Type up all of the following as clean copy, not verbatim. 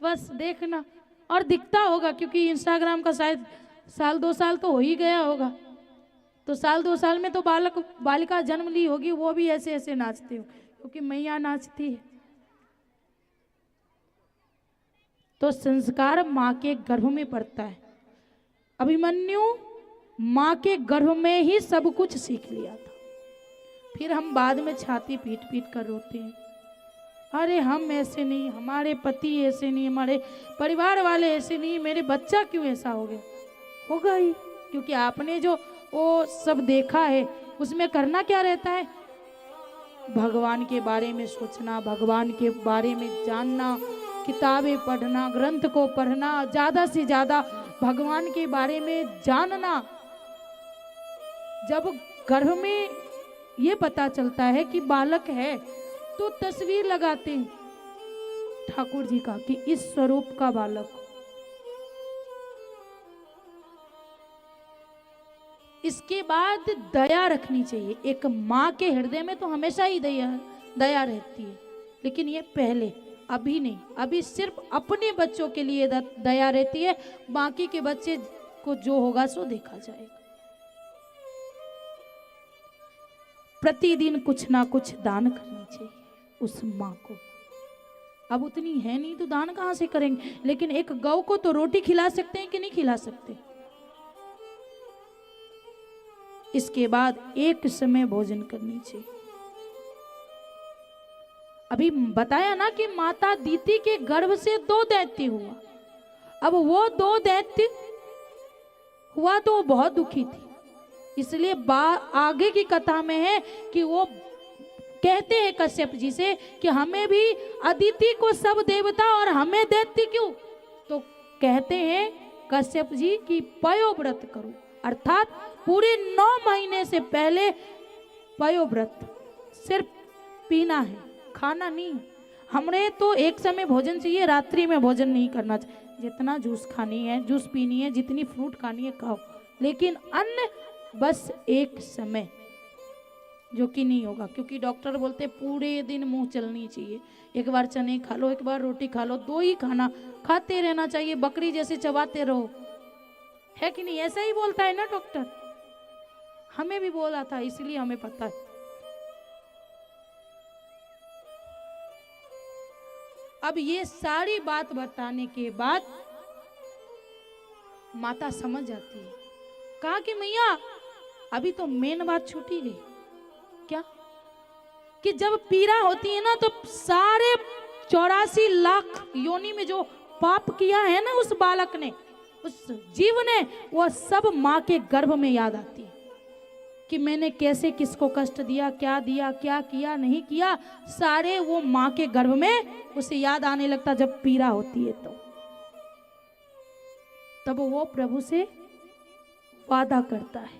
बस देखना, और दिखता होगा क्योंकि इंस्टाग्राम का शायद साल 2 साल तो हो ही गया होगा, तो साल 2 साल में तो बालक बालिका जन्म ली होगी, वो भी ऐसे ऐसे नाचते हो क्योंकि मैया नाचती है। तो संस्कार माँ के गर्भ में पड़ता है। अभिमन्यु माँ के गर्भ में ही सब कुछ सीख लिया था, फिर हम बाद में छाती पीट पीट कर रोते हैं, अरे हम ऐसे नहीं, हमारे पति ऐसे नहीं, हमारे परिवार वाले ऐसे नहीं, मेरे बच्चा क्यों ऐसा हो गया। होगा ही, क्योंकि आपने जो वो सब देखा है उसमें करना क्या रहता है, भगवान के बारे में सोचना, भगवान के बारे में जानना, किताबें पढ़ना, ग्रंथ को पढ़ना, ज्यादा से ज्यादा भगवान के बारे में जानना। जब गर्भ में ये पता चलता है कि बालक है तो तस्वीर लगाते हैं ठाकुर जी का कि इस स्वरूप का बालक। इसके बाद दया रखनी चाहिए। एक माँ के हृदय में तो हमेशा ही दया रहती है, लेकिन ये पहले, अभी नहीं, अभी सिर्फ अपने बच्चों के लिए दया रहती है, बाकी के बच्चे को जो होगा सो देखा जाएगा। प्रतिदिन कुछ ना कुछ दान करनी चाहिए उस माँ को। अब उतनी है नहीं तो दान कहां से करेंगे, लेकिन एक गौ को तो रोटी खिला सकते हैं कि नहीं खिला सकते। इसके बाद एक समय भोजन करनी चाहिए। अभी बताया ना कि माता दीति के गर्भ से 2 दैत्य हुआ। अब वो 2 दैत्य हुआ तो वो बहुत दुखी थी, इसलिए आगे की कथा में है कि वो कहते हैं कश्यप जी से कि हमें भी अदिति को सब देवता और हमें दैत्य क्यों। तो कहते हैं कश्यप जी की पयोव्रत करो, अर्थात पूरे 9 महीने से पहले पयोव्रत, सिर्फ पीना है, खाना नहीं। हमें तो एक समय भोजन चाहिए, रात्रि में भोजन नहीं करना चाहिए। जितना जूस खानी है जूस पीनी है, जितनी फ्रूट खानी है खाओ, लेकिन अन्न बस एक समय, जो कि नहीं होगा क्योंकि डॉक्टर बोलते पूरे दिन मुंह चलनी चाहिए। एक बार चने खा लो, एक बार रोटी खा लो, 2 ही खाना खाते रहना चाहिए, बकरी जैसे चबाते रहो, है कि नहीं। ऐसा ही बोलता है ना डॉक्टर, हमें भी बोला था, इसलिए हमें पता है। अब ये सारी बात बताने के बाद माता समझ जाती है, कहा कि मैया अभी तो मेन बात छूटी गई। क्या? कि जब पीड़ा होती है ना तो सारे 84 लाख योनि में जो पाप किया है ना उस बालक ने, उस जीव ने, वह सब माँ के गर्भ में याद आती है कि मैंने कैसे किसको कष्ट दिया, क्या किया नहीं किया, सारे वो माँ के गर्भ में उसे याद आने लगता जब पीड़ा होती है। तो तब वो प्रभु से वादा करता है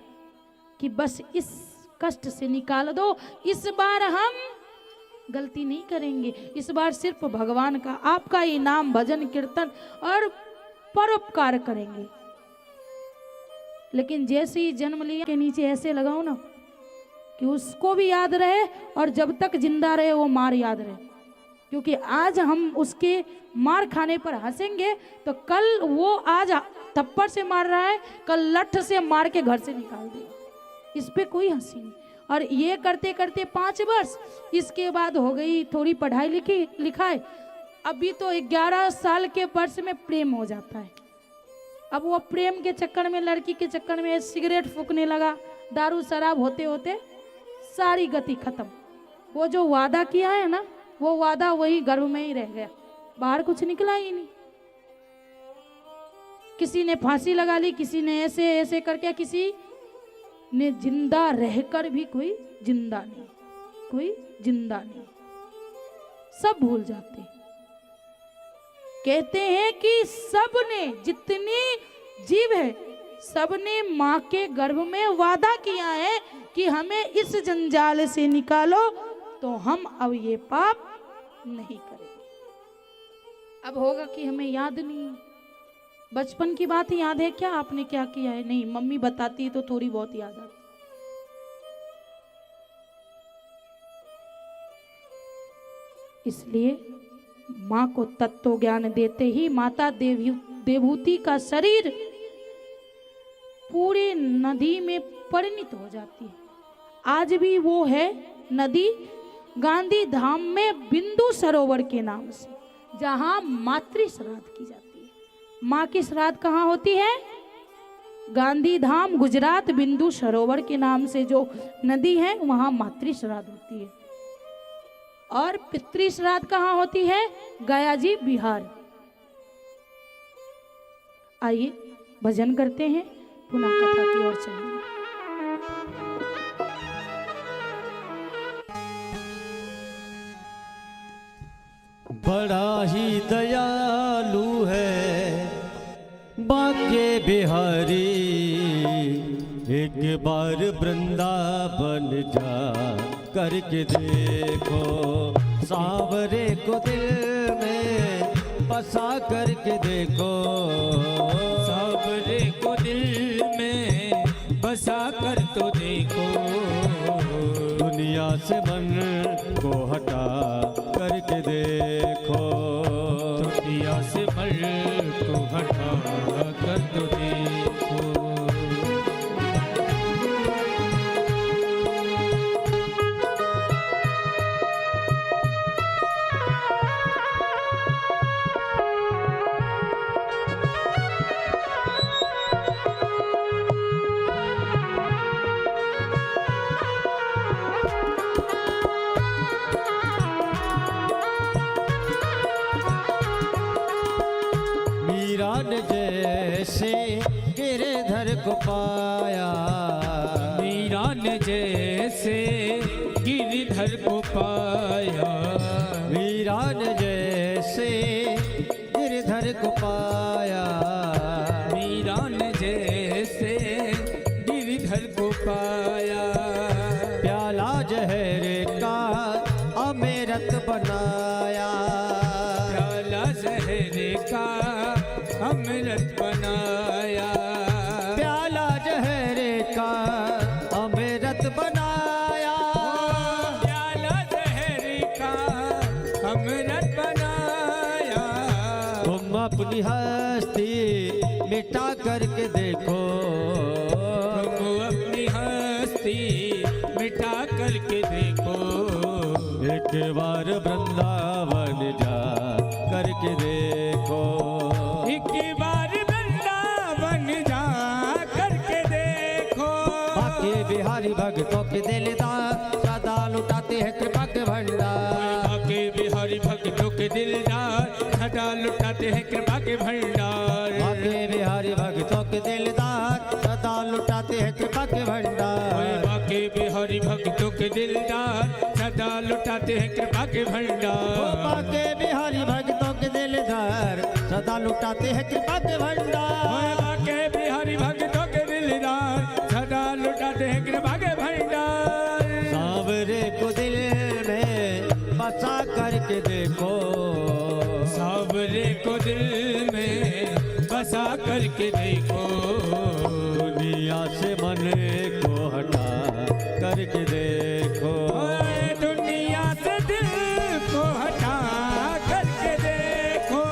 कि बस इस कष्ट से निकाल दो, इस बार हम गलती नहीं करेंगे, इस बार सिर्फ भगवान का, आपका ही नाम भजन कीर्तन और परोपकार करेंगे। लेकिन जैसे ही जन्म लिया के नीचे ऐसे लगाओ ना कि उसको भी याद रहे और जब तक जिंदा रहे वो मार याद रहे, क्योंकि आज हम उसके मार खाने पर हंसेंगे तो कल वो आज थप्पड़ से मार रहा है, कल लठ से मार के घर से निकाल देगा, इस पे कोई हंसी नहीं। और ये करते करते 5 वर्ष, इसके बाद हो गई थोड़ी पढ़ाई लिखाई, अभी तो 11 साल के वर्ष में प्रेम हो जाता है। अब वो प्रेम के चक्कर में, लड़की के चक्कर में सिगरेट फूकने लगा, दारू शराब होते होते सारी गति खत्म। वो जो वादा किया है ना, वो वादा वही गर्भ में ही रह गया, बाहर कुछ निकला ही नहीं। किसी ने फांसी लगा ली, किसी ने ऐसे ऐसे करके, किसी ने जिंदा रहकर भी कोई जिंदा नहीं, कोई जिंदा नहीं, सब भूल जाते। कहते हैं कि सबने, जितने जीव है, सबने माँ के गर्भ में वादा किया है कि हमें इस जंजाल से निकालो तो हम अब ये पाप नहीं करेंगे। अब होगा कि हमें याद नहीं है, बचपन की बात याद है क्या, आपने क्या किया है? नहीं, मम्मी बताती है तो थोड़ी बहुत याद आती। इसलिए माँ को तत्व ज्ञान देते ही माता देवहूति का शरीर पूरे नदी में परिणित हो जाती है। आज भी वो है नदी गांधी धाम में बिंदु सरोवर के नाम से, जहां मातृ श्राद्ध की जाती है। माँ की श्राद्ध कहाँ होती है? गांधी धाम गुजरात बिंदु सरोवर के नाम से जो नदी है वहां मातृ श्राद्ध होती है। और पितृ श्राद्ध कहाँ होती है? गया जी बिहार। आइए भजन करते हैं, पुनः कथा की ओर चलेंगे। बड़ा ही दयालु है बाके बिहारी, एक बार वृंदावन जा करके देखो, सांवरे को दिल में बसा करके देखो, सांवरे को दिल में बसा कर तो देखो, दुनिया से मन को हटा करके देखो, दुनिया से मन को हटा कर तो देखो। जैसे गिरधर को पाया, मीरा ने जैसे गिरधर को पाया, मीरा ने जैसे गिरधर को पाया, मीरा ने जैसे गिरधर को पाया, प्याला जहर का अमृत बनाया, प्याला जहर का अमृत बनाया, प्याला जहर का अमृत बनाया, प्याला जहर का अमृत बनाया, तुम अपनी हस्ती मिटा करके देखो, तुम अपनी हस्ती मिटा करके देखो, एक बार वृंदावन जा करके देखो, एक बार वृंदावन जा करके देखो, बाके बिहारी भक्तों के दिलदार सदा लुटाते हैं कृपा के भंडार, बाके बिहारी भक्तों के दिलदार सदा लुटाते हैं कृपा के भंडार, बाके बिहारी भक्तों के दिलदार सदा लुटाते हैं कृपा के भंडार, बाके बिहारी भक्तों के दिलदार सदा लुटाते हैं कृपा के भंडार, बाके बिहारी भक्तों के दिलदार सदा लुटाते हैं कृपा के भंडार, बाके बिहारी भक्तों के दिलदार सदा लुटाते हैं कृपा के भंडार, सांवरे को दिल में बसा करके देखो, सांवरे को दिल में बसा करके देखो, दुनिया से मन को हटा करके देखो, दुनिया से दिल को हटा करके देखो,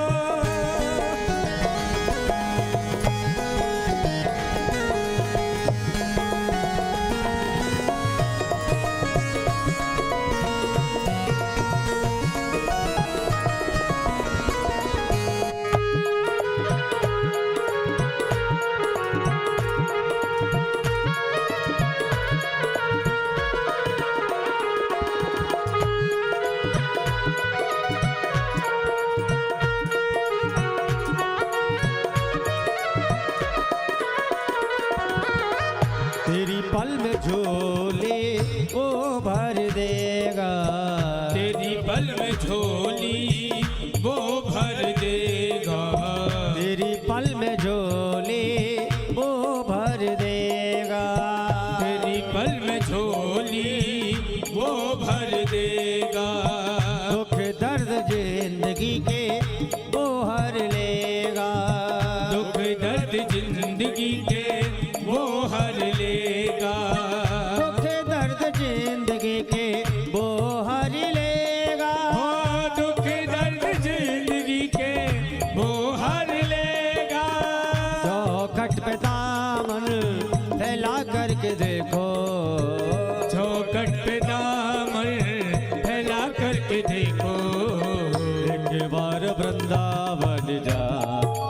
बार वृंदावन जा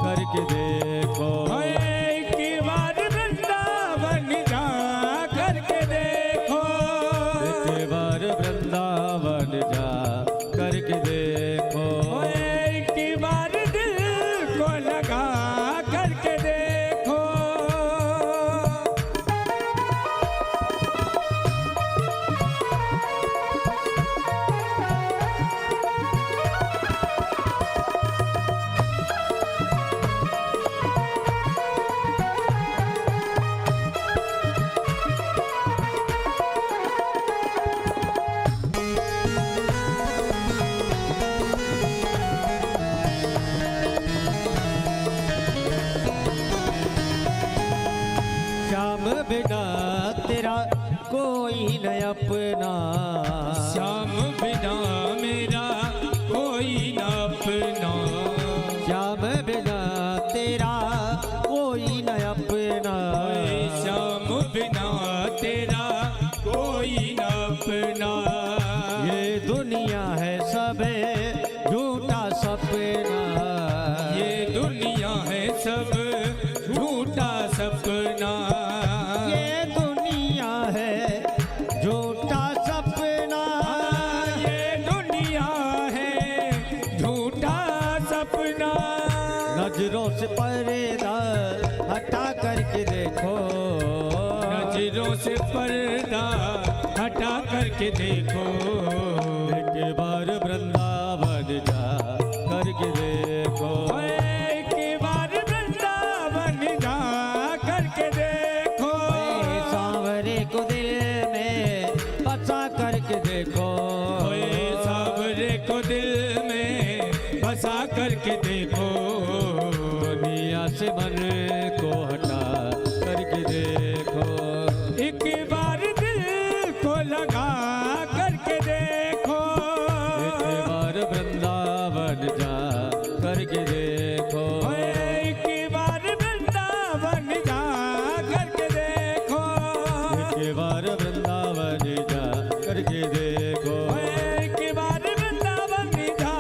करके देखो। एक बार वृंदावन जा करके देखो। एक बार वृंदावन जा करके देखो। एक बार दिल को लगा करके देखो। श्याम बिना तेरा कोई न अपना। श्याम बिना मेरा कोई न अपना। श्याम बिना तेरा कोई न अपना। श्याम बिना तेरा कोई न अपना। ये दुनिया है सब झूठा सपना। ये दुनिया है सब झूठा सपना। ये दुनिया है झूठा सपना। ये दुनिया है झूठा सपना। नजरों से पर्दा हटा करके देखो। नजरों से पर्दा हटा करके देखो। एक बार वृंदावन जा करके देखो। एक बार वृंदावन जा करके देखो। सांवरे को दिल में बसा करके देखो। ओए सावरे को दिल में बसा करके देखो। दुनिया से मन को हटा करके देखो। एक बार दिल को लगा करके देखो। एक बार वृंदावन जा करके देखो। ओए एक बार वृंदावन जा करके देखो। एक बार वृंदावन जा करके देखो। ओए एक बार वृंदावन जा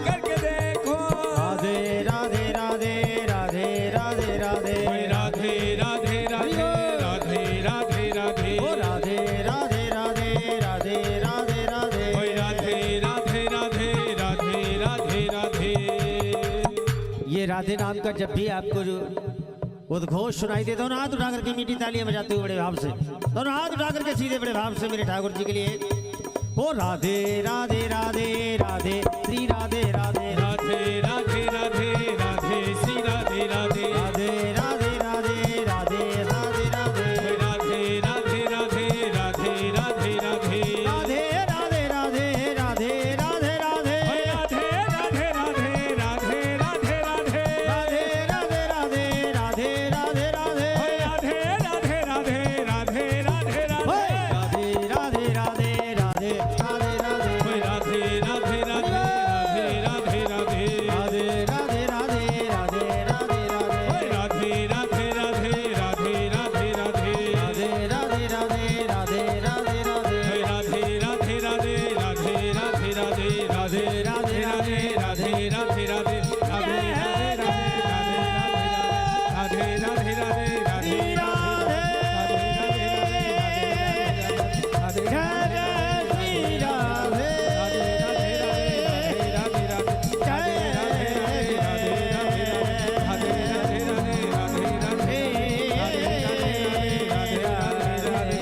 करके देखो। राधे राधे राधे राधे राधे राधे। ओए राधे राधे राधे राधे राधे राधे। ओ राधे राधे राधे राधे राधे राधे। ओए राधे राधे राधे राधे राधे राधे। ये राधे नाम का जब भी आपको जो उद्घोष सुनाई दे, दोनों हाथ उठा करके मीठी तालियां बजाते हुए बड़े भाव से, दोनों हाथ उठा करके सीधे बड़े भाव से मेरे ठाकुर जी के लिए। ओ राधे राधे राधे राधे श्री राधे राधे राधे राधे राधे राधे श्री राधे राधे। राधे राधे राधे राधे राधे राधे। राधे राधे राधे राधे राधे राधे। राधे राधे राधे राधे राधे राधे। राधे राधे राधे राधे राधे राधे। राधे राधे राधे राधे राधे राधे। राधे राधे राधे राधे राधे राधे। राधे राधे राधे राधे राधे राधे। ओए राधे राधे राधे राधे राधे राधे। राधे राधे राधे राधे राधे राधे। ओए राधे राधे राधे राधे राधे राधे। राधे राधे राधे राधे राधे राधे। ओए राधे राधे राधे राधे राधे राधे। राधे राधे राधे राधे राधे राधे। राधे राधे राधे राधे राधे राधे। राधे राधे राधे राधे राधे राधे राधे।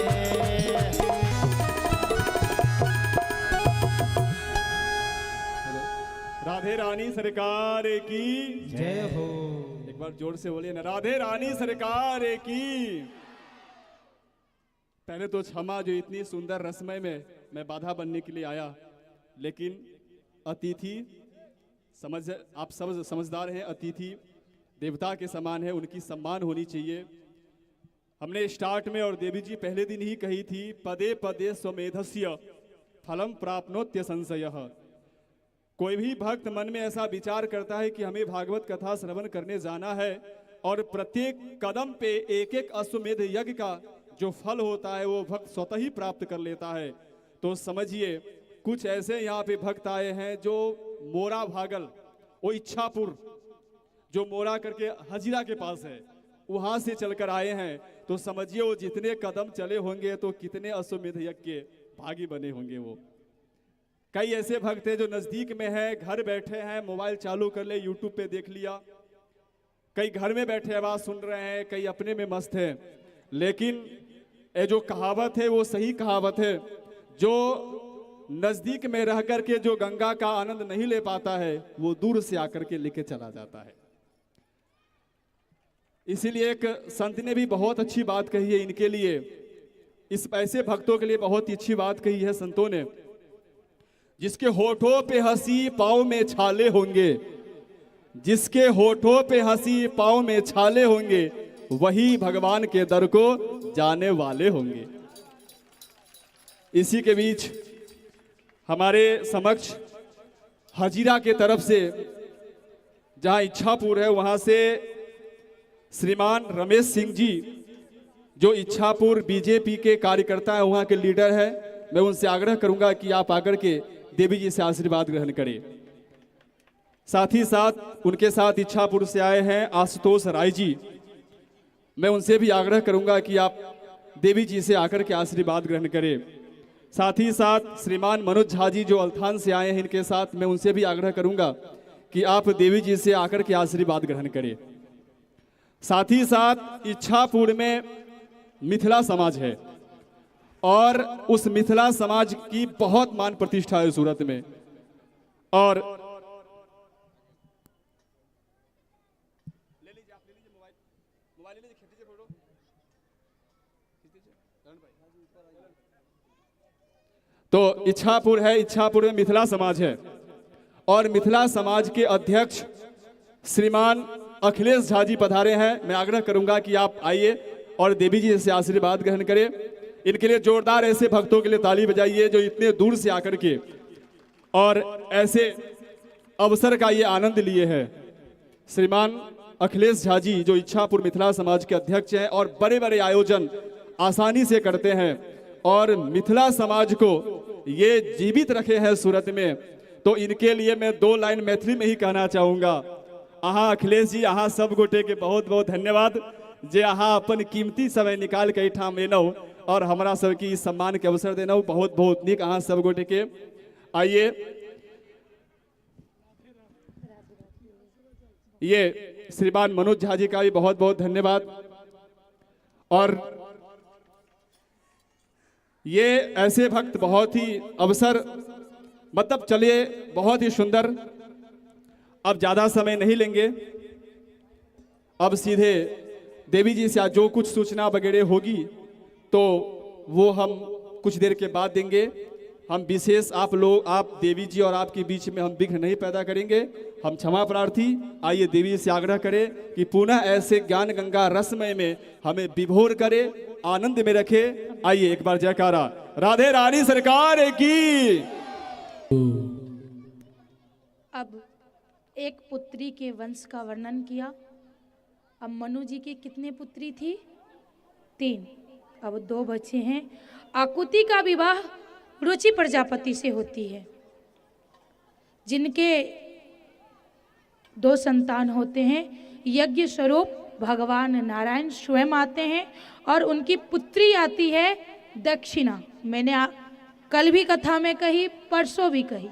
राधे रानी सरकार की जय हो। एक बार जोर से बोलिए ना, राधे रानी सरकार की। पहले तो क्षमा जो इतनी सुंदर रस्मय में मैं बाधा बनने के लिए आया, लेकिन अतिथि आप सब समझदार हैं, अतिथि देवता के समान है, उनकी सम्मान होनी चाहिए। हमने स्टार्ट में और देवी जी पहले दिन ही कही थी, पदे पदे स्वमेधस्य फलम प्राप्नोत्य संशयः। कोई भी भक्त मन में ऐसा विचार करता है कि हमें भागवत कथा श्रवण करने जाना है और प्रत्येक कदम पे एक एक अश्वमेध यज्ञ का जो फल होता है वो भक्त स्वतः ही प्राप्त कर लेता है। तो समझिए कुछ ऐसे यहाँ पे भक्त आए हैं जो मोरा भागल वो इच्छापुर जो मोरा करके हजीरा के पास है, वहां से चलकर आए हैं। तो समझिए वो जितने कदम चले होंगे तो कितने अश्वमेध यज्ञ के भागी बने होंगे। वो कई ऐसे भक्त हैं जो नजदीक में है, घर बैठे हैं, मोबाइल चालू कर ले, यूट्यूब पे देख लिया, कई घर में बैठे आवाज सुन रहे हैं, कई अपने में मस्त है। लेकिन ये जो कहावत है वो सही कहावत है, जो नजदीक में रह करके जो गंगा का आनंद नहीं ले पाता है वो दूर से आकर के लेके चला जाता है। इसीलिए एक संत ने भी बहुत अच्छी बात कही है इनके लिए, इस ऐसे भक्तों के लिए बहुत ही अच्छी बात कही है संतों ने, जिसके होठों पे हंसी पाँव में छाले होंगे, जिसके होठों पे हंसी पाँव में छाले होंगे, वही भगवान के दर को जाने वाले होंगे। इसी के बीच हमारे समक्ष हजीरा के तरफ से जहां इच्छापुर है वहां से श्रीमान रमेश सिंह जी, जो इच्छापुर बीजेपी के कार्यकर्ता है, वहां के लीडर है, मैं उनसे आग्रह करूंगा कि आप आकर के देवी जी से आशीर्वाद ग्रहण करें। साथ ही साथ उनके साथ इच्छापुर से आए हैं आशुतोष राय जी, मैं उनसे भी आग्रह करूंगा कि आप देवी जी से आकर के आशीर्वाद ग्रहण करें। साथ ही साथ श्रीमान मनोज झा जी जो अल्थान से आए हैं, इनके साथ मैं उनसे भी आग्रह करूंगा कि आप देवी जी से आकर के आशीर्वाद ग्रहण करें। साथ ही साथ इच्छापुर में मिथिला समाज है और उस मिथिला समाज की बहुत मान प्रतिष्ठा है सूरत में। और तो इच्छापुर है, इच्छापुर में मिथिला समाज है और मिथिला समाज के अध्यक्ष श्रीमान अखिलेश झा जी पधारे हैं। मैं आग्रह करूंगा कि आप आइए और देवी जी से आशीर्वाद ग्रहण करें। इनके लिए जोरदार ऐसे भक्तों के लिए ताली बजाइए जो इतने दूर से आकर के और ऐसे अवसर का ये आनंद लिए हैं। श्रीमान अखिलेश झा जी जो इच्छापुर मिथिला समाज के अध्यक्ष हैं और बड़े बड़े आयोजन आसानी से करते हैं और मिथिला समाज को ये जीवित रखे हैं सूरत में। तो इनके लिए मैं 2 लाइन मैथिली में ही कहना चाहूंगा। अहाँ अखिलेश जी, अहाँ सब गोटे के बहुत बहुत धन्यवाद जे अहाँ अपन कीमती समय निकाल के एठाम एलहुँ और हमरा सबके इस सम्मान के अवसर देनहुँ। बहुत बहुत नीक अहाँ सब गोटे के। आइए ये श्रीमान मनोज झा जी का भी बहुत बहुत धन्यवाद। और ये ऐसे भक्त बहुत ही अवसर मतलब चलिए बहुत ही सुंदर। अब ज्यादा समय नहीं लेंगे, अब सीधे देवी जी से जो कुछ सूचना वगैरह होगी तो वो हम कुछ देर के बाद देंगे। हम विशेष आप लोग, आप देवी जी और आपके बीच में हम विघ्न नहीं पैदा करेंगे, हम क्षमा प्रार्थी। आइए देवी से आग्रह करें कि पुनः ऐसे ज्ञान गंगा रसमय में हमें विभोर करे, आनंद में रखे। आइए एक बार जयकारा राधे रानी सरकार की। अब एक पुत्री के वंश का वर्णन किया। अब मनु जी की कितने पुत्री थी? 3। अब 2 बच्चे हैं। आकुति का विवाह रुचि प्रजापति से होती है, जिनके 2 संतान होते हैं। यज्ञ स्वरूप भगवान नारायण स्वयं आते हैं और उनकी पुत्री आती है दक्षिणा। मैंने कल भी कथा में कही, परसों भी कही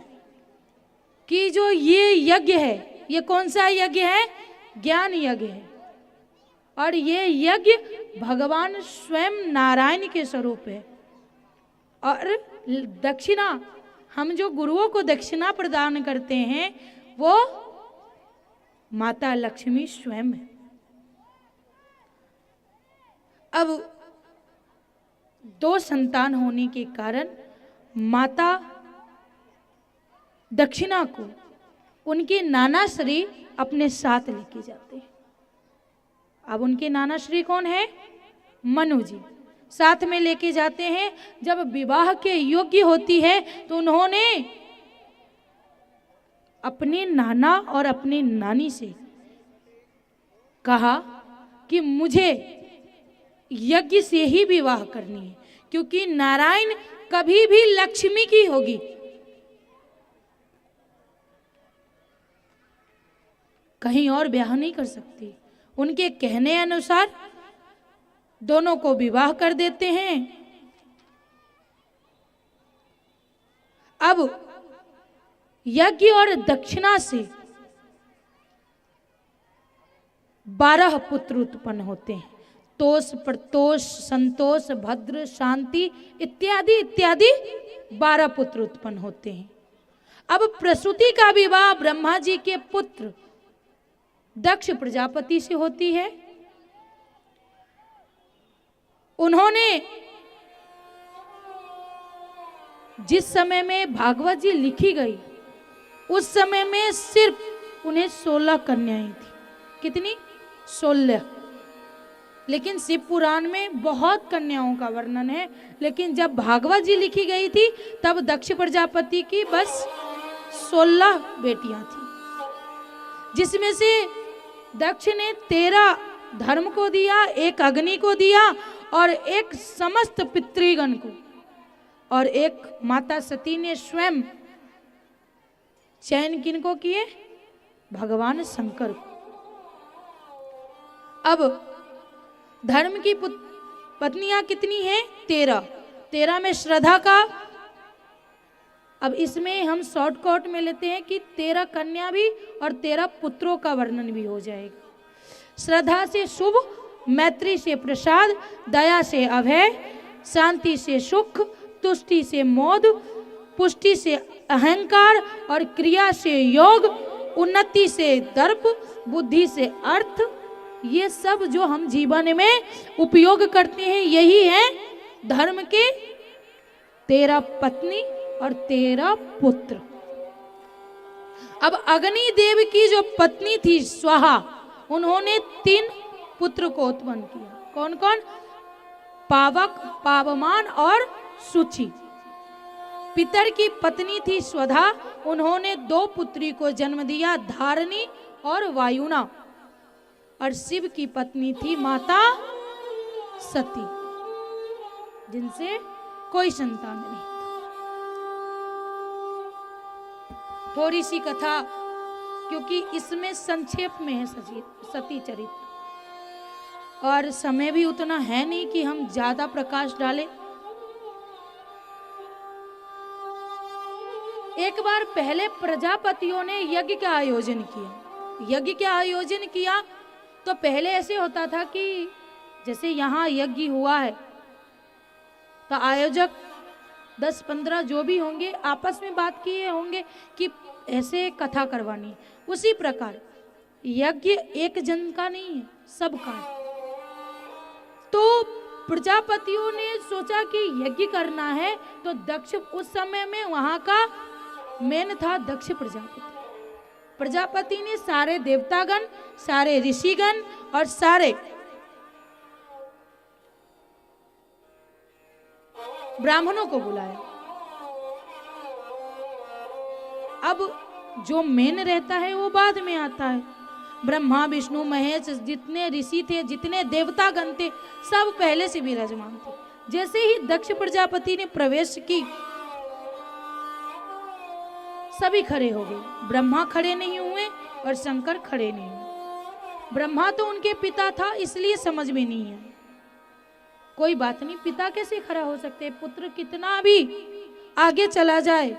कि जो ये यज्ञ है, ये कौन सा यज्ञ है? ज्ञान यज्ञ है। और ये यज्ञ भगवान स्वयं नारायण के स्वरूप है। और दक्षिणा, हम जो गुरुओं को दक्षिणा प्रदान करते हैं वो माता लक्ष्मी स्वयं है। अब 2 संतान होने के कारण माता दक्षिणा को उनके नाना श्री अपने साथ लेके जाते हैं। अब उनके नाना श्री कौन है? मनु जी साथ में लेके जाते हैं। जब विवाह के योग्य होती है तो उन्होंने अपने नाना और अपनी नानी से कहा कि मुझे यज्ञ से ही विवाह करनी है, क्योंकि नारायण कभी भी लक्ष्मी की होगी। कहीं और ब्याह नहीं कर सकती। उनके कहने अनुसार दोनों को विवाह कर देते हैं। अब यज्ञ और दक्षिणा से 12 पुत्र उत्पन्न होते हैं। तोष, प्रतोष, संतोष, भद्र, शांति इत्यादि इत्यादि 12 पुत्र उत्पन्न होते हैं। अब प्रसूति का विवाह ब्रह्मा जी के पुत्र दक्ष प्रजापति से होती है। उन्होंने जिस समय में भागवत जी लिखी गई उस समय में सिर्फ उन्हें 16 कन्याएं थी। कितनी? 16। लेकिन शिव पुराण में बहुत कन्याओं का वर्णन है, लेकिन जब भागवत जी लिखी गई थी तब दक्ष प्रजापति की बस 16 बेटियां थी, जिसमें से दक्ष ने 13 धर्म को दिया, 1 अग्नि को दिया और 1 समस्त पितृगण को, और 1 माता सती ने स्वयं चयन किनको किए? भगवान शंकर को। अब धर्म की पत्नियां कितनी हैं? 13। 13 में श्रद्धा का, अब इसमें हम शॉर्टकट में लेते हैं कि 13 कन्या भी और 13 पुत्रों का वर्णन भी हो जाएगा। श्रद्धा से शुभ, मैत्री से प्रसाद, दया से अभय, शांति से सुख, तुष्टि से मोद, पुष्टि से अहंकार और क्रिया से योग, उन्नति से दर्प, बुद्धि से अर्थ। ये सब जो हम जीवन में उपयोग करते हैं यही है धर्म के 13 पत्नी और 13 पुत्र। अब अग्नि देव की जो पत्नी थी स्वाहा, उन्होंने 3 पुत्र को उत्पन्न किया। कौन कौन? पावक, पावमान और सुचि। पितर की पत्नी थी स्वधा, उन्होंने 2 पुत्री को जन्म दिया, धारणी और वायुना। और शिव की पत्नी थी माता सती, जिनसे कोई संतान नहीं था। थोड़ी सी कथा, क्योंकि इसमें संक्षेप में है सती चरित्र, और समय भी उतना है नहीं कि हम ज्यादा प्रकाश डालें। एक बार पहले प्रजापतियों ने यज्ञ का आयोजन किया। यज्ञ का आयोजन किया तो पहले ऐसे होता था कि जैसे यहाँ यज्ञ हुआ है तो आयोजक 10-15 जो भी होंगे आपस में बात किए होंगे कि ऐसे कथा करवानी। उसी प्रकार यज्ञ एक जन का नहीं है, सबका है। तो प्रजापतियों ने सोचा कि यज्ञ करना है, तो दक्ष उस समय में वहां का मेन था दक्ष प्रजापति। प्रजापति ने सारे देवतागण, सारे ऋषिगण और सारे ब्राह्मणों को बुलाया। अब जो मेन रहता है वो बाद में आता है। ब्रह्मा, विष्णु, महेश, जितने ऋषि थे, जितने देवतागण थे, सब पहले से विराजमान थे। जैसे ही दक्ष प्रजापति ने प्रवेश की, सभी खड़े हो गए। ब्रह्मा खड़े नहीं हुए और शंकर खड़े नहीं हुए। ब्रह्मा तो उनके पिता था, इसलिए समझ में नहीं है। कोई बात नहीं, पिता कैसे खड़ा हो सकते? पुत्र कितना भी आगे चला जाए,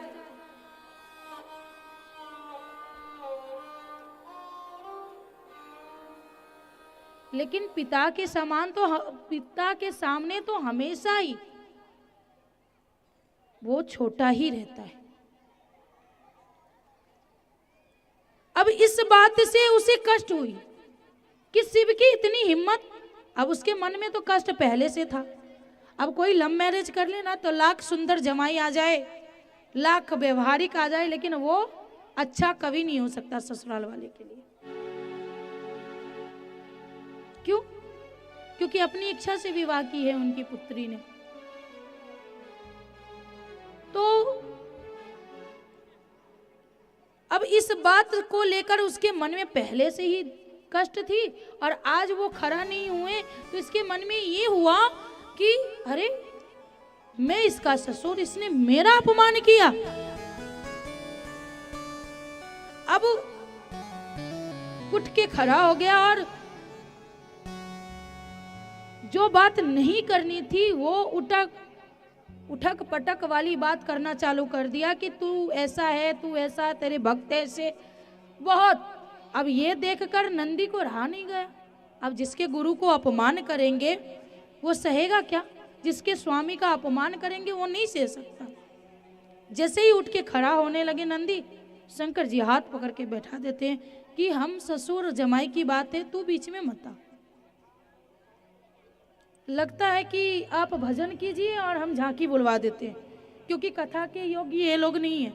लेकिन पिता के समान तो, पिता के सामने तो हमेशा ही वो छोटा ही रहता है। अब इस बात से उसे कष्ट हुई कि शिव की इतनी हिम्मत। अब उसके मन में तो कष्ट पहले से था। अब कोई लव मैरिज कर लेना तो लाख सुंदर जमाई आ जाए, लाख व्यवहारिक आ जाए, लेकिन वो अच्छा कभी नहीं हो सकता ससुराल वाले के लिए। क्यों? क्योंकि अपनी इच्छा से विवाह की है उनकी पुत्री ने। तो अब इस बात को लेकर उसके मन में पहले से ही कष्ट थी, और आज वो खड़ा नहीं हुए तो इसके मन में ये हुआ कि अरे मैं इसका ससुर, इसने मेरा अपमान किया। अब उठ के खड़ा हो गया और जो बात नहीं करनी थी वो उठक पटक वाली बात करना चालू कर दिया कि तू ऐसा है, तू ऐसा है, तेरे भक्त ऐसे बहुत। अब ये देखकर नंदी को रहा नहीं गया। अब जिसके गुरु को अपमान करेंगे वो सहेगा क्या? जिसके स्वामी का अपमान करेंगे वो नहीं सह सकता। जैसे ही उठ के खड़ा होने लगे नंदी, शंकर जी हाथ पकड़ के बैठा देते हैं कि हम ससुर जमाई की बात है, तू बीच में मत आ। लगता है कि आप भजन कीजिए और हम झांकी बुलवा देते हैं, क्योंकि कथा के योग्य ये लोग नहीं है।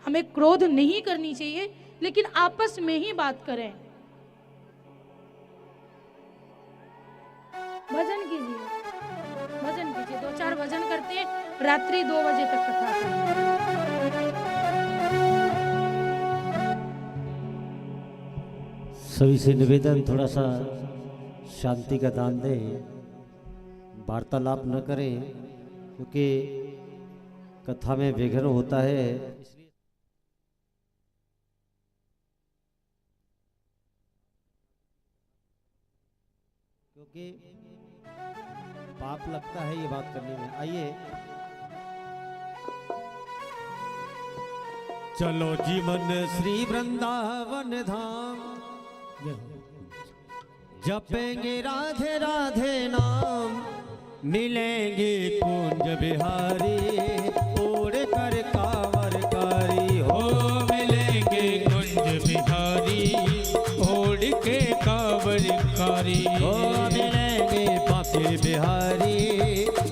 हमें क्रोध नहीं करनी चाहिए, लेकिन आपस में ही बात करें। भजन कीजिए, भजन कीजिए, 2-4 भजन करते हैं, रात्रि 2 बजे तक कथा करें। सभी से निवेदन, थोड़ा सा शांति का दान दें, वार्तालाप न करें, क्योंकि कथा में विघ्न होता है। क्योंकि पाप लगता है ये बात करने में। आइए चलो जीवन श्री वृंदावन धाम, जपेंगे राधे राधे नाम, मिलेंगे कुंज बिहारी, ओढ़ कर कांवरकारी हो। मिलेंगे कुंज बिहारी, ओढ़ के कांवरकारी हो मिलेंगे बाके बिहारी,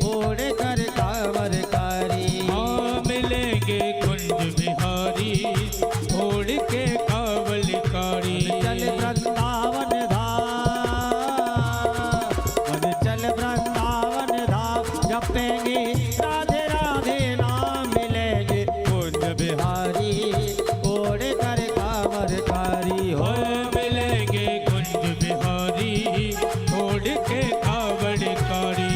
ओढ़ कर कांवरकारी। हाँ मिलेंगे कुंज बिहारी, ओढ़ के कांवरकारी। चल वृंदावन धाम, चल वृंदावन धाम, जपेंगे राधे राधे नाम, मिलेंगे कुंज बिहारी, ओढ़ कर कांवरकारी हो। मिलेंगे कुंज बिहारी, ओढ़ के कांवरकारी।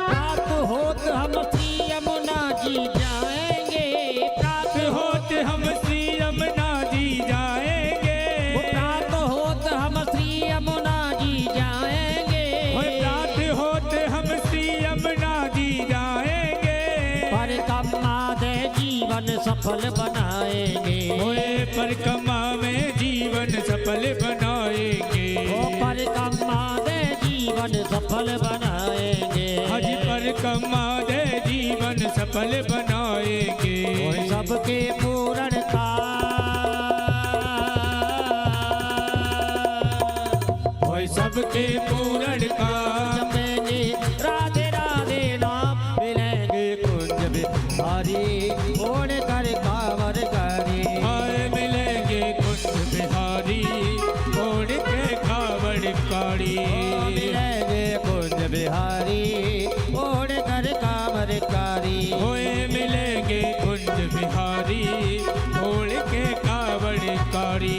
प्रात होत हम श्री यमुना जी जाएंगे, प्रात होत हम श्री यमुना जी जाएंगे। प्रात होत हम श्री यमुना जी जाएंगे, प्रात होत हम श्री यमुना जी जाएंगे। परिक्रमा दे जीवन सफल बनाएंगे, होए परिक्रमा में जीवन सफल बनाएंगे। ओ परिक्रमा दे जीवन सफल बनाएंगे। हज परिक्रमा दे जीवन सफल बनाएंगे। ओए सबके पूर्ण का, होए सबके पूर्ण का। जपेंगे राधे राधे नाम, मिलेंगे कुंज बिहारी, ओढ़ कर कांवरकारी। हाय मिलेंगे कुंज बिहारी, ओढ़ के कांवरकारी। मिलेंगे कुंज बिहारी, ओढ़ कर कांवरकारी। होए मिलेंगे कुंज बिहारी, ओढ़ के कांवरकारी।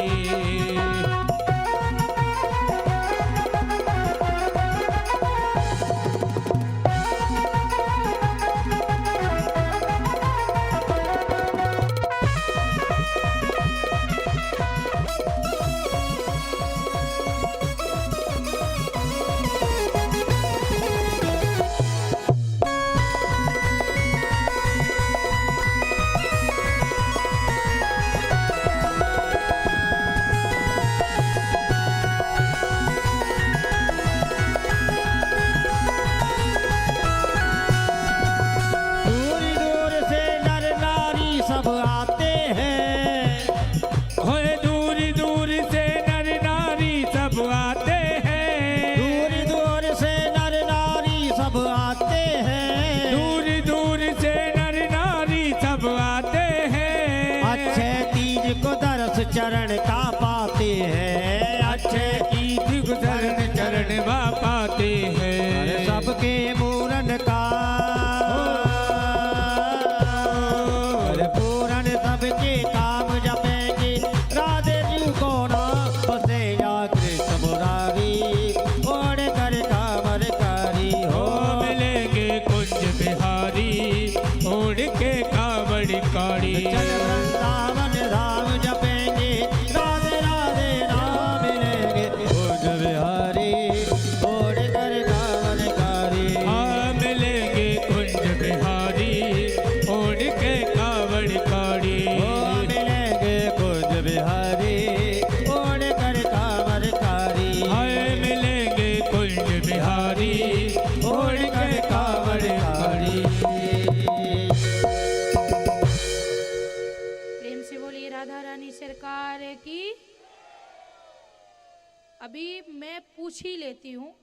अभी मैं पूछ ही लेती हूँ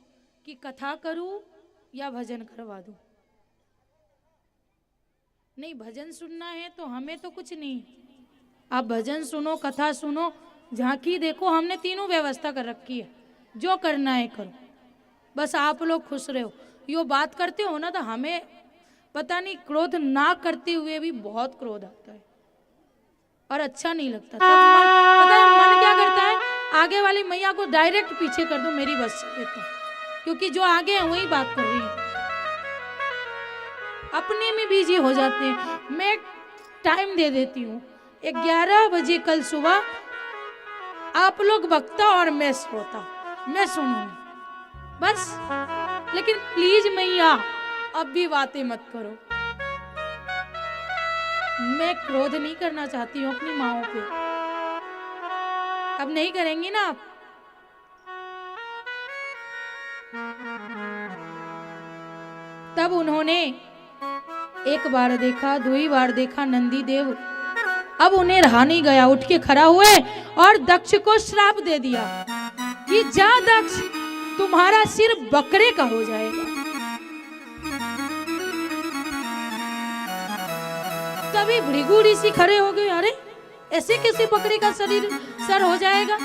कि कथा करूँ या भजन करवा दूँ। नहीं, भजन सुनना है तो हमें तो कुछ नहीं, आप भजन सुनो, कथा सुनो, झांकी देखो, हमने तीनों व्यवस्था कर रखी है, जो करना है करो, बस आप लोग खुश रहो। यो बात करते हो ना तो हमें पता नहीं, क्रोध ना करते हुए भी बहुत क्रोध आता है और अच्छा नहीं लगता। तब पता है मन क्या करता है, आगे वाली मैया को डायरेक्ट पीछे कर दो, मेरी बस से देता, क्योंकि जो आगे है वही बात कर रही है, अपने में बिजी हो जाते हैं। मैं टाइम दे देती हूँ 11 बजे कल सुबह, आप लोग वक्ता और मैं श्रोता, मैं सुनूंगी बस। लेकिन प्लीज मैया अब भी बातें मत करो, मैं क्रोध नहीं करना चाहती हूँ अपनी माओ पे। अब नहीं करेंगी ना आप? तब उन्होंने एक बार देखा, 2 बार देखा नंदी देव, अब उन्हें रहा नहीं गया, उठ के खड़ा हुए और दक्ष को श्राप दे दिया कि जा दक्ष, तुम्हारा सिर बकरे का हो जाएगा। तभी भृगु ऋषि खड़े हो गए, अरे ऐसे कैसे बकरे का सर हो जाएगा?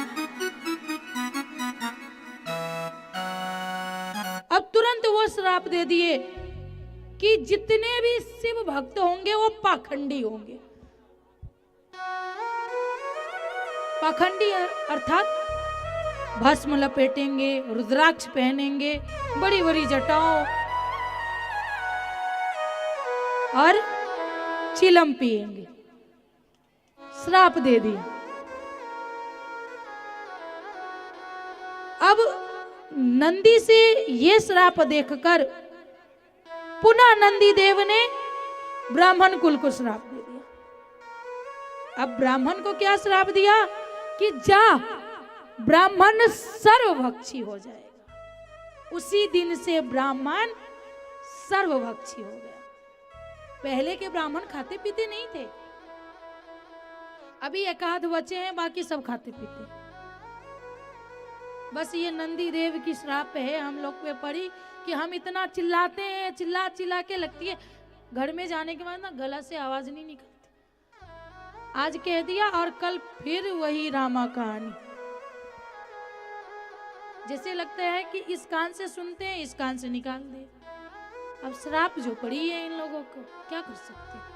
अब तुरंत वो श्राप दे दिए कि जितने भी शिव भक्त होंगे वो पाखंडी होंगे। पाखंडी अर्थात भस्म लपेटेंगे, रुद्राक्ष पहनेंगे, बड़ी बड़ी जटाओं और चिलम पिएंगे। श्राप दे दिया। अब नंदी से ये श्राप देखकर पुनः नंदी देव ने ब्राह्मण कुल को श्राप दे दिया। अब ब्राह्मण को क्या श्राप दिया कि जा, ब्राह्मण सर्वभक्षी हो जाएगा। उसी दिन से ब्राह्मण सर्वभक्षी हो गया। पहले के ब्राह्मण खाते पीते नहीं थे, अभी एकाध बचे हैं, बाकी सब खाते पीते। बस ये नंदी देव की श्राप है हम लोग पे पड़ी कि हम इतना चिल्लाते हैं, चिल्ला चिल्ला के लगती है, घर में जाने के बाद ना गला से आवाज नहीं निकलती। आज कह दिया और कल फिर वही रामा कहानी, जैसे लगता है कि इस कान से सुनते हैं, इस कान से निकाल दे। अब श्राप जो पड़ी है इन लोगों को, क्या कर सकते हैं।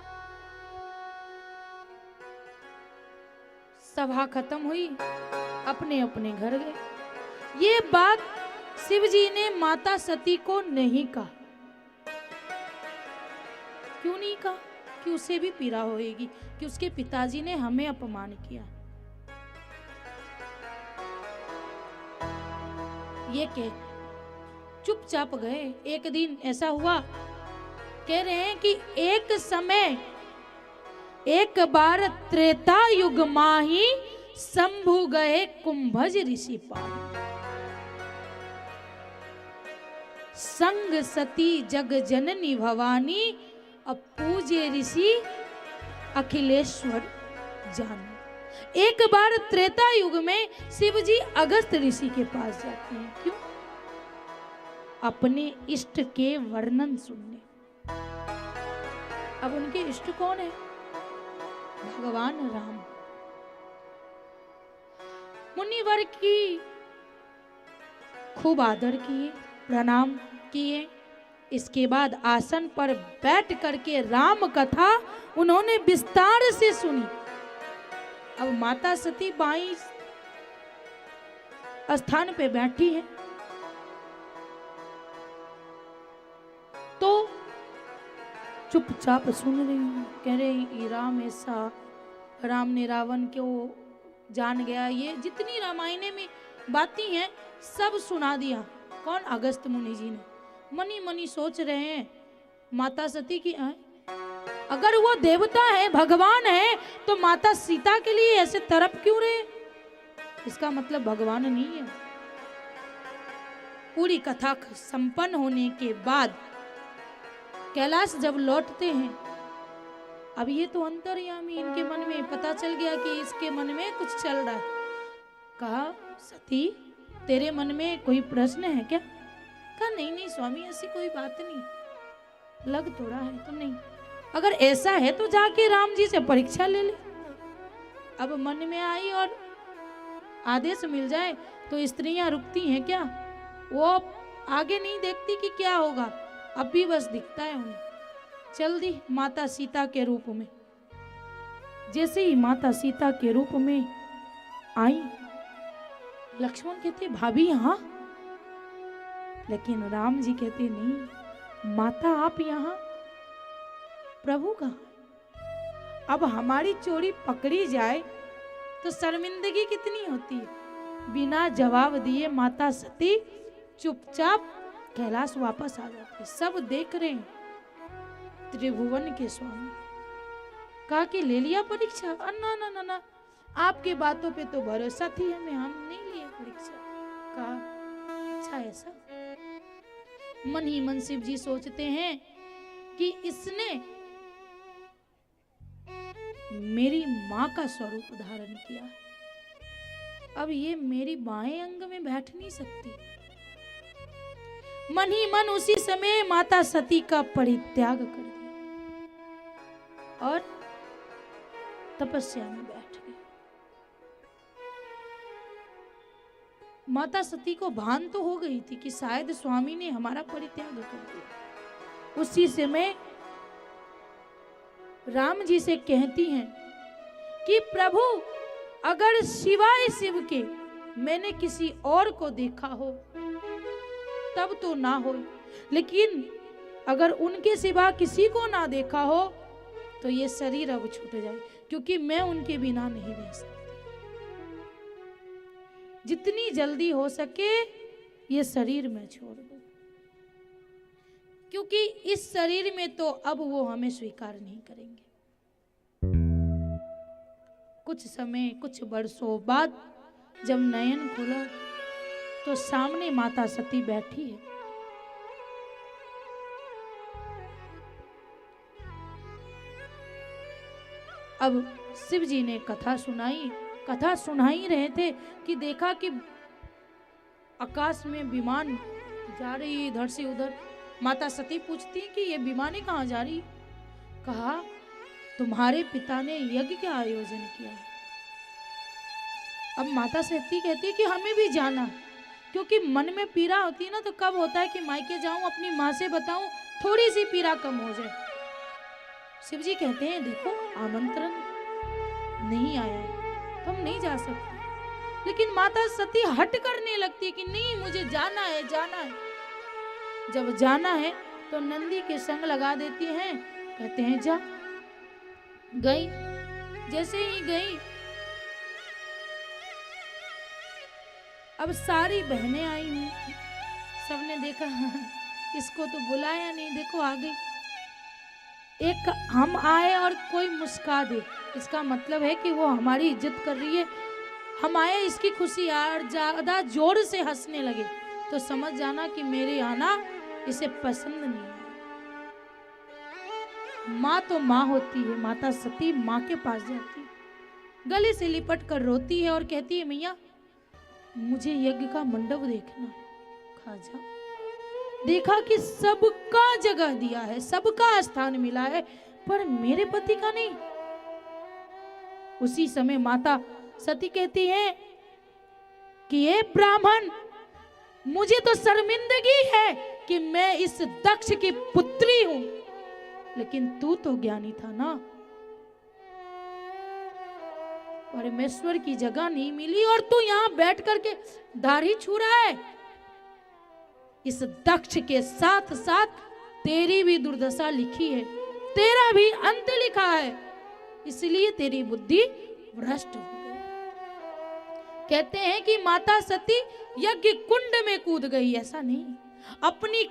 सभा खत्म हुई, अपने अपने घर गए। ये बात शिव जी ने माता सती को नहीं कहा। क्यों नहीं कहा? कि उसे भी पीड़ा होएगी कि उसके पिताजी ने हमें अपमान किया। ये कह चुपचाप गए। एक दिन ऐसा हुआ, कह रहे हैं कि एक समय, एक बार त्रेता युग माही शंभु गए कुंभज ऋषि पार, संग सती जग जननी भवानी, अब पूजे ऋषि अखिलेश्वर जान। एक बार त्रेता युग में शिव जी अगस्त ऋषि के पास जाते हैं। क्यों? अपने इष्ट के वर्णन सुनने। अब उनके इष्ट कौन है? भगवान राम। मुनिवर की खूब आदर किए, प्रणाम किए। इसके बाद आसन पर बैठ करके राम कथा उन्होंने विस्तार से सुनी। अब माता सती बाई स्थान पे बैठी है, तो चुपचाप सुन रही हूँ। कह रहे राम ऐसा, राम ने रावण को जान गया। ये जितनी रामायण में बातें हैं सब सुना दिया। कौन? अगस्त मुनि जी ने। मनी मनी सोच रहे हैं माता सती की अगर वो देवता है, भगवान है, तो माता सीता के लिए ऐसे तरफ क्यों रहे? इसका मतलब भगवान नहीं है। पूरी कथा संपन्न होने के बाद कैलाश जब लौटते हैं, अब ये तो अंतर्यामी, इनके मन में पता चल गया कि इसके मन में कुछ चल रहा है। कहा सती तेरे मन में कोई प्रश्न है क्या? कहा नहीं नहीं स्वामी, ऐसी कोई बात नहीं, लग तो रहा है तो नहीं। अगर ऐसा है तो जाके राम जी से परीक्षा ले ले। अब मन में आई और आदेश मिल जाए तो स्त्रियां रुकती हैं क्या? वो आगे नहीं देखती कि क्या होगा, अब भी बस दिखता है उन्हें। चल दी माता सीता के रूप में। जैसे ही माता सीता के रूप में आई, लक्ष्मण कहते भाभी यहाँ, लेकिन राम जी कहते नहीं माता आप यहाँ, प्रभु कहाँ? अब हमारी चोरी पकड़ी जाए तो शर्मिंदगी कितनी होती है। बिना जवाब दिए माता सती चुपचाप कैलाश वापस आ जाती। सब देख रहे हैं, त्रिभुवन के स्वामी। कहा कि ले लिया परीक्षा? ना ना ना ना, आपकी बातों पे तो भरोसा थी हमें, हम नहीं लिए परीक्षा। कहा अच्छा ऐसा? मन ही मन शिव जी सोचते हैं कि इसने मेरी माँ का स्वरूप धारण किया, अब ये मेरी बाएं अंग में बैठ नहीं सकती। मन ही मन उसी समय माता सती का परित्याग कर दिया और तपस्या में बैठ गए। माता सती को भान तो हो गई थी कि शायद स्वामी ने हमारा परित्याग कर दिया। उसी समय राम जी से कहती हैं कि प्रभु अगर सिवाय शिव के मैंने किसी और को देखा हो तब तो ना हो, लेकिन अगर उनके सिवा किसी को ना देखा हो तो ये शरीर अब छूट जाए, क्योंकि मैं उनके बिना नहीं रह सकती। जितनी जल्दी हो सके ये शरीर में छोड़ दो, क्योंकि इस शरीर में तो अब वो हमें स्वीकार नहीं करेंगे। कुछ समय, कुछ वर्षों बाद जब नयन खुला तो सामने माता सती बैठी है। अब शिव जी ने कथा सुनाई। कथा सुना ही रहे थे कि देखा कि आकाश में विमान जा रही है इधर से उधर। माता सती पूछती है कि ये विमाने कहाँ जा रही? कहा तुम्हारे पिता ने यज्ञ का आयोजन किया है। अब माता सती कहती है कि हमें भी जाना, क्योंकि मन में पीड़ा होती है ना, तो कब होता है कि मायके जाऊं अपनी माँ से बताऊं थोड़ी सी पीड़ा कम हो जाए। शिव जी कहते हैं देखो आमंत्रण नहीं आया है तो हम नहीं जा सकते, लेकिन माता सती हट करने लगती है कि नहीं मुझे जाना है, जाना है। जब जाना है तो नंदी के संग लगा देती हैं, कहते हैं जा। गई, जैसे ही गई अब सारी बहनें आई हुई, सबने देखा इसको तो बुलाया नहीं, देखो आ गई। एक हम आए और कोई मुस्का दे, इसका मतलब है कि वो हमारी इज्जत कर रही है। हम आए इसकी खुशी और ज्यादा जोर से हंसने लगे तो समझ जाना कि मेरे आना इसे पसंद नहीं है। माँ तो माँ होती है। माता सती माँ के पास जाती है, गले से लिपट कर रोती है और कहती है मैया मुझे यज्ञ का मंडप देखना है। खा जा। देखा कि सबका जगह दिया है, सबका स्थान मिला है, पर मेरे पति का नहीं। उसी समय माता सती कहती है कि ये ब्राह्मण, मुझे तो शर्मिंदगी है कि मैं इस दक्ष की पुत्री हूं, लेकिन तू तो ज्ञानी था ना। परमेश्वर की जगह नहीं मिली और तू यहां बैठ करके दाढ़ी छू रहा है। इस दक्ष के साथ साथ तेरी भी दुर्दशा लिखी है, तेरा भी अंत लिखा है, इसलिए तेरी बुद्धि भ्रष्ट हो गई। कहते हैं कि माता सती यज्ञ कुंड में कूद गई। ऐसा नहीं, अपनी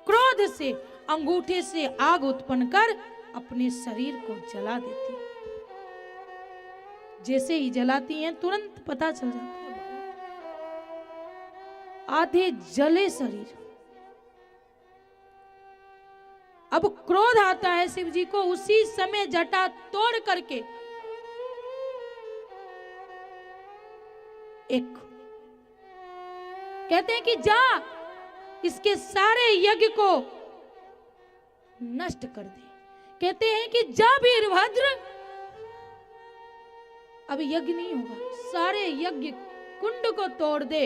क्रोध से अंगूठे से आग उत्पन्न कर अपने शरीर को जला देती। जैसे ही जलाती हैं तुरंत पता चल जाता है आधे जले शरीर। अब क्रोध आता है शिव जी को, उसी समय जटा तोड़ करके एक कहते हैं कि जा इसके सारे यज्ञ को नष्ट कर दे। कहते हैं कि जा वीरभद्र, अब यज्ञ नहीं होगा, सारे यज्ञ कुंड को तोड़ दे।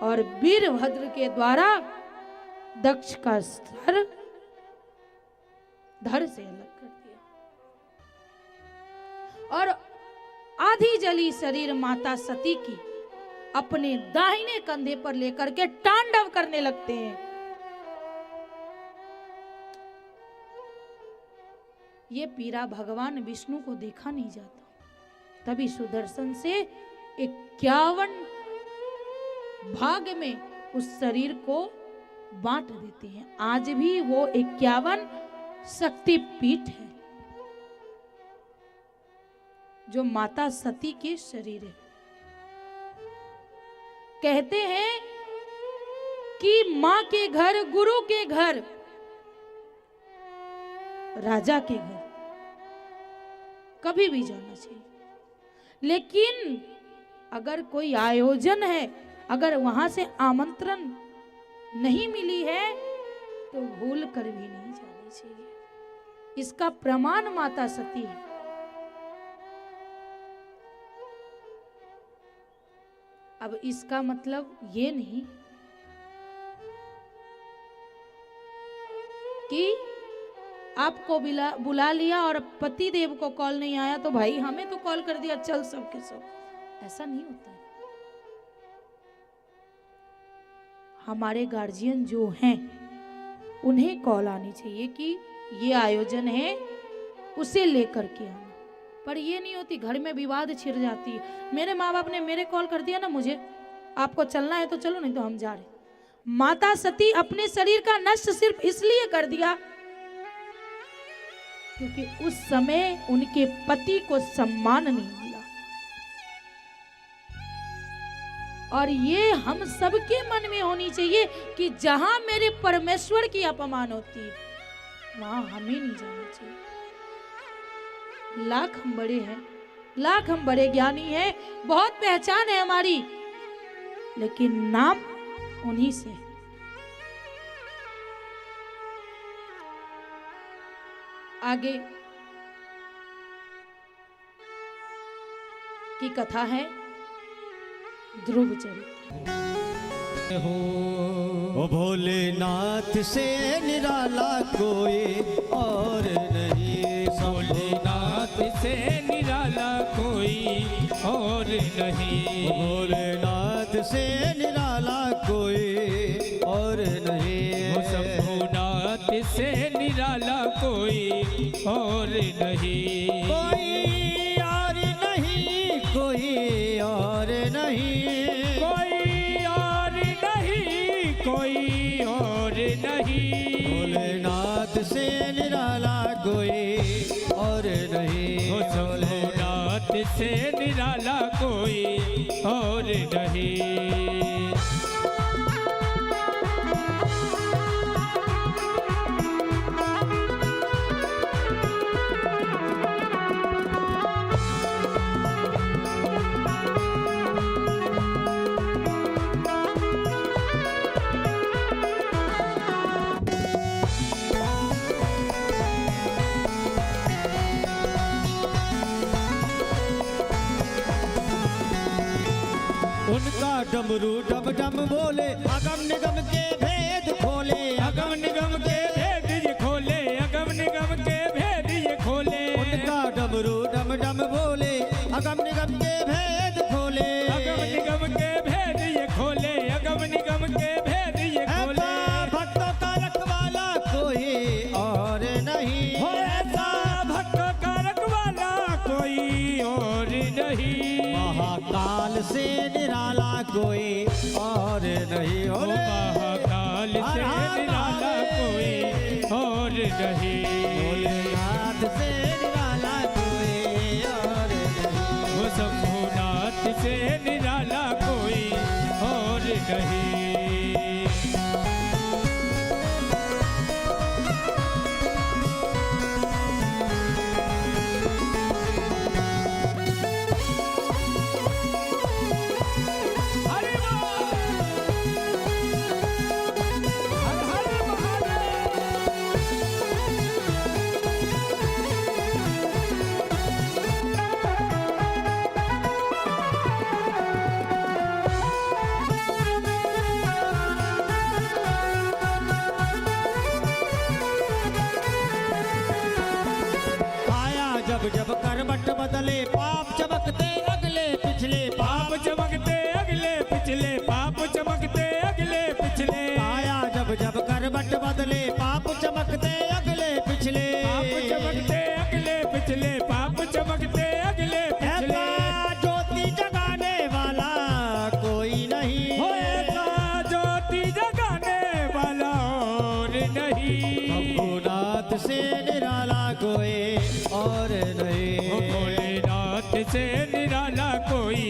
और वीरभद्र के द्वारा दक्ष का सर धड़ से अलग कर दिया और आधी जली शरीर माता सती की अपने दाहिने कंधे पर लेकर के तांडव करने लगते हैं। ये पीड़ा भगवान विष्णु को देखा नहीं जाता। तभी सुदर्शन से 51 भाग में उस शरीर को बांट देते हैं। आज भी वो 51 शक्तिपीठ है जो माता सती के शरीर है। कहते हैं कि मां के घर, गुरु के घर, राजा के घर कभी भी जाना चाहिए, लेकिन अगर कोई आयोजन है, अगर वहां से आमंत्रण नहीं मिली है तो भूल कर भी नहीं जानी चाहिए। इसका प्रमाण माता सती है। अब इसका मतलब ये नहीं कि आपको बुला लिया और पति देव को कॉल नहीं आया तो भाई हमें तो कॉल कर दिया, चल सब के सब। ऐसा नहीं होता है। हमारे गार्जियन जो हैं उन्हें कॉल आनी चाहिए कि ये आयोजन है, उसे लेकर के आना। पर ये नहीं होती, घर में विवाद छिड़ जाती है। मेरे माँ बाप ने मेरे कॉल कर दिया ना, मुझे आपको चलना है तो चलो, नहीं तो हम जा रहे। माता सती अपने शरीर का नष्ट सिर्फ इसलिए कर दिया क्योंकि उस समय उनके पति को सम्मान नहीं मिला। और ये हम सबके मन में होनी चाहिए कि जहां मेरे परमेश्वर की अपमान होती है वहां हमें नहीं जाना चाहिए। लाख हम बड़े हैं, लाख हम बड़े ज्ञानी हैं, बहुत पहचान है हमारी, लेकिन नाम उन्हीं से। आगे की कथा है ध्रुव चरित्र। ओ भोलेनाथ से निराला कोई और नहीं, भोलेनाथ से निराला कोई और नहीं, भोलेनाथ से निराला कोई और नहीं, शंभुनाथ से निराला कोई और नहीं, कोई और नहीं, कोई और नहीं, कोई और नहीं, कोई और नहीं, भोलेनाथ से निराला कोई और नहीं, शंभुनाथ से निराला कोई और नहीं। उनका डमरू डम डम बोले, अगम निगम के भेद खोले, अगम निगम के भेद ये खोले, अगम निगम के भेद ये खोले, उनका डमरू डम डम बोले, अगम निगम के भेद खोले, अगम निगम के भेद ये खोले, अगम निगम के भेद ये खोले। भक्तों का रखवाला कोई और नहीं, हो ऐसा भक्तों का रखवाला कोई और नहीं, महाकाल से निराला कोई और नहीं, हो महाकाल से निराला कोई और नहीं, भोलेनाथ से निराला कोई और नहीं, हो शंभुनाथ से निराला कोई और नहीं। हरि बदले पाप चमकते अगले पिछले, पाप चमकते अगले पिछले, पाप चमकते अगले पिछले। ऐसा ज्योति जगाने वाला कोई नहीं, हो ऐसा ज्योति जगाने वाला और नहीं। भोलानाथ से निराला कोई और नहीं, हो भोलेनाथ से निराला कोई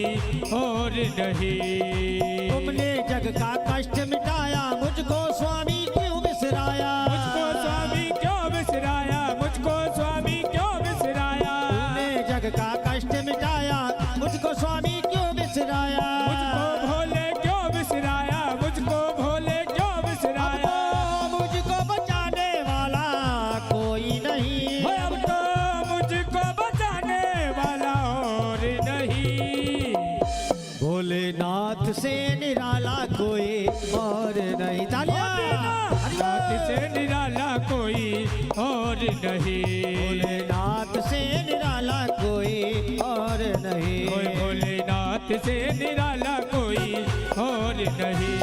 और नहीं। तुमने जग का कष्ट मिटाया, मुझको स्वामी क्यों बिसराया, मुझको स्वामी क्यों बिसराया, मुझको स्वामी क्यों बिसराया। तुमने जग का कष्ट मिटाया, मुझको स्वामी क्यों बिसराया, मुझको भोले क्यों बिसराया, मुझको भोले क्यों बिसराया। मुझको बचाने वाला कोई नहीं, हो अब तो मुझको बचाने वाला और नहीं। भोलेनाथ से निराला कोई और नहीं। तालियां! नाथ से निराला कोई और नहीं। भोलेनाथ से निराला कोई और नहीं, कोई भोलेनाथ से निराला कोई और नहीं।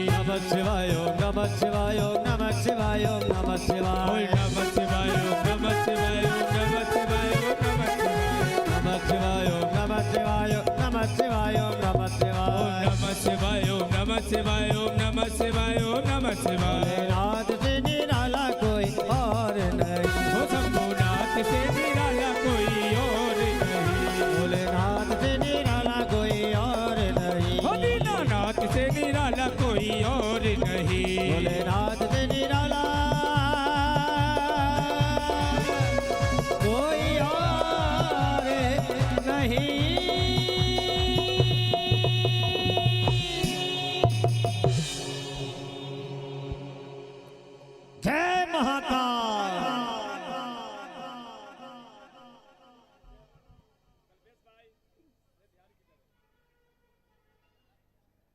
नमः शिवाय ओम नमः शिवाय ओम नमः शिवाय ओम नमः शिवाय, ओम नमः शिवाय ओम नमः शिवाय ओम नमः शिवाय ओम नमः शिवाय। नमः शिवाय ओम नमः शिवाय ओम नमः शिवाय ओम नमः शिवाय, ओम नमः शिवाय ओम नमः शिवाय ओम नमः शिवाय। भोलेनाथ से निराला कोई और नहीं, हो शंभुनाथ से निराला कोई और नहीं। भोलेनाथ से निराला कोई और नहीं, हो दीनानाथ से निराला कोई और नहीं। भोलेनाथ से निराला कोई और नहीं। जय महाकाल।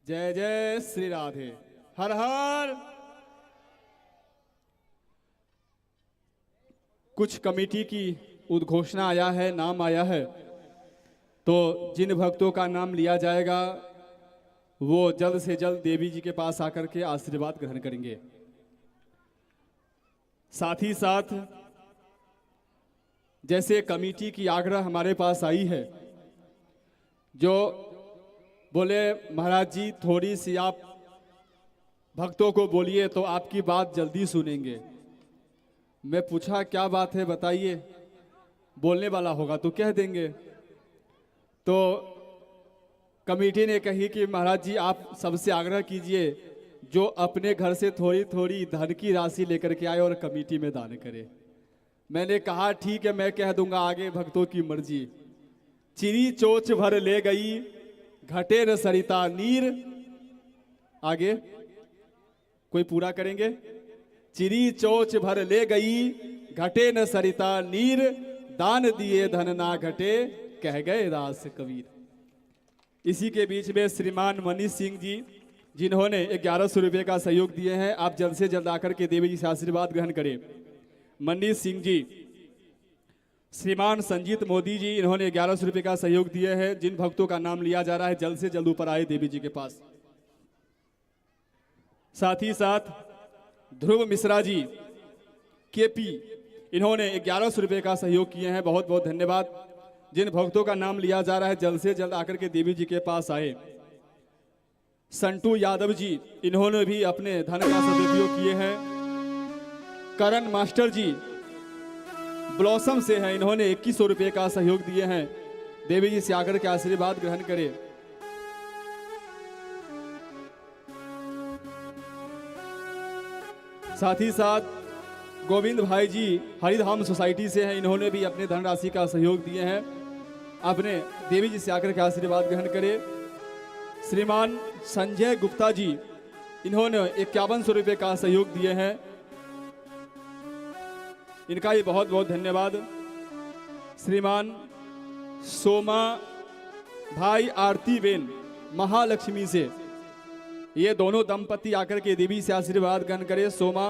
जय जय श्री राधे, हर हर। कुछ कमेटी की उद्घोषणा आया है, नाम आया है, तो जिन भक्तों का नाम लिया जाएगा वो जल्द से जल्द देवी जी के पास आकर के आशीर्वाद ग्रहण करेंगे। साथ ही साथ जैसे कमेटी की आग्रह हमारे पास आई है, जो बोले महाराज जी थोड़ी सी आप भक्तों को बोलिए तो आपकी बात जल्दी सुनेंगे। मैं पूछा क्या बात है बताइए, बोलने वाला होगा तो कह देंगे। तो कमेटी ने कही कि महाराज जी आप सबसे आग्रह कीजिए जो अपने घर से थोड़ी थोड़ी धन की राशि लेकर के आए और कमेटी में दान करे। मैंने कहा ठीक है, मैं कह दूंगा, आगे भक्तों की मर्जी। चिरी चोच भर ले गई, घटे न सरिता नीर। आगे कोई पूरा करेंगे। चिरी चोच भर ले गई, घटे न सरिता नीर, दान दिए धन ना घटे, कह गए दास कबीर। इसी के बीच में श्रीमान मनीष सिंह जी, जिन्होंने 1100 रुपये का सहयोग दिए हैं, आप जल्द से जल्द आकर के देवी जी से आशीर्वाद ग्रहण करें। मनीष सिंह जी। श्रीमान संजीत मोदी जी, इन्होंने 1100 रुपये का सहयोग दिए हैं। जिन भक्तों का नाम लिया जा रहा है जल्द से जल्द ऊपर आए देवी जी के पास। साथ ही साथ ध्रुव मिश्रा जी केपी, इन्होंने 1100 रुपये का सहयोग किए हैं, बहुत बहुत धन्यवाद। जिन भक्तों का नाम लिया जा रहा है जल्द से जल्द आकर के देवी जी के पास आए। संटू यादव जी, इन्होंने भी अपने धन का सदुपयोग किए हैं। करण मास्टर जी ब्लॉसम से हैं, इन्होंने 2100 रुपये का सहयोग दिए हैं। देवी जी से आकर के आशीर्वाद ग्रहण करें। साथ ही साथ गोविंद भाई जी हरिधाम सोसाइटी से हैं, इन्होंने भी अपने धनराशि का सहयोग दिए हैं। अपने देवी जी से आकर के आशीर्वाद ग्रहण करें। श्रीमान संजय गुप्ता जी, इन्होंने 5100 रुपये का सहयोग दिए हैं, इनका भी बहुत बहुत धन्यवाद। श्रीमान सोमा भाई आरती बेन महालक्ष्मी से, ये दोनों दंपति आकर के देवी से आशीर्वाद ग्रहण करें। सोमा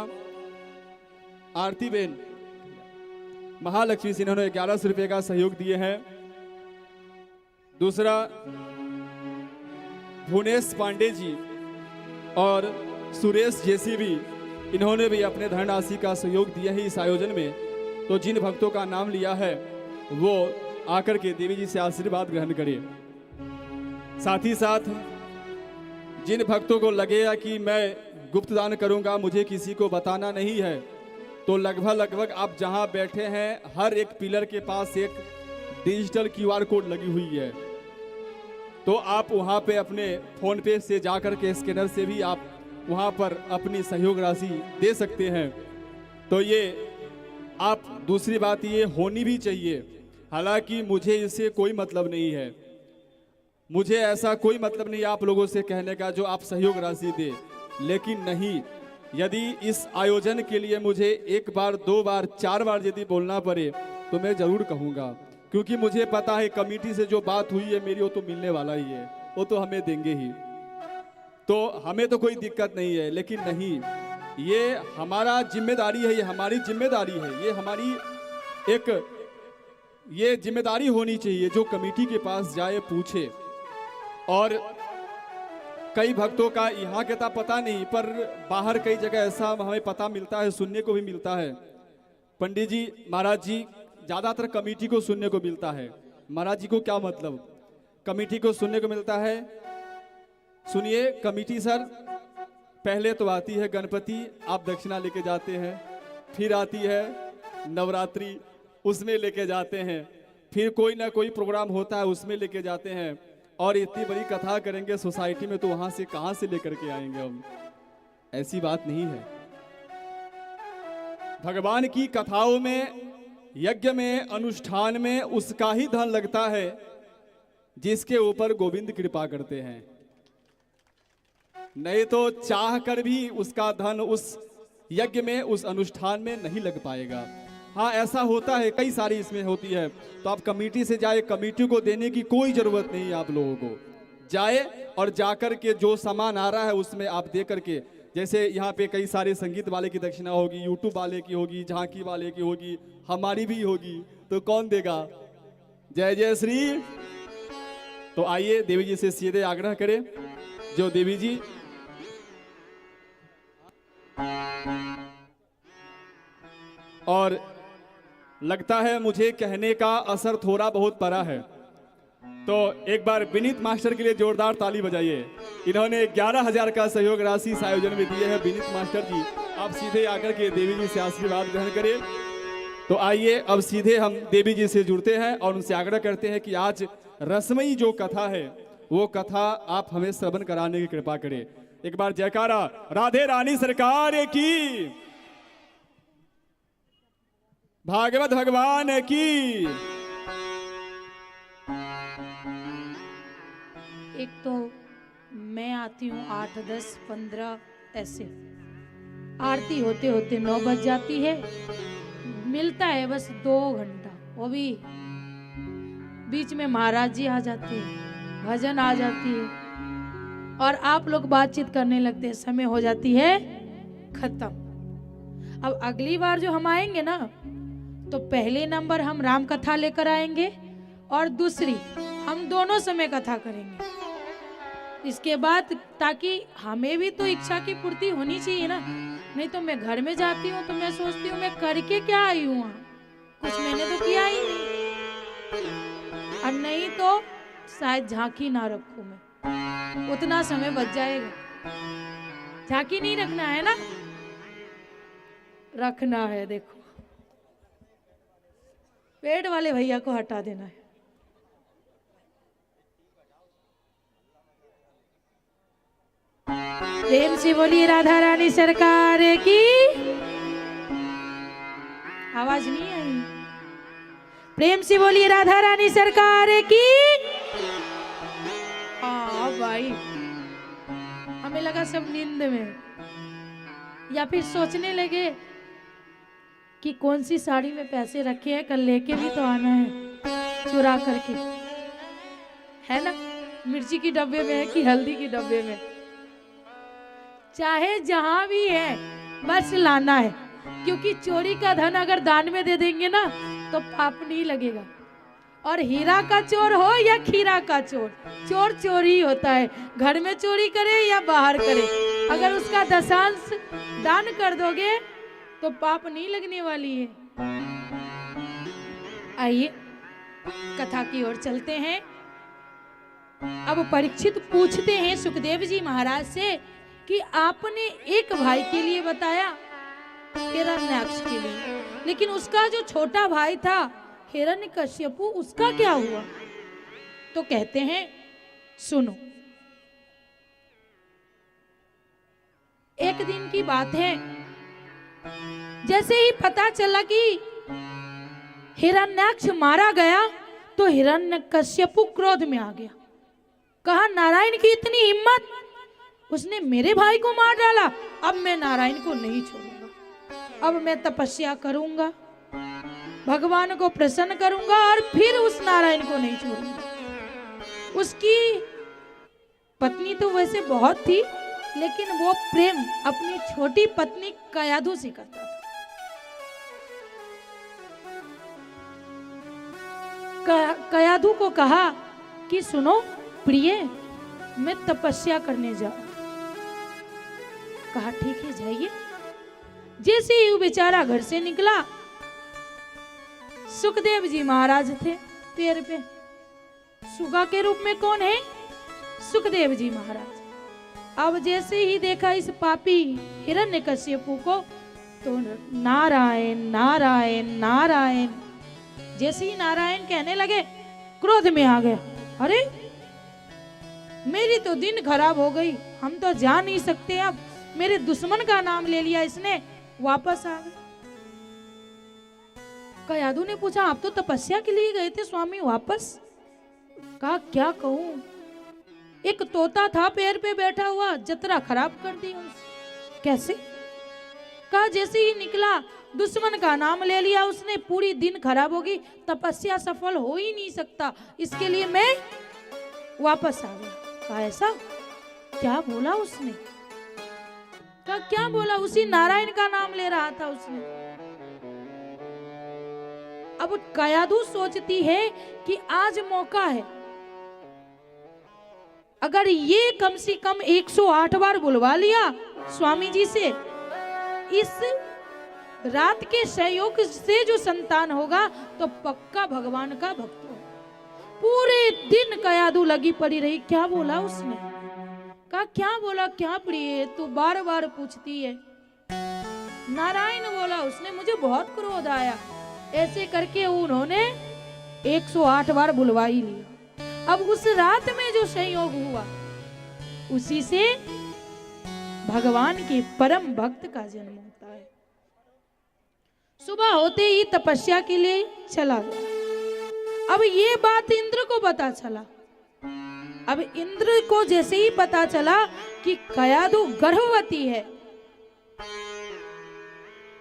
आरती बेन महालक्ष्मी से, इन्होंने 1100 रुपये का सहयोग दिए हैं। दूसरा भुवनेश पांडे जी और सुरेश जेसीबी, इन्होंने भी अपने धनराशि का सहयोग दिया है इस आयोजन में। तो जिन भक्तों का नाम लिया है वो आकर के देवी जी से आशीर्वाद ग्रहण करें। साथ ही साथ जिन भक्तों को लगेगा कि मैं गुप्त दान करूंगा, मुझे किसी को बताना नहीं है, तो लगभग आप जहां बैठे हैं हर एक पिलर के पास एक डिजिटल QR कोड लगी हुई है। तो आप वहां पे अपने फोन पे से जाकर के स्कैनर से भी आप वहां पर अपनी सहयोग राशि दे सकते हैं। तो ये आप दूसरी बात ये होनी भी चाहिए। हालांकि मुझे इससे कोई मतलब नहीं है, मुझे ऐसा कोई मतलब नहीं आप लोगों से कहने का जो आप सहयोग राशि दे, लेकिन नहीं, यदि इस आयोजन के लिए मुझे 1 बार 2 बार 4 बार यदि बोलना पड़े तो मैं जरूर कहूँगा, क्योंकि मुझे पता है कमेटी से जो बात हुई है मेरी वो तो मिलने वाला ही है, वो तो हमें देंगे ही, तो हमें तो कोई दिक्कत नहीं है। लेकिन नहीं, ये हमारा जिम्मेदारी है, ये हमारी जिम्मेदारी है, ये हमारी एक ये जिम्मेदारी होनी चाहिए जो कमेटी के पास जाए पूछे। और कई भक्तों का यहाँ के था पता नहीं, पर बाहर कई जगह ऐसा हमें पता मिलता है, सुनने को भी मिलता है। पंडित जी महाराज जी ज़्यादातर कमेटी को सुनने को मिलता है। महाराज जी को क्या मतलब, कमेटी को सुनने को मिलता है? सुनिए कमेटी सर, पहले तो आती है गणपति, आप दक्षिणा लेके जाते हैं, फिर आती है नवरात्रि, उसमें लेके जाते हैं, फिर कोई ना कोई प्रोग्राम होता है उसमें लेके जाते हैं, और इतनी बड़ी कथा करेंगे सोसाइटी में तो वहां से कहां से लेकर के आएंगे हम? ऐसी बात नहीं है। भगवान की कथाओं में, यज्ञ में, अनुष्ठान में उसका ही धन लगता है जिसके ऊपर गोविंद कृपा करते हैं, नहीं तो चाह कर भी उसका धन उस यज्ञ में, उस अनुष्ठान में नहीं लग पाएगा। हाँ ऐसा होता है, कई सारी इसमें होती है, तो आप कमेटी से जाए, कमेटी को देने की कोई जरूरत नहीं है, आप लोगों को जाए और जाकर के जो सामान आ रहा है उसमें आप दे करके, जैसे यहाँ पे कई सारे संगीत वाले की दक्षिणा होगी, यूट्यूब वाले की होगी, झांकी वाले की होगी, हमारी भी होगी, तो कौन देगा? जय जय श्री। तो आइए देवी जी से सीधे आग्रह करें, जो देवी जी और लगता है मुझे कहने का असर थोड़ा बहुत पड़ा है, तो एक बार विनीत मास्टर के लिए जोरदार ताली बजाइए। इन्होंने 11,000 का सहयोग राशि इस आयोजन में दिए हैं। विनीत मास्टर जी आप सीधे आकर के देवी जी से आशीर्वाद ग्रहण करें। तो आइए अब सीधे हम देवी जी से जुड़ते हैं और उनसे आग्रह करते हैं कि आज रसमयी जो कथा है वो कथा आप हमें श्रवण कराने की कृपा करें। एक बार जयकारा राधे रानी सरकार की, भागवत भगवान की। एक तो मैं आती हूँ 8, 10, 15 ऐसे, आरती होते होते 9 बज जाती है, मिलता है बस 2 घंटा, वो भी बीच में महाराज जी आ जाते हैं, भजन आ जाती है और आप लोग बातचीत करने लगते हैं, समय हो जाती है खत्म। अब अगली बार जो हम आएंगे ना तो पहले नंबर हम राम कथा लेकर आएंगे और दूसरी हम दोनों समय कथा करेंगे। इसके बाद ताकि हमें भी तो इच्छा की पूर्ति होनी चाहिए ना, नहीं तो मैं घर में जाती हूँ तो मैं सोचती हूँ मैं करके क्या आई हूँ, कुछ मैंने तो किया ही नहीं, और नहीं तो शायद झांकी ना रखूं मैं, उतना समय बच जाएगा। झांकी नहीं रखना है ना, रखना है। देखो पेड़ वाले भैया को हटा देना है। प्रेम से बोलिए राधा रानी सरकार की। आवाज नहीं आई? प्रेम से बोलिए राधा रानी सरकार की। हाँ भाई, हमें लगा सब नींद में, या फिर सोचने लगे कि कौन सी साड़ी में पैसे रखे हैं, कल लेके भी तो आना है चुरा करके, है ना? मिर्ची की डब्बे में है कि हल्दी की डब्बे में, चाहे जहां भी है बस लाना है, क्योंकि चोरी का धन अगर दान में दे देंगे ना तो पाप नहीं लगेगा। और हीरा का चोर हो या खीरा का चोर, चोर चोरी होता है, घर में चोरी करे या बाहर करे, अगर उसका दशांश दान कर दोगे तो पाप नहीं लगने वाली है। आइए कथा की ओर चलते हैं। अब परीक्षित पूछते हैं सुखदेव जी महाराज से कि आपने एक भाई के लिए बताया, हिरण्याक्ष के लिए, लेकिन उसका जो छोटा भाई था हिरण्यकश्यपु, उसका क्या हुआ? तो कहते हैं सुनो। एक दिन की बात है, जैसे ही पता चला कि हिरण्याक्ष मारा गया तो हिरण्यकश्यपु क्रोध में आ गया। कहा नारायण की इतनी हिम्मत, उसने मेरे भाई को मार डाला, अब मैं नारायण को नहीं छोड़ूंगा, अब मैं तपस्या करूंगा, भगवान को प्रसन्न करूंगा और फिर उस नारायण को नहीं छोड़ूंगा। उसकी पत्नी तो वैसे बहुत थी, लेकिन वो प्रेम अपनी छोटी पत्नी कयाधु से करता था। कयाधु को कहा कि सुनो प्रिय, मैं तपस्या करने जाऊं। कहा ठीक है जाइए। जैसे ही वो बेचारा घर से निकला, सुखदेव जी महाराज थे पैर पे। सुगा के रूप में कौन है? सुखदेव जी महाराज। अब जैसे ही देखा इस पापी हिरण्यकश्यपु को, तो नारायण नारायण नारायण, जैसे ही नारायण कहने लगे क्रोध में आ गया। अरे मेरी तो दिन खराब हो गई, हम तो जा नहीं सकते, अब मेरे दुश्मन का नाम ले लिया इसने, वापस आ गए। कयाधु ने पूछा आप तो तपस्या के लिए गए थे स्वामी, वापस? कहा क्या कहूं, एक तोता था पैर पे बैठा हुआ, जतरा खराब कर दी उसने। कैसे? कहा जैसे ही निकला दुश्मन का नाम ले लिया उसने, पूरी दिन खराब होगी, तपस्या सफल हो ही नहीं सकता, इसके लिए मैं वापस आ गया। कहा ऐसा? क्या बोला उसने? कहा क्या बोला? उसी नारायण का नाम ले रहा था उसने। अब कयाधु सोचती है कि आज मौका है, अगर ये कम से कम 108 बार बुलवा लिया स्वामी जी से, इस रात के सहयोग से जो संतान होगा तो पक्का भगवान का भक्त होगा। पूरे दिन कयाधु लगी पड़ी रही। क्या बोला उसने? कहा क्या बोला? क्या प्रिय तू बार बार पूछती है? नारायण बोला उसने, मुझे बहुत क्रोध आया। ऐसे करके उन्होंने 108 बार बुलवा ही लिया। अब उस रात में जो संयोग हुआ, उसी से भगवान के परम भक्त का जन्म होता है। सुबह होते ही तपस्या के लिए चला गया। अब ये बात इंद्र को पता चला। अब इंद्र को जैसे ही पता चला कि कयाधु गर्भवती है,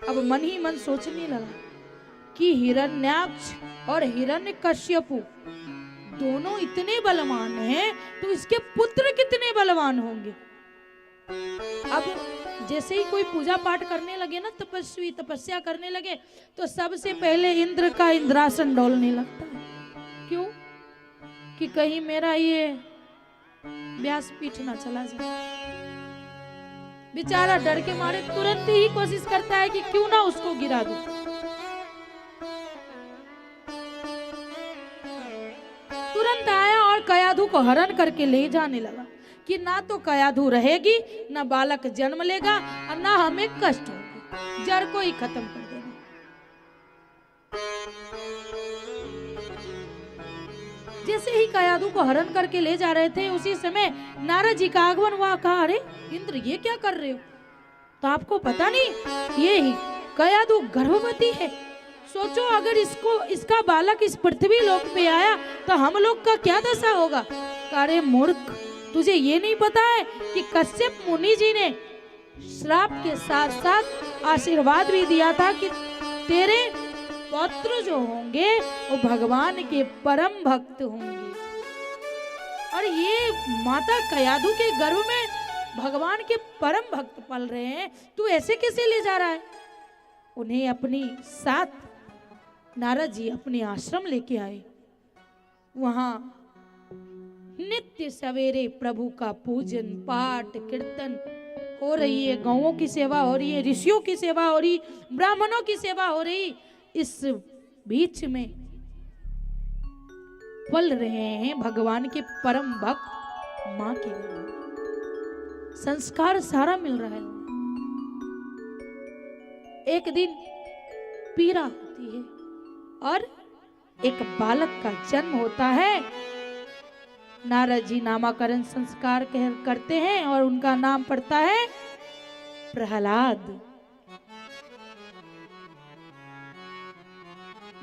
अब मन ही मन सोचने लगा कि हिरण्याक्ष और हिरण्यकश्यपु दोनों इतने बलवान हैं, तो इसके पुत्र कितने बलवान होंगे। अब जैसे ही कोई पूजा पाठ करने लगे ना, तपस्वी तपस्या करने लगे, तो सबसे पहले इंद्र का इंद्रासन डोलने लगता है। क्यों? कि कहीं मेरा ये व्यासपीठ ना चला जाए। बेचारा डर के मारे तुरंत ही कोशिश करता है कि क्यों ना उसको गिरा दूं। तुरंत आया और कयाधु को हरण करके ले जाने लगा कि ना तो कयाधु रहेगी, ना बालक जन्म लेगा, और ना हमें कष्ट होगा, जड़ को ही खत्म कर देना। जैसे ही कयाधु को हरण करके ले जा रहे थे, उसी समय नारद जी का आगमन हुआ। कहा अरे इंद्र ये क्या कर रहे हो? तो आपको पता नहीं, ये ही कयाधु गर्भवती है। सोचो अगर इसका बालक इस पृथ्वी लोक पे आया तो हम लोग का क्या दशा होगा। अरे मूर्ख, तुझे ये नहीं पता है कि कश्यप मुनि जी ने श्राप के साथ साथ आशीर्वाद भी दिया था कि तेरे पौत्र जो होंगे वो भगवान के परम भक्त होंगे। और ये माता कयाधु के गर्भ में भगवान के परम भक्त पल रहे हैं, तू ऐसे कैसे ले जा रहा है? उन्हें अपनी साथ नारद जी अपने आश्रम लेके आए। वहां नित्य सवेरे प्रभु का पूजन पाठ कीर्तन हो रही है, गौओं की सेवा हो रही है, ऋषियों की सेवा हो रही, ब्राह्मणों की सेवा हो रही। इस बीच में पल रहे हैं भगवान के परम भक्त मां के गर्भ में। संस्कार सारा मिल रहा है उन्हें। एक दिन पीड़ा होती है और एक बालक का जन्म होता है। नारद जी नामकरण संस्कार करते हैं और उनका नाम पड़ता है प्रहलाद।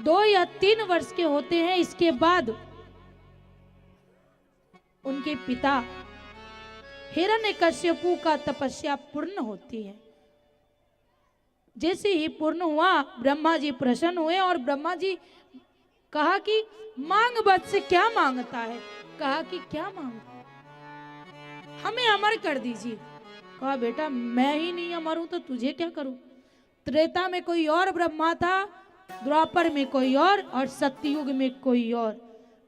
2 या 3 वर्ष के होते हैं। इसके बाद उनके पिता हिरण्यकश्यपु का तपस्या पूर्ण होती है। जैसे ही पूर्ण हुआ ब्रह्मा जी प्रसन्न हुए और ब्रह्मा जी कहा कि मांग वत्स क्या मांगता है। कहा कि क्या मांगता है, हमें अमर कर दीजिए। कहा बेटा मैं ही नहीं अमर हूं तो तुझे क्या करूं। त्रेता में कोई और ब्रह्मा था, द्वापर में कोई और सत्ययुग में कोई और।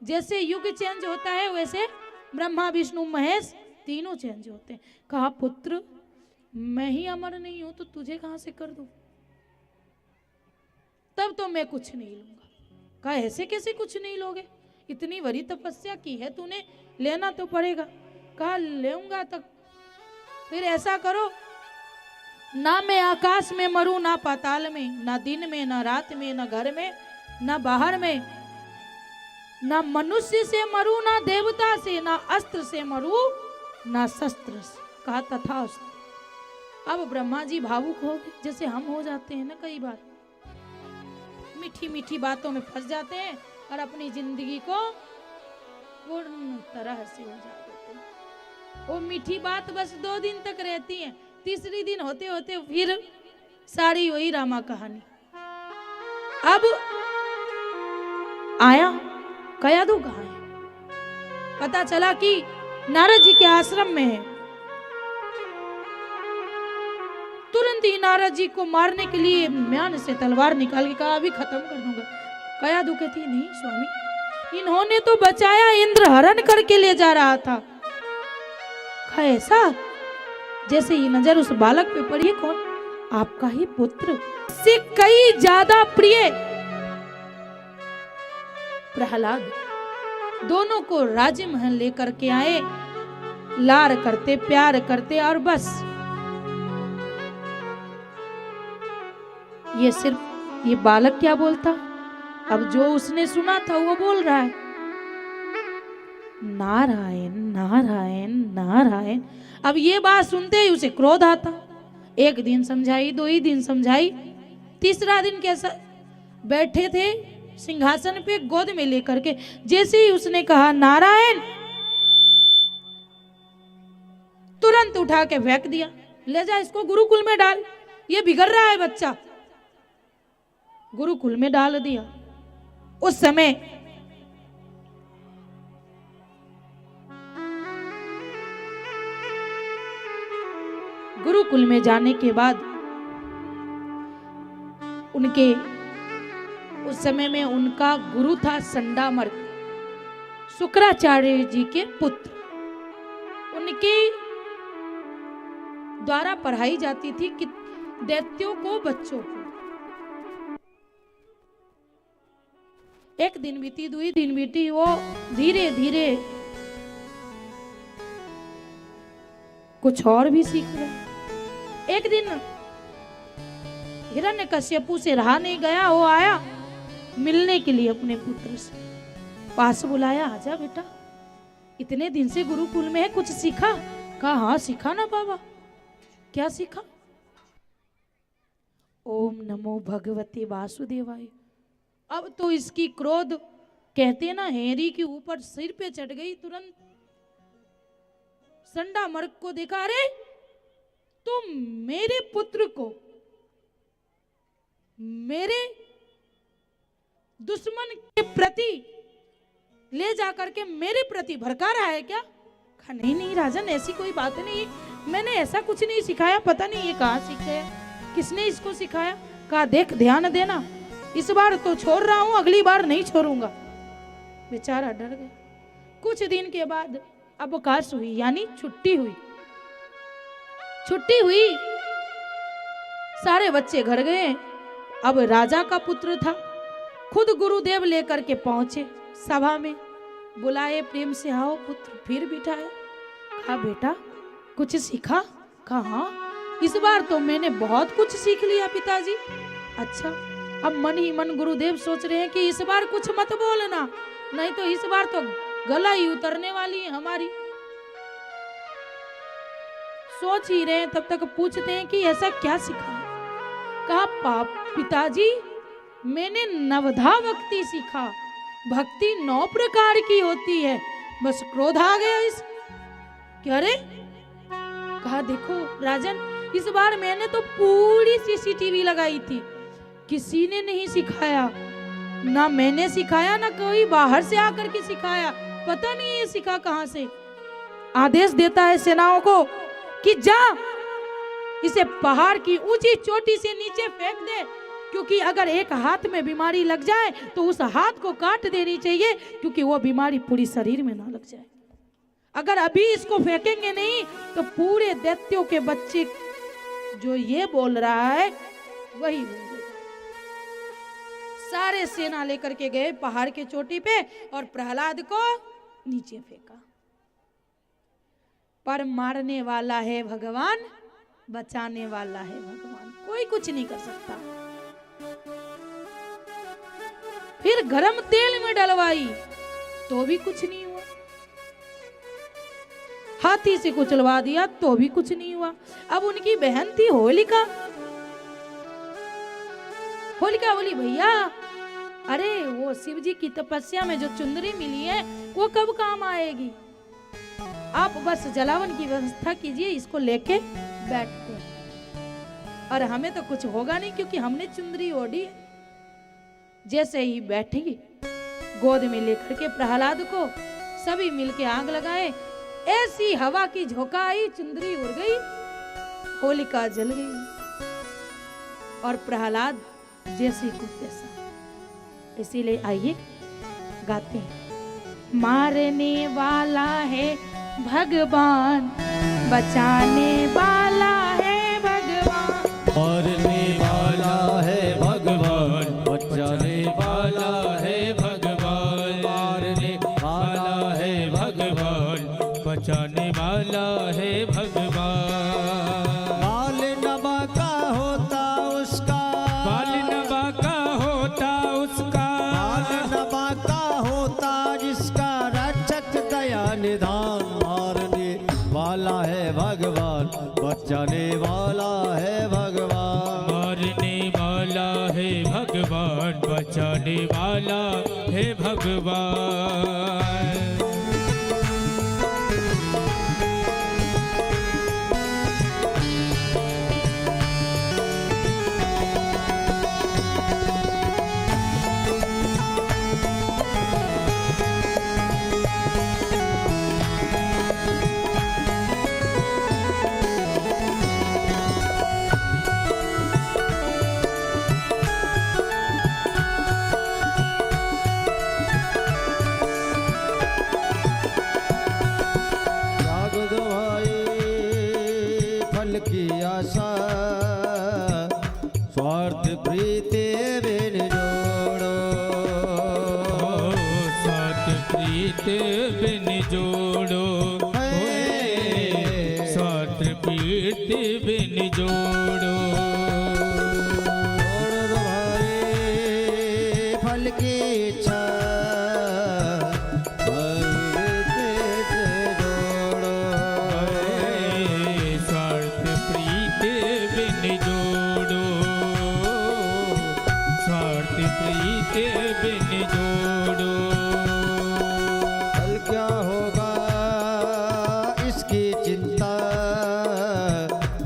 जैसे युग चेंज होता है वैसे ब्रह्मा विष्णु महेश तीनों चेंज होते हैं। कहा पुत्र मैं ही अमर नहीं हूं तो तुझे कहां से कर दूं, तब तो मैं कुछ नहीं लूंगा। कहा ऐसे कैसे कुछ नहीं लोगे, इतनी बड़ी तपस्या की है तूने, लेना तो पड़ेगा। कहा लेऊंगा तो फिर ऐसा करो, ना मैं आकाश में मरूं ना पाताल में, ना दिन में ना रात में, ना घर में ना बाहर में, ना मनुष्य से मरूं ना देवता से, ना अस्त्र से मरूं ना शस्त्र से। कहा तथास्तु। अब ब्रह्मा जी भावुक हो गए, जैसे हम हो जाते हैं ना कई बार, मीठी मीठी बातों में फंस जाते हैं और अपनी जिंदगी को पूर्ण तरह से हो जाते हैं। वो मीठी बात बस 2 दिन तक रहती है, तीसरी दिन होते होते फिर सारी वही रामा कहानी। अब आया कयाधु कहाँ है, पता चला कि नारद जी के आश्रम में है। तुरंत ही नारद जी को मारने के लिए म्यान से तलवार निकाल के कहा अभी खत्म कर दूंगा। कयाधु कहती नहीं स्वामी, इन्होंने तो बचाया, इंद्र हरण करके ले जा रहा था। कहा ऐसा। जैसे ही नजर उस बालक पे पड़ी, कौन, आपका ही पुत्र, से कई ज्यादा प्रिय प्रहलाद। दोनों को राजमहल लेकर के आए, लार करते प्यार करते, और बस ये सिर्फ ये बालक क्या बोलता, अब जो उसने सुना था वो बोल रहा है नारायण नारायण नारायण। अब ये बात सुनते ही उसे क्रोध आता। 1 दिन समझाई, 2 दिन समझाई, तीसरा दिन कैसा बैठे थे सिंहासन पे गोद में लेकर के, जैसे ही उसने कहा नारायण, तुरंत उठा के फेंक दिया। ले जा इसको गुरुकुल में डाल, ये बिगड़ रहा है बच्चा। गुरुकुल में डाल दिया। उस समय गुरुकुल में जाने के बाद उनके उस समय में उनका गुरु था संडामर्क, शुक्राचार्य जी के पुत्र। उनके द्वारा पढ़ाई जाती थी कि दैत्यों को, बच्चों को। 1 दिन बीती, 2 दिन बीती, वो धीरे धीरे कुछ और भी सीख गए। एक दिन हिरण्यकश्यपु से रहा नहीं गया, वो आया मिलने के लिए अपने पुत्र से, पास बुलाया, आजा बेटा, इतने दिन से गुरुकुल में है, कुछ सीखा? कहा हाँ सीखा ना बाबा। क्या सीखा? ओम नमो भगवते वासुदेवाय। अब तो इसकी क्रोध, कहते ना हेरी के ऊपर सिर पे चढ़ गई। तुरंत संडामर्क को देखा, अरे तुम मेरे पुत्र को मेरे दुश्मन के प्रति ले जाकर के मेरे प्रति भड़का रहा है क्या? कहा नहीं नहीं राजन, ऐसी कोई बात नहीं, मैंने ऐसा कुछ नहीं सिखाया, पता नहीं ये कहाँ सीख गया, किसने इसको सिखाया? कहा देख ध्यान देना, इस बार तो छोड़ रहा हूं, अगली बार नहीं छोड़ूंगा। बेचारा डर गया। कुछ दिन के बाद अवकाश हुई, यानी छुट्टी हुई। छुट्टी हुई, सारे बच्चे घर गए। अब राजा का पुत्र था, खुद गुरुदेव लेकर के पहुंचे सभा में, बुलाए प्रेम से, आओ पुत्र। फिर बिठाया, कहा बेटा कुछ सीखा? कहा हाँ, इस बार तो मैंने बहुत कुछ सीख लिया पिताजी। अच्छा, अब मन ही मन गुरुदेव सोच रहे हैं कि इस बार कुछ मत बोलना, नहीं तो इस बार तो गला ही उतरने वाली है हमारी। सोच ही रहे हैं, तब तक पूछते हैं कि ऐसा क्या सीखा है? कहा पिताजी मैंने नवधा भक्ति सीखा, भक्ति 9 प्रकार की होती है, बस क्रोध आ गया इस। क्या रे? कहा देखो राजन, इस बार मैंने तो पूरी सीसीटीवी लगाई थी, किसी ने नहीं सिखाया, ना मैंने सिखाया ना कोई बाहर से आकर के सिखाया, पता नहीं ये सीखा कहां से। आदेश देता है सेनाओं को कि जा इसे पहाड़ की ऊंची चोटी से नीचे फेंक दे, क्योंकि अगर एक हाथ में बीमारी लग जाए तो उस हाथ को काट देनी चाहिए, क्योंकि वो बीमारी पूरी शरीर में ना लग जाए। अगर अभी इसको फेंकेंगे नहीं तो पूरे दैत्यों के बच्चे जो ये बोल रहा है वही बोलेगा। सारे सेना लेकर के गए पहाड़ के चोटी पे और प्रहलाद को नीचे फेंका। पर मारने वाला है भगवान, बचाने वाला है भगवान, कोई कुछ नहीं कर सकता। फिर गरम तेल में डलवाई तो भी कुछ नहीं हुआ, हाथी से कुचलवा दिया तो भी कुछ नहीं हुआ। अब उनकी बहन थी होलिका, होलिका बोली भैया अरे वो शिव जी की तपस्या में जो चुंदरी मिली है वो कब काम आएगी, आप बस जलावन की व्यवस्था कीजिए, इसको लेके बैठते हैं और हमें तो कुछ होगा नहीं क्योंकि हमने चुंदरी ओढ़ी है। जैसे ही बैठी गोद में लेकर के प्रहलाद को सभी मिलके आग लगाए, ऐसी हवा की झोंका आई, चुंदरी उड़ गई, होलिका जल गई और प्रहलाद जैसे को तैसा। इसीलिए आइए गाते हैं, मारने वाला है भगवान, बचाने वाला है भगवान, मारने वाला है भगवान, बचाने वाला है भगवान, मारने वाला है भगवान, बचाने वाला है भगवान। बाल नमा का होता उसका, बाल नबा का होता उसका, बाल नमा का होता जिसका, रक्षक दया निधान, मारने वाला है भगवान, बचाने वाला है भगवान, मारने वाला है भगवान, बचाने वाला है भगवान। की आशा स्वार्थ प्रीति बिन जोड़ो, स्वार्थ प्रीति बिन जोड़ो, स्वार्थ प्रीति बिन जोड़ो, छोड़ दो भाई फल की इच्छा, क्या होगा इसकी चिंता,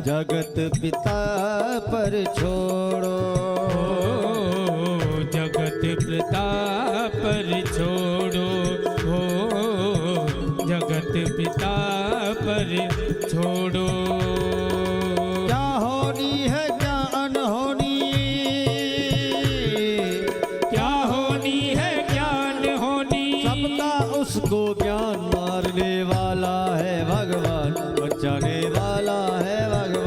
जगत पिता पर छोड़ो, जगत पिता पर छोड़ो, जगत पिता पर छोड़ो। क्या होनी है क्या अनहोनी, क्या होनी है क्या अनहोनी, सबका उसको ज्ञान, मारने वाला है भगवान, बचाने वाला है भगवान,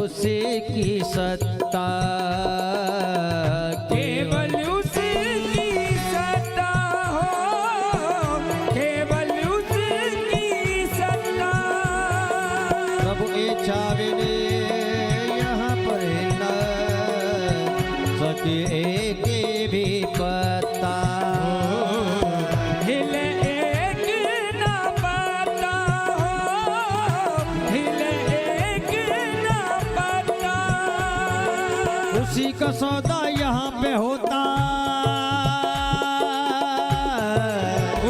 उसी की सत्ता, केवल उसकी सत्ता हो, केवल उसकी सत्ता। प्रभु इच्छा बिने यहाँ पर न सके एक भी पत्ता। हिले एक ना पत्ता हो, हिले एक ना पत्ता। उसी का सौदा यहाँ पे होता,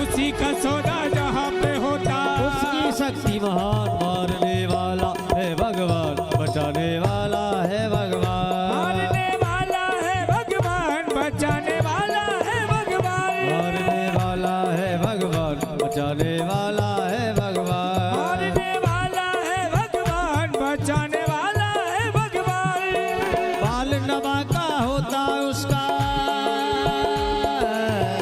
उसी का सौदा जहाँ पे होता। उसकी शक्ति महान, मारने वाला है भगवान, बचाने वाला है भगवान। मारने वाला है भगवान, बचाने वाला है भगवान। मारने वाला है भगवान, बचाने वाला है भगवान। मारने वाला है भगवान, बचाने वाला है भगवान। बाल नवा का होता उसका,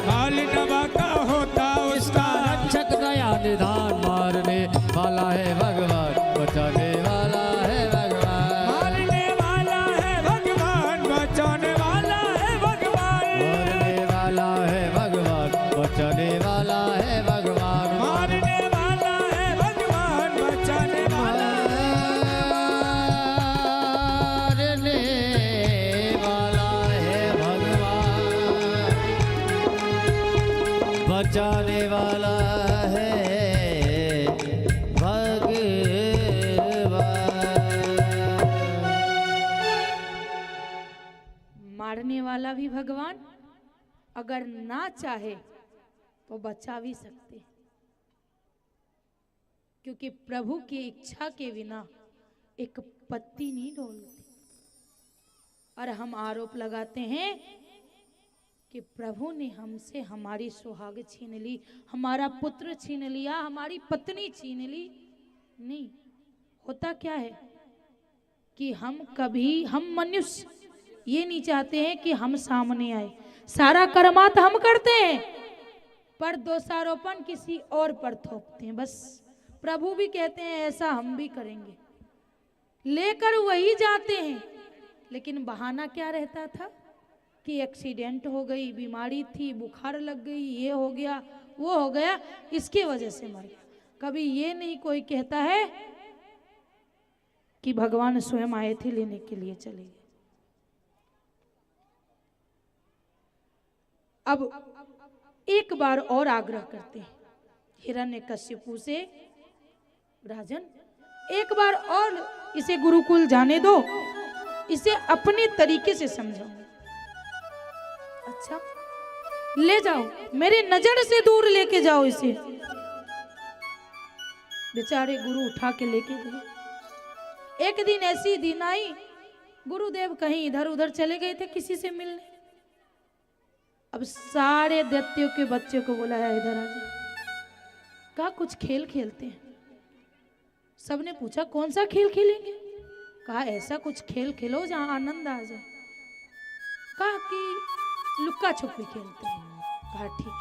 काल नवा का होता उसका उसका। रक्षक दया निधान, मारने वाला है भगवान, बचाने वाला है भगवान। मारने वाला है भगवान, बचाने वाला है भगवान। मारने वाला है भगवान, बचाने वाला है भगवान। मारने वाला है भगवान, बचाने वाला है। मारने वाला है भगवान, बचाने वाला है भगवान। मारने वाला भी भगवान, अगर ना चाहे तो बचा भी सकते हैं, क्योंकि प्रभु की इच्छा के बिना एक पत्ती नहीं डोलती। और हम आरोप लगाते हैं कि प्रभु ने हमसे हमारी सुहाग छीन ली, हमारा पुत्र छीन लिया, हमारी पत्नी छीन ली। नहीं, होता क्या है कि हम मनुष्य ये नहीं चाहते हैं कि हम सामने आए। सारा कर्मात हम करते हैं, पर दोषारोपण किसी और पर थोपते हैं। बस प्रभु भी कहते हैं ऐसा हम भी करेंगे, लेकर वही जाते हैं। लेकिन बहाना क्या रहता था कि एक्सीडेंट हो गई, बीमारी थी, बुखार लग गई, ये हो गया, वो हो गया, इसकी वजह से मर गया। कभी ये नहीं कोई कहता है कि भगवान स्वयं आए थे, लेने के लिए चले गए। अब एक बार और आग्रह करते हैं हिरण्यकश्यपु से, राजन एक बार और इसे गुरुकुल जाने दो, इसे अपने तरीके से समझाओ। अच्छा, ले जाओ, मेरे नजर से दूर लेके जाओ इसे। बेचारे गुरु उठा के लेके गए। एक दिन ऐसी दिन आई, गुरुदेव कहीं इधर उधर चले गए थे किसी से मिलने। अब सारे दैत्यों के बच्चे को बुलाया, इधर आ जाओ, कहा कुछ खेल खेलते हैं। सबने पूछा कौन सा खेल खेलेंगे? कहा ऐसा कुछ खेल खेलो जहां आनंद आ जाए। कहा कि लुक्का छुपी खेलते हैं। कहा ठीक है।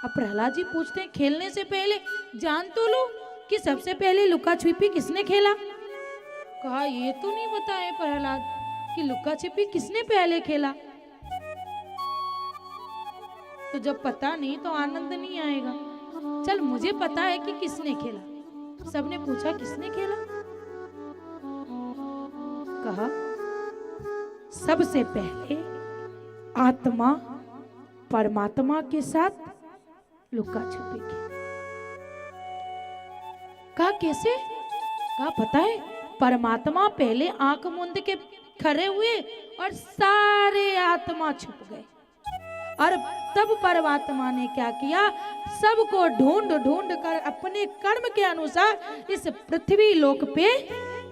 अब प्रहलाद जी पूछते हैं खेलने से पहले जान तो लो कि सबसे पहले लुक्का छुपी किसने खेला। कहा ये तो नहीं बताए प्रहलाद कि लुक्का छिपी किसने पहले खेला। तो जब पता नहीं तो आनंद नहीं आएगा। चल मुझे पता है कि किसने खेला। सबने पूछा किसने खेला। कहा सबसे पहले आत्मा परमात्मा के साथ लुका छुपी खेली। कहा कैसे? कहा पता है, परमात्मा पहले आंख मूंद के खड़े हुए और सारे आत्मा छुप गए, और तब परमात्मा ने क्या किया, सबको ढूंढ ढूंढ कर अपने कर्म के अनुसार इस पृथ्वी लोक पे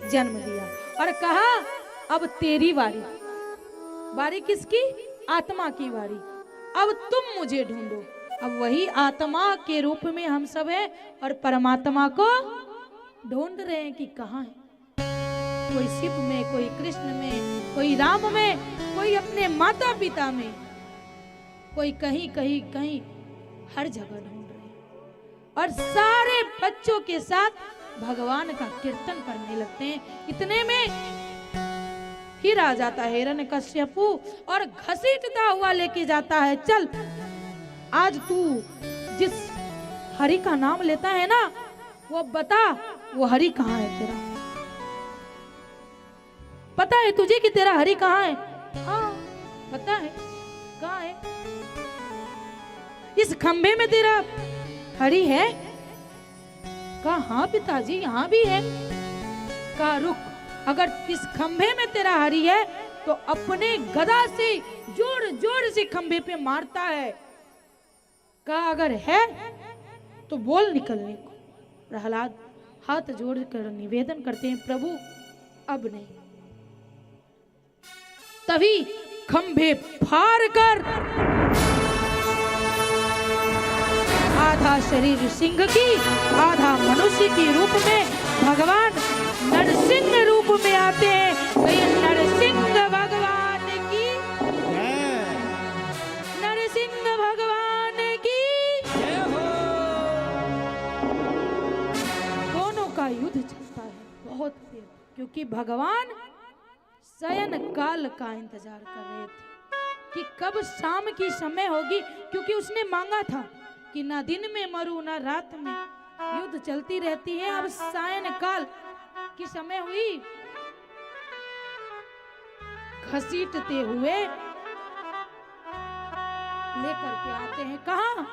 जन्म दिया और कहा अब तेरी बारी। बारी किसकी? आत्मा की बारी। अब तुम मुझे ढूंढो। अब वही आत्मा के रूप में हम सब हैं और परमात्मा को ढूंढ रहे हैं कि कहाँ है। कोई शिव में, कोई कृष्ण में, कोई राम में, कोई अपने माता पिता में, कोई कहीं कहीं कहीं, हर जगह ढूंढ रहे हैं। और सारे बच्चों के साथ भगवान का कीर्तन करने लगते हैं। इतने में फिर आ जाता है हिरण्यकश्यपु और घसीटता हुआ लेके जाता है। चल, आज तू जिस हरि का नाम लेता है ना, वो बता, वो हरि कहाँ है तेरा? पता है तुझे कि तेरा हरि कहाँ है? हाँ पता है। कहाँ है? इस खंभे में तेरा हरि है? कहा हाँ पिताजी यहाँ भी है। कहा रुक, अगर इस खंभे में तेरा हरि है तो अपने गदा से जोर जोर से खंभे पे मारता है। कहा अगर है तो बोल निकलने को। प्रहलाद हाथ जोड़कर निवेदन करते हैं, प्रभु अब नहीं। तभी खंभे फाड़ कर आधा शरीर सिंह की आधा मनुष्य की रूप में भगवान नरसिंह रूप में आते हैं। तो ये नरसिंह भगवान की, नरसिंह भगवान की दोनों का युद्ध चलता है बहुत देर, क्योंकि भगवान शयन काल का इंतजार कर रहे थे कि कब शाम की समय होगी, क्योंकि उसने मांगा था कि ना दिन में मरूं ना रात में, युद्ध चलती रहती है। अब सायन काल की समय हुई, घसीटते हुए लेकर के आते हैं। कहां?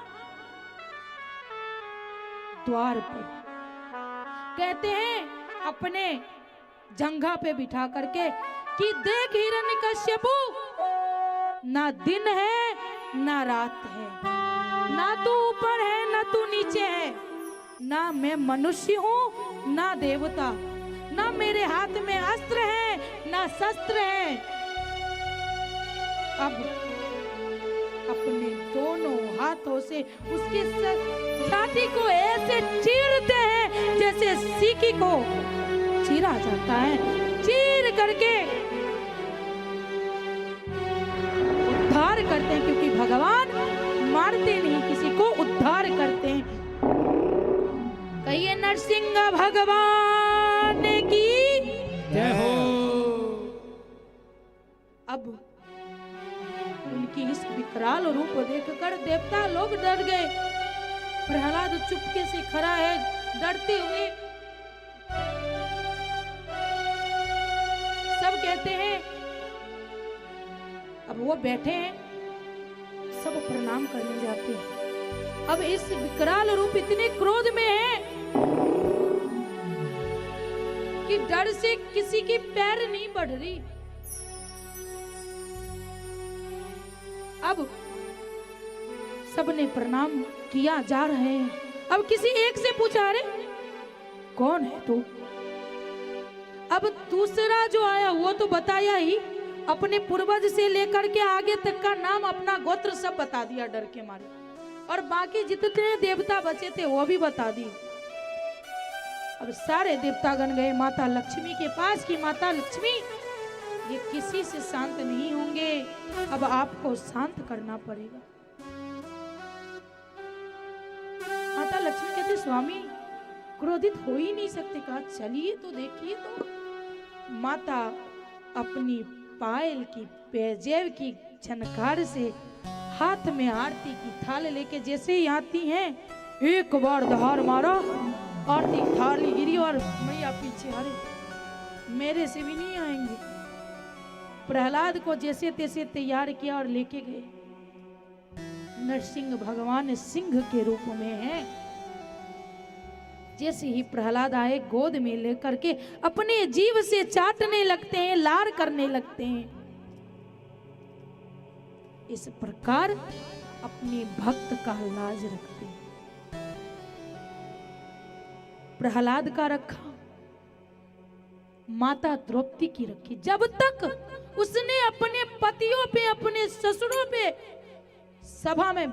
द्वार पर। कहते हैं अपने जंघा पे बिठा करके कि देख हिरण्यकश्यपु, ना दिन है ना रात है, ना तू ऊपर है ना तू नीचे है, ना मैं मनुष्य हूं ना देवता, ना मेरे हाथ में अस्त्र है ना शस्त्र है। अब अपने दोनों हाथों से उसकी छाती को ऐसे चीरते हैं जैसे सीकी को चीरा जाता है। चीर करके उद्धार करते हैं, क्योंकि भगवान मारते नहीं, किसी को उद्धार करते हैं। कहिए नरसिंह भगवान की जय हो। अब उनकी इस विकराल रूप देखकर देवता लोग डर गए। प्रहलाद चुपके से खड़ा है डरते हुए। सब कहते हैं, अब वो बैठे हैं, सब प्रणाम करने जाते हैं। अब इस विकराल रूप इतने क्रोध में है कि डर से किसी की पैर नहीं बढ़ रही। अब सबने प्रणाम किया जा रहे हैं। अब किसी एक से पूछा, अरे कौन है तू? अब दूसरा जो आया वो तो बताया ही, अपने पूर्वज से लेकर के आगे तक का नाम, अपना गोत्र सब बता दिया डर के मारे, और बाकी जितने देवता बचे थे वो भी बता दिए। अब सारे देवतागण गए माता लक्ष्मी के पास कि माता लक्ष्मी, ये किसी से शांत नहीं होंगे, अब आपको शांत करना पड़ेगा। माता लक्ष्मी कहते, स्वामी क्रोधित हो ही नहीं सकते। कहा चलिए तो देखिए। तो माता अपनी पायल की पैजेब की झनकार से हाथ में आरती की थाल लेके जैसे ही आती हैं, एक बार धार मारा, आरती थाली गिरी और मैया पीछे, अरे मेरे से भी नहीं आएंगे। प्रहलाद को जैसे तैसे तैयार किया और लेके गए। नरसिंह भगवान सिंह के रूप में हैं। जैसे ही प्रहलाद आए, गोद में लेकर के अपने जीभ से चाटने लगते हैं, लार करने लगते हैं। इस प्रकार अपने भक्त का लाज रखते हैं। प्रहलाद का रखा, माता द्रौपदी की रखी। जब तक उसने अपने पतियों पे, अपने ससुरों पे, सभा में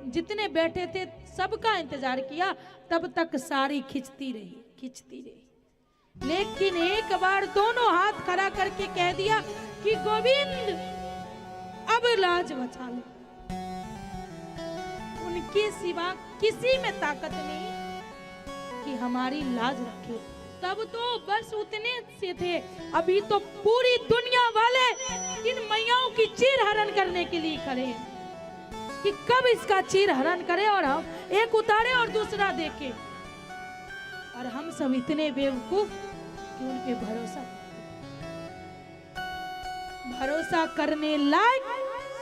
जितने बैठे थे सबका इंतजार किया, तब तक सारी खिंचती रही। लेकिन एक बार दोनों हाथ खड़ा करके कह दिया कि गोविंद अब लाज बचा लो। उनके सिवा किसी में ताकत नहीं कि हमारी लाज रखे। तब तो बस उतने से थे, अभी तो पूरी दुनिया वाले इन मैयाओं की चीर हरण करने के लिए खड़े हैं कि कब इसका चीर हरण करे और हम एक उतारे और दूसरा देखे। और हम सब इतने बेवकूफ कि उन पे भरोसा करने लायक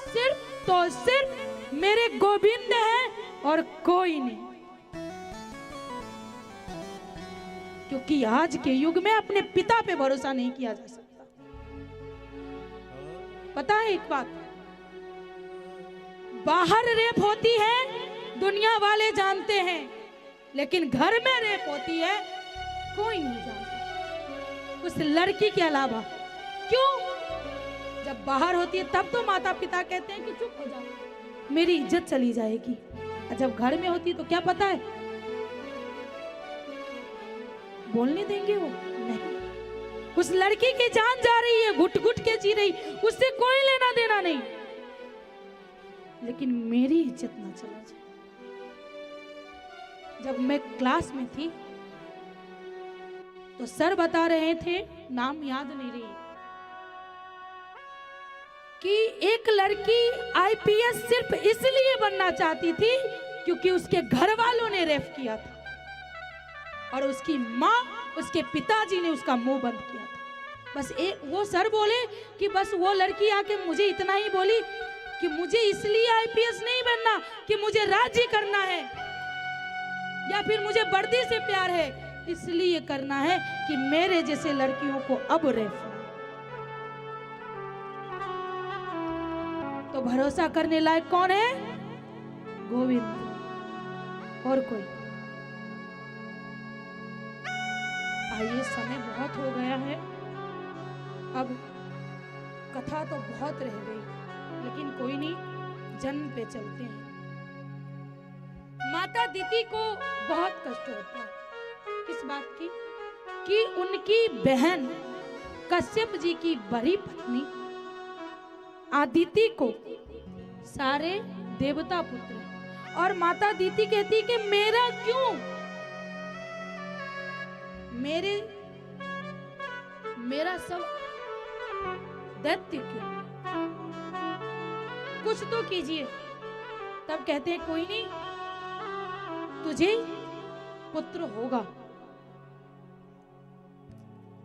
सिर्फ तो सिर्फ मेरे गोविंद है और कोई नहीं। क्योंकि आज के युग में अपने पिता पे भरोसा नहीं किया जा सकता। पता है एक बात, बाहर रेप होती है दुनिया वाले जानते हैं, लेकिन घर में रेप होती है कोई नहीं जानता उस लड़की के अलावा। क्यों? जब बाहर होती है तब तो माता पिता कहते हैं कि चुप हो जाओ, मेरी इज्जत चली जाएगी। और जब घर में होती है तो क्या पता है, बोलने देंगे वो नहीं। उस लड़की की जान जा रही है, घुट घुट के जी रही, उससे कोई लेना देना नहीं, लेकिन मेरी इज्जत ना चला जाए। जब मैं क्लास में थी तो सर बता रहे थे, नाम याद नहीं रही, कि एक लड़की आईपीएस सिर्फ इसलिए बनना चाहती थी क्योंकि उसके घर वालों ने रेप किया था और उसकी माँ, उसके पिताजी ने उसका मुंह बंद किया था। बस वो सर बोले कि बस वो लड़की आके मुझे इतना ही बोली कि मुझे इसलिए आईपीएस नहीं बनना कि मुझे राज्य करना है या फिर मुझे वर्दी से प्यार है, इसलिए करना है कि मेरे जैसे लड़कियों को अब रेप। तो भरोसा करने लायक कौन है? गोविंद और कोई। आइए, समय बहुत हो गया है, अब कथा तो बहुत रह गई, लेकिन कोई नहीं, जन्म पे चलते हैं। माता दीति को बहुत कष्ट होता है किस बात की, कि उनकी बहन कश्यप जी की बड़ी पत्नी आदिति को सारे देवता पुत्र हैं, और माता दीति कहती कि मेरा क्यों, मेरा सब दैत्य क्यों, कुछ तो कीजिए। तब कहते हैं कोई नहीं, तुझे पुत्र होगा।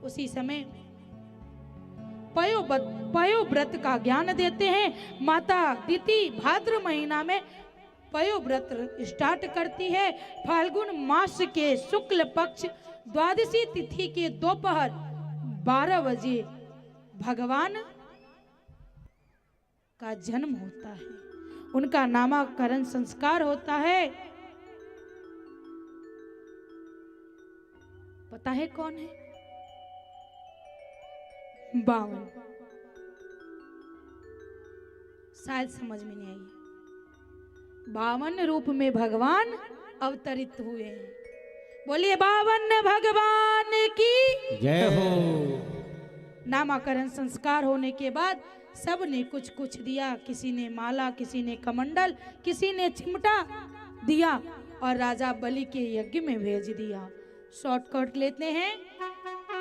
उसी समय पयोव्रत का ज्ञान देते हैं। माता दीति भाद्र महीना में पयोव्रत स्टार्ट करती है। फाल्गुन मास के शुक्ल पक्ष द्वादशी तिथि के दोपहर 12 बजे भगवान का जन्म होता है, उनका नामकरण संस्कार होता है। पता है कौन है? बावन। शायद समझ में नहीं आई। 52 रूप में भगवान अवतरित हुए हैं। बोलिए बावन भगवान की जय हो। नामकरण संस्कार होने के बाद सब ने कुछ कुछ दिया, किसी ने माला, किसी ने कमंडल, किसी ने चिमटा दिया और राजा बलि के यज्ञ में भेज दिया। शॉर्टकट लेते हैं।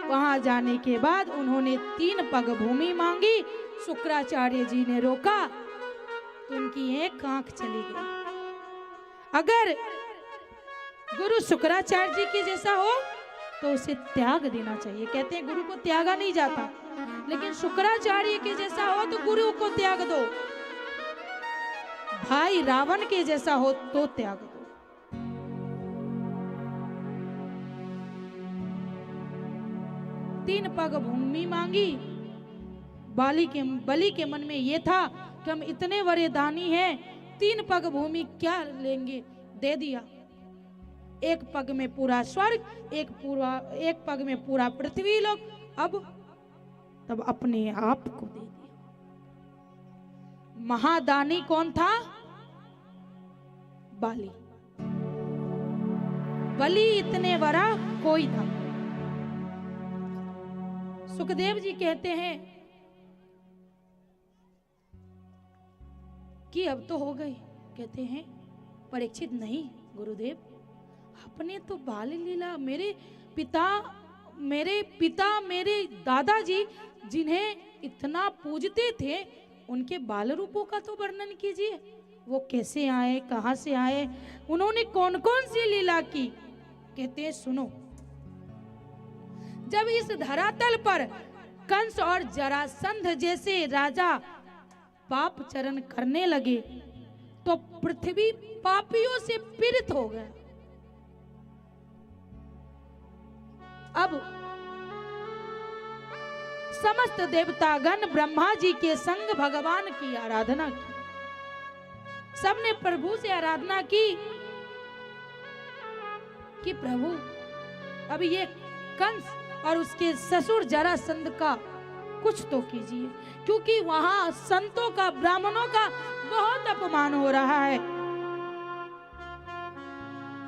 वहां जाने के बाद उन्होंने 3 पग भूमि मांगी। शुक्राचार्य जी ने रोका तो उनकी एक आंख चली गई। अगर गुरु शुक्राचार्य जी के जैसा हो तो उसे त्याग देना चाहिए। कहते हैं गुरु को त्यागा नहीं जाता, लेकिन शुक्राचार्य के जैसा हो तो गुरु को त्याग दो। भाई रावण के जैसा हो तो त्याग दो। तीन पग भूमि मांगी। बलि के मन में यह था कि हम इतने बड़े दानी हैं, 3 पग भूमि क्या लेंगे, दे दिया। 1 पग में पूरा स्वर्ग, एक पग में पूरा पृथ्वी लोक। तब अपने आप को दे दिया। महादानी कौन था? बलि इतने बड़ा कोई था। सुखदेव जी कहते हैं कि अब तो हो गई। कहते हैं परीक्षित नहीं गुरुदेव, अपने तो बाल लीला, मेरे पिता मेरे दादाजी जिन्हें इतना पूजते थे, उनके बाल रूपों का तो वर्णन कीजिए। वो कैसे आए, कहां से आए, उन्होंने कौन कौन सी लीला की। कहते हैं सुनो, जब इस धरातल पर कंस और जरासंध जैसे राजा पाप चरण करने लगे तो पृथ्वी पापियों से पीड़ित हो गया। अब समस्त देवतागण ब्रह्मा जी के संग भगवान की आराधना की। सबने प्रभु से आराधना की कि प्रभु अब ये कंस और उसके ससुर जरासंध का कुछ तो कीजिए, क्योंकि वहां संतों का, ब्राह्मणों का बहुत अपमान हो रहा है।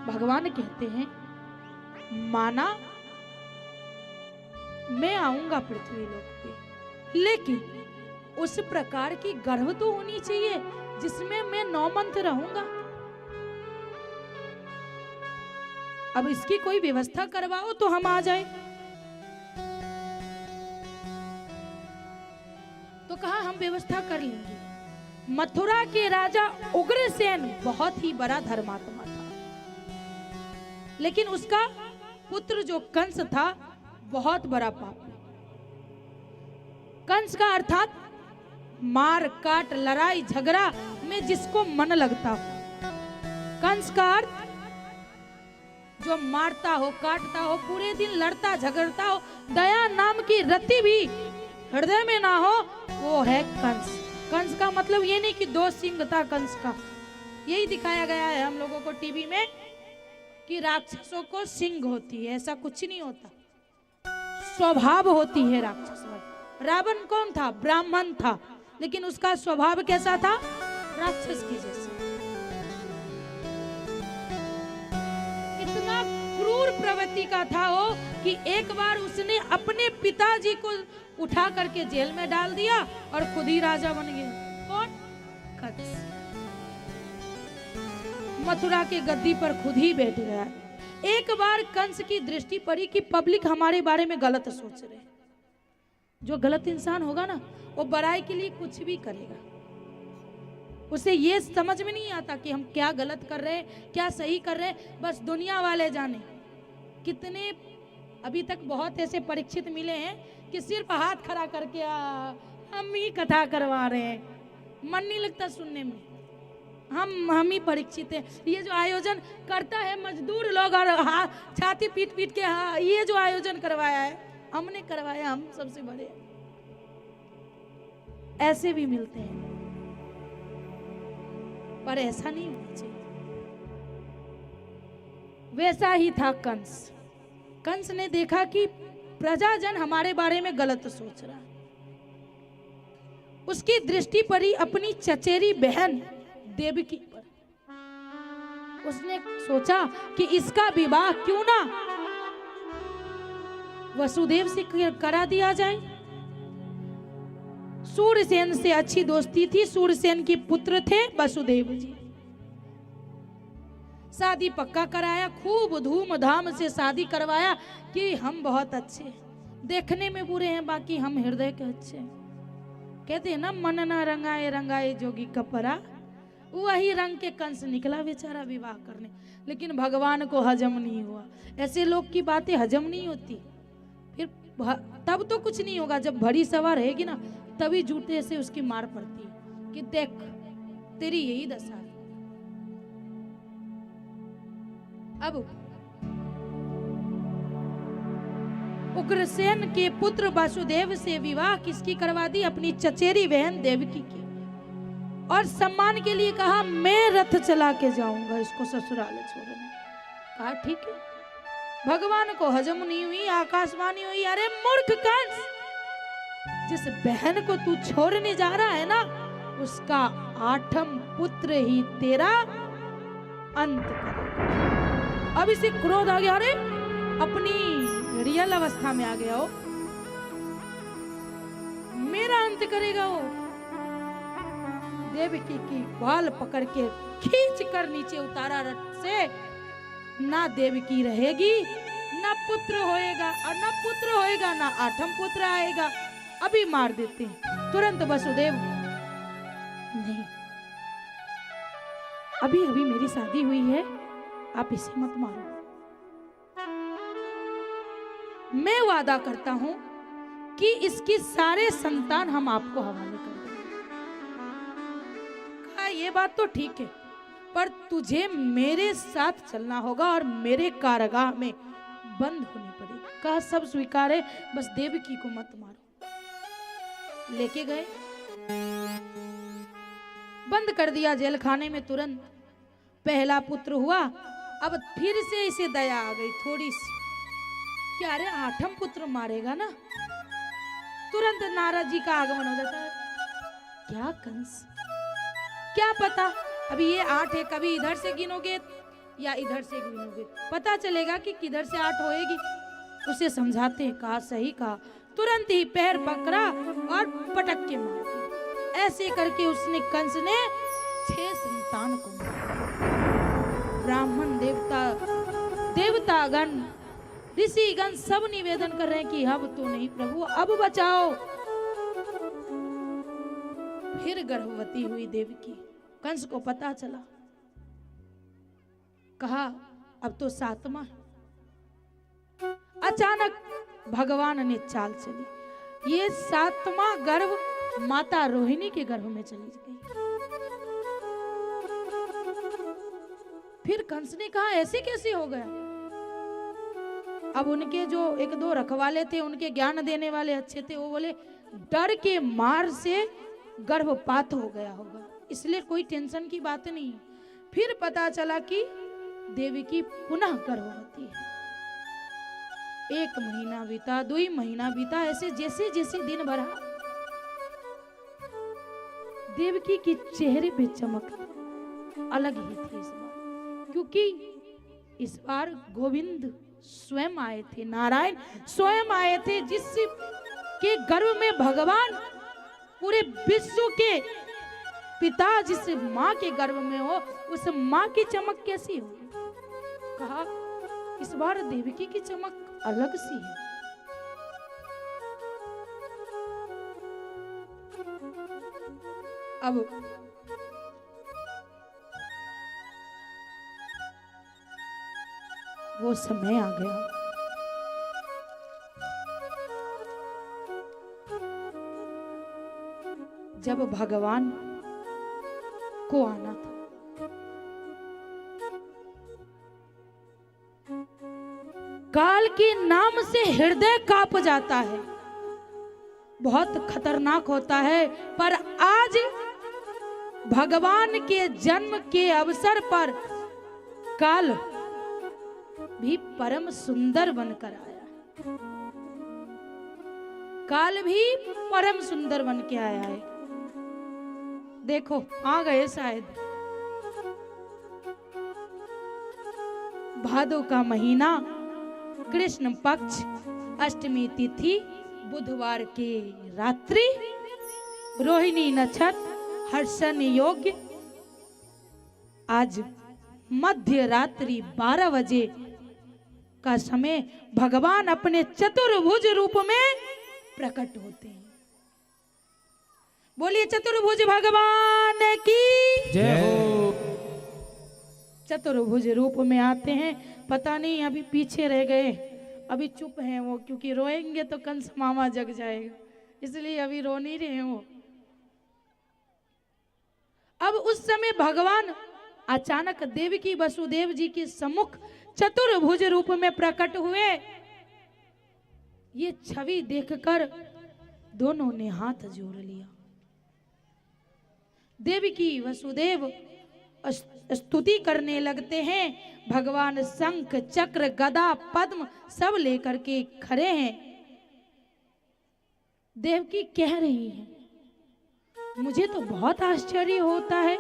भगवान कहते हैं माना मैं आऊंगा पृथ्वी लोक पे, लेकिन उस प्रकार की गर्भ तो होनी चाहिए जिसमें मैं 9 मंथ रहूंगा। अब इसकी कोई व्यवस्था करवाओ तो हम आ जाए। तो कहा हम व्यवस्था कर लेंगे। मथुरा के राजा उग्रसेन बहुत ही बड़ा धर्मात्मा था, लेकिन उसका पुत्र जो कंस था बहुत बड़ा पापी। कंस का अर्थात मार काट लड़ाई झगड़ा में जिसको मन लगता हो। कंस का अर्थ जो मारता हो, काटता हो, पूरे दिन लड़ता झगड़ता हो, दया नाम की रति भी हृदय में ना हो, वो है कंस। कंस का मतलब ये नहीं कि 2 सिंह था कंस का। यही दिखाया गया है हम लोगों को टीवी में कि राक्षसों को सिंह होती है, ऐसा कुछ नहीं होता। स्वभाव होती है राक्षस में। रावण कौन था? ब्राह्मण था, लेकिन उसका स्वभाव कैसा था? राक्षस की जैसा। इतना क्रूर प्रवृत्ति का था वो कि एक बार उसने अपने पिताजी को उठा करके जेल में डाल दिया और खुद ही राजा बन गया। कौन? कंस। मथुरा के गद्दी पर खुद ही बैठ गया। एक बार कंस की दृष्टि पड़ी कि पब्लिक हमारे बारे में गलत सोच रहे। जो गलत इंसान होगा ना, वो बड़ाई के लिए कुछ भी करेगा। उसे ये समझ में नहीं आता कि हम क्या गलत कर रहे हैं, क्या सही कर रहे हैं, बस दुनिया वाले जाने। कितने अभी तक बहुत ऐसे परीक्षित मिले हैं कि सिर्फ हाथ खड़ा करके हम ही कथा करवा रहे हैं, मन नहीं लगता सुनने में। हम ही परीक्षित हैं। ये जो आयोजन करता है मजदूर लोग और छाती पीट पीट के, ये जो आयोजन करवाया है हमने करवाया, हम सबसे बड़े हैं। ऐसे भी मिलते हैं, पर ऐसा नहीं होना चाहिए। वैसा ही था कंस। कंस ने देखा कि प्रजाजन हमारे बारे में गलत सोच रहा है। उसकी दृष्टि पड़ी अपनी चचेरी बहन देवकी पर। उसने सोचा कि इसका विवाह क्यों ना वसुदेव से करा दिया जाए। सूरसेन से अच्छी दोस्ती थी। सूरसेन के पुत्र थे वसुदेव जी। शादी पक्का कराया, खूब धूमधाम से शादी करवाया कि हम बहुत अच्छे, देखने में बुरे हैं बाकी हम हृदय के अच्छे। कहते हैं ना, मन न रंगाए रंगाए जोगी कपड़ा। वही रंग के कंस निकला बेचारा विवाह करने, लेकिन भगवान को हजम नहीं हुआ। ऐसे लोग की बातें हजम नहीं होती। फिर तब तो कुछ नहीं होगा, जब भरी सवार रहेगी ना, तभी जूते से उसकी मार पड़ती है कि देख तेरी यही दशा है। अब उग्रसेन के पुत्र वासुदेव से विवाह किसकी करवा दी? अपनी चचेरी बहन देवकी की। और सम्मान के लिए कहा मैं रथ चला के जाऊंगा इसको ससुराल छोड़ने। कहा ठीक है। भगवान को हजम नहीं हुई, आकाशवाणी हुई, अरे मूर्ख कंस, जिस बहन को तू छोड़ने जा रहा है ना, उसका 8वां पुत्र ही तेरा अंत करेगा। अब इसे क्रोध आ गया, अरे अपनी रियल अवस्था में आ गया हो, मेरा अंत करेगा वो। देवकी की बाल पकड़ के खींच कर नीचे उतारा रथ से, ना देवकी रहेगी, ना पुत्र होएगा, और ना पुत्र होएगा ना आठम पुत्र आएगा, अभी मार देते हैं। तुरंत वसुदेव, नहीं, अभी अभी मेरी शादी हुई है, आप इसे मत मारो। मैं वादा करता हूं कि इसकी सारे संतान हम आपको हवाले कर देंगे। कहा ये बात तो ठीक है, पर तुझे मेरे साथ चलना होगा और मेरे कारागाह में बंद होनी पड़ेगी। कहा सब स्वीकार है, बस देवकी को मत मारो। लेके गए, बंद कर दिया जेल खाने में। तुरंत पहला पुत्र हुआ। अब फिर से इसे दया आ गई थोड़ी सी, क्या अरे आठम पुत्र मारेगा ना। तुरंत नारद जी का आगमन हो जाता है। क्या कंस, क्या पता अभी ये 8 है, कभी इधर से गिनोगे या इधर से गिनोगे, पता चलेगा कि किधर से 8 होएगी। उसे समझाते हैं, कहा सही कहा। तुरंत ही पैर पकड़ा और पटक के मार दिया। ऐसे करके उसने, कंस ने 6 संतान को मारा। ब्राह्मण देवतागण, ऋषिगण सब निवेदन कर रहे हैं कि अब तो नहीं प्रभु, अब बचाओ। फिर गर्भवती हुई देवकी। कंस को पता चला, कहा अब तो 7वां। अचानक भगवान ने चाल चली, ये 7वां गर्भ माता रोहिणी के गर्भ में चली गई। फिर कंस ने कहा ऐसे कैसे हो गया। अब उनके जो 1-2 रखवाले थे, उनके ज्ञान देने वाले अच्छे थे, वो बोले डर के मार से गर्भपात हो गया होगा, इसलिए कोई टेंशन की बात नहीं। फिर पता चला कि देवकी पुनः गर्भवती है। 1 महीना बीता, 2 महीना बीता, ऐसे जैसे जैसे दिन बढ़ा, देवकी के चेहरे पे चमक अलग ही थी इस बार, क्योंकि इस बार गोविंद स्वयं आए थे, नारायण स्वयं आए थे, जिसके गर्भ में भगवान पूरे विश्व के पिता, जिस माँ के गर्भ में हो, उस माँ की चमक कैसी होगी। कहा इस बार देवकी की चमक अलग सी है। अब वो समय आ गया, जब भगवान को आना था। काल के नाम से हृदय कांप जाता है, बहुत खतरनाक होता है, पर आज भगवान के जन्म के अवसर पर काल भी परम सुंदर बनकर आया। काल भी परम सुंदर बन के आया है। देखो आ गए शायद। भादो का महीना, कृष्ण पक्ष, अष्टमी तिथि, बुधवार के रात्रि, रोहिणी नक्षत्र, हर्षण योग्य। आज मध्य रात्रि 12 बजे का समय भगवान अपने चतुर्भुज रूप में प्रकट होते हैं। बोलिए चतुर्भुज भगवान की जय हो। चतुर्भुज रूप में आते हैं। पता नहीं अभी पीछे रह गए, अभी चुप हैं वो, क्योंकि रोएंगे तो कंस मामा जग जाएगा, इसलिए अभी रो नहीं रहे वो। अब उस समय भगवान अचानक देवकी वसुदेव जी के सम्मुख चतुर्भुज रूप में प्रकट हुए। ये छवि देखकर दोनों ने हाथ जोड़ लिया। देवकी वसुदेव स्तुति करने लगते हैं। भगवान शंख चक्र गदा पद्म सब लेकर के खड़े हैं। देवकी कह रही है, मुझे तो बहुत आश्चर्य होता है,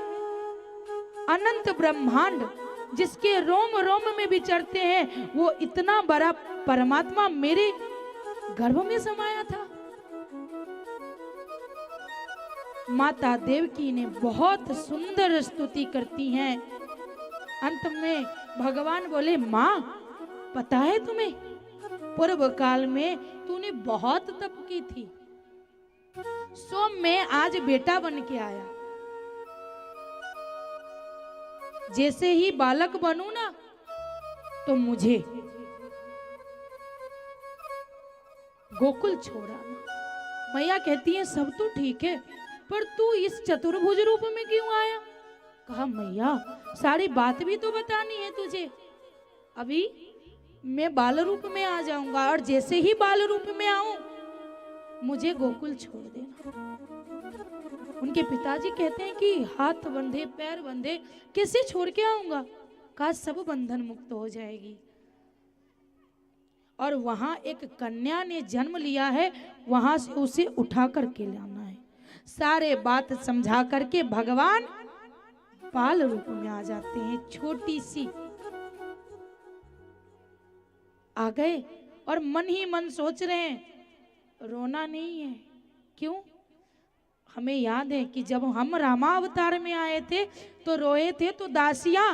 अनंत ब्रह्मांड जिसके रोम रोम में विचरते हैं, वो इतना बड़ा परमात्मा मेरे गर्भ में समाया था। माता देवकी ने बहुत सुंदर स्तुति करती हैं। अंत में भगवान बोले, माँ पता है तुम्हें, पूर्व काल में तूने बहुत तप की थी, सो मैं आज बेटा बन के आया। जैसे ही बालक बनूं ना तो मुझे गोकुल छोड़ाना। मैया कहती है सब तो ठीक है, पर तू इस चतुर्भुज रूप में क्यों आया? कहा मैया सारी बात भी तो बतानी है तुझे। अभी मैं बाल रूप में आ जाऊंगा और जैसे ही बाल रूप में आऊं मुझे गोकुल छोड़ देना। उनके पिताजी कहते हैं कि हाथ बंधे पैर बंधे कैसे छोड़ के आऊंगा? कहा सब बंधन मुक्त हो जाएगी। और वहां एक कन्या ने जन्म लिया है, वहां से उसे उठा करके लाना है। सारे बात समझा करके भगवान बाल रूप में आ जाते हैं। छोटी सी आ गए और मन ही मन सोच रहे हैं रोना नहीं है। क्यों? हमें याद है कि जब हम रामावतार में आए थे तो रोए थे तो दासियां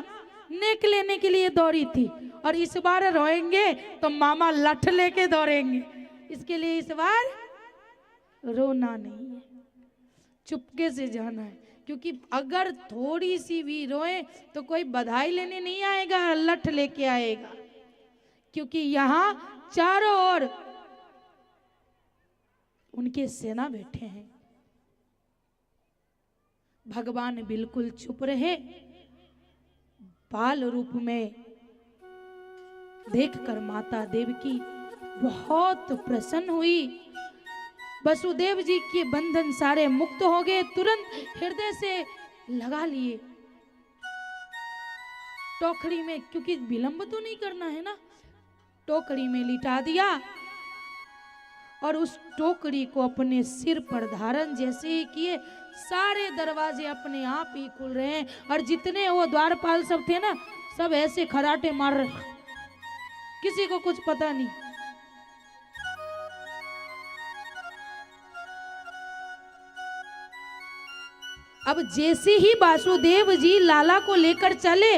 नेक लेने के लिए दौड़ी थी, और इस बार रोएंगे तो मामा लठ लेके दौड़ेंगे। इसके लिए इस बार रोना नहीं है, चुपके से जाना है। क्योंकि अगर थोड़ी सी भी रोए तो कोई बधाई लेने नहीं आएगा, लठ लेके आएगा। क्योंकि यहाँ चारों ओर उनके सेना बैठे हैं। भगवान बिल्कुल चुप रहे। बाल रूप में देखकर माता देवकी बहुत प्रसन्न हुई। वसुदेव जी के बंधन सारे मुक्त हो गए, तुरंत हृदय से लगा लिए टोकरी में, क्योंकि विलंब तो नहीं करना है ना। टोकरी में लिटा दिया और उस टोकरी को अपने सिर पर धारण जैसे ही किए, सारे दरवाजे अपने आप ही खुल रहे हैं। और जितने वो द्वारपाल सब थे ना, सब ऐसे खराटे मार रहे, किसी को कुछ पता नहीं। अब जैसे ही वासुदेव जी लाला को लेकर चले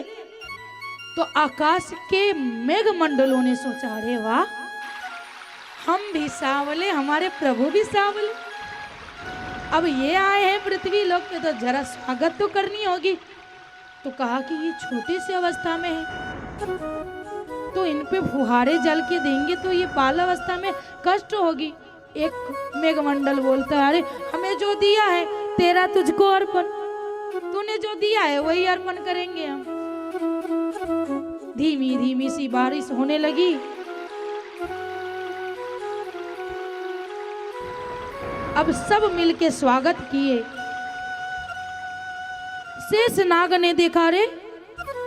तो आकाश के मेघ मंडलों ने सोचा, अरे वाह, हम भी सांवले, हमारे प्रभु भी सांवले। अब ये आए हैं पृथ्वी लोक पे तो जरा स्वागत तो करनी होगी। तो कहा कि ये छोटे से अवस्था में है तो इन पे फुहारे जल के देंगे तो ये बाल अवस्था में कष्ट होगी। एक मेघमंडल बोलता है, अरे हमें जो दिया है तेरा तुझको अर्पण, तूने जो दिया है वही अर्पण करेंगे हम। धीमी धीमी सी बारिश होने लगी। अब सब मिलके स्वागत किए। शेष नाग ने देखा, रे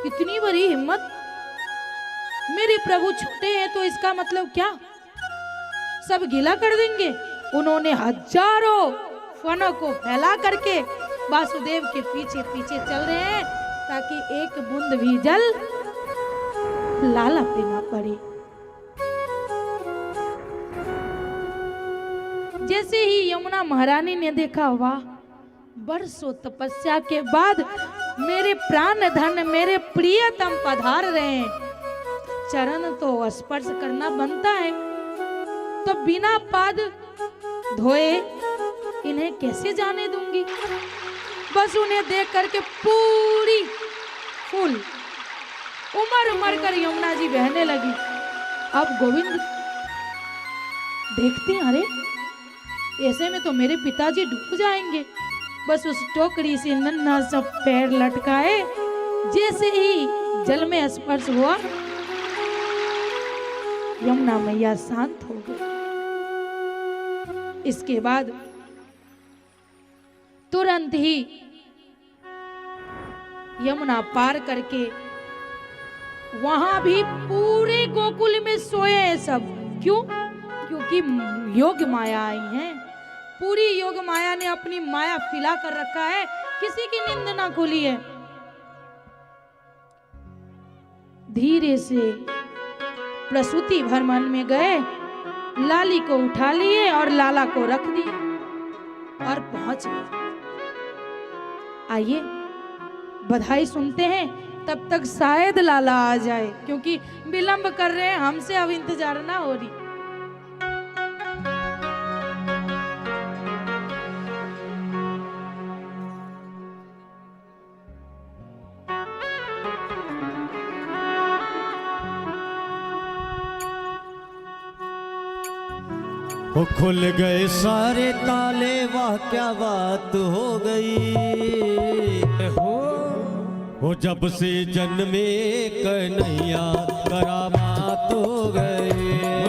इतनी बड़ी हिम्मत, मेरे प्रभु छोटे हैं तो इसका मतलब क्या, सब गिला कर देंगे। उन्होंने हजारों फनों को फैला करके वासुदेव के पीछे पीछे चल रहे हैं ताकि एक बूंद भी जल लाला पे ना पड़े। जैसे ही यमुना महारानी ने देखा, वाह, बरसों तपस्या के बाद मेरे प्राण धन मेरे प्रियतम पधार रहे हैं, चरण तो स्पर्श करना बनता है, तो बिना पाद धोए इन्हें कैसे जाने दूंगी। बस उन्हें देख करके पूरी फूल उमर उमर कर यमुना जी बहने लगी। अब गोविंद देखते हैं, अरे ऐसे में तो मेरे पिताजी डूब जाएंगे। बस उस टोकरी से नन्हा सा पैर लटकाए, जैसे ही जल में स्पर्श हुआ यमुना मैया शांत हो गई। इसके बाद तुरंत ही यमुना पार करके वहां भी पूरे गोकुल में सोए हैं सब। क्यों? क्योंकि योग माया आई है। पूरी योग माया ने अपनी माया फैला कर रखा है, किसी की नींद ना खुली है। धीरे से प्रसूति भ्रमण में गए, लाली को उठा लिए और लाला को रख दिए और पहुंच गए। आइए बधाई सुनते हैं। तब तक शायद लाला आ जाए, क्योंकि विलंब कर रहे हैं हमसे, अब इंतजार ना हो रही। वो खुल गए सारे ताले, वाह क्या बात हो गई हो वो जब से जन्मे कन्हैया करामात हो गए।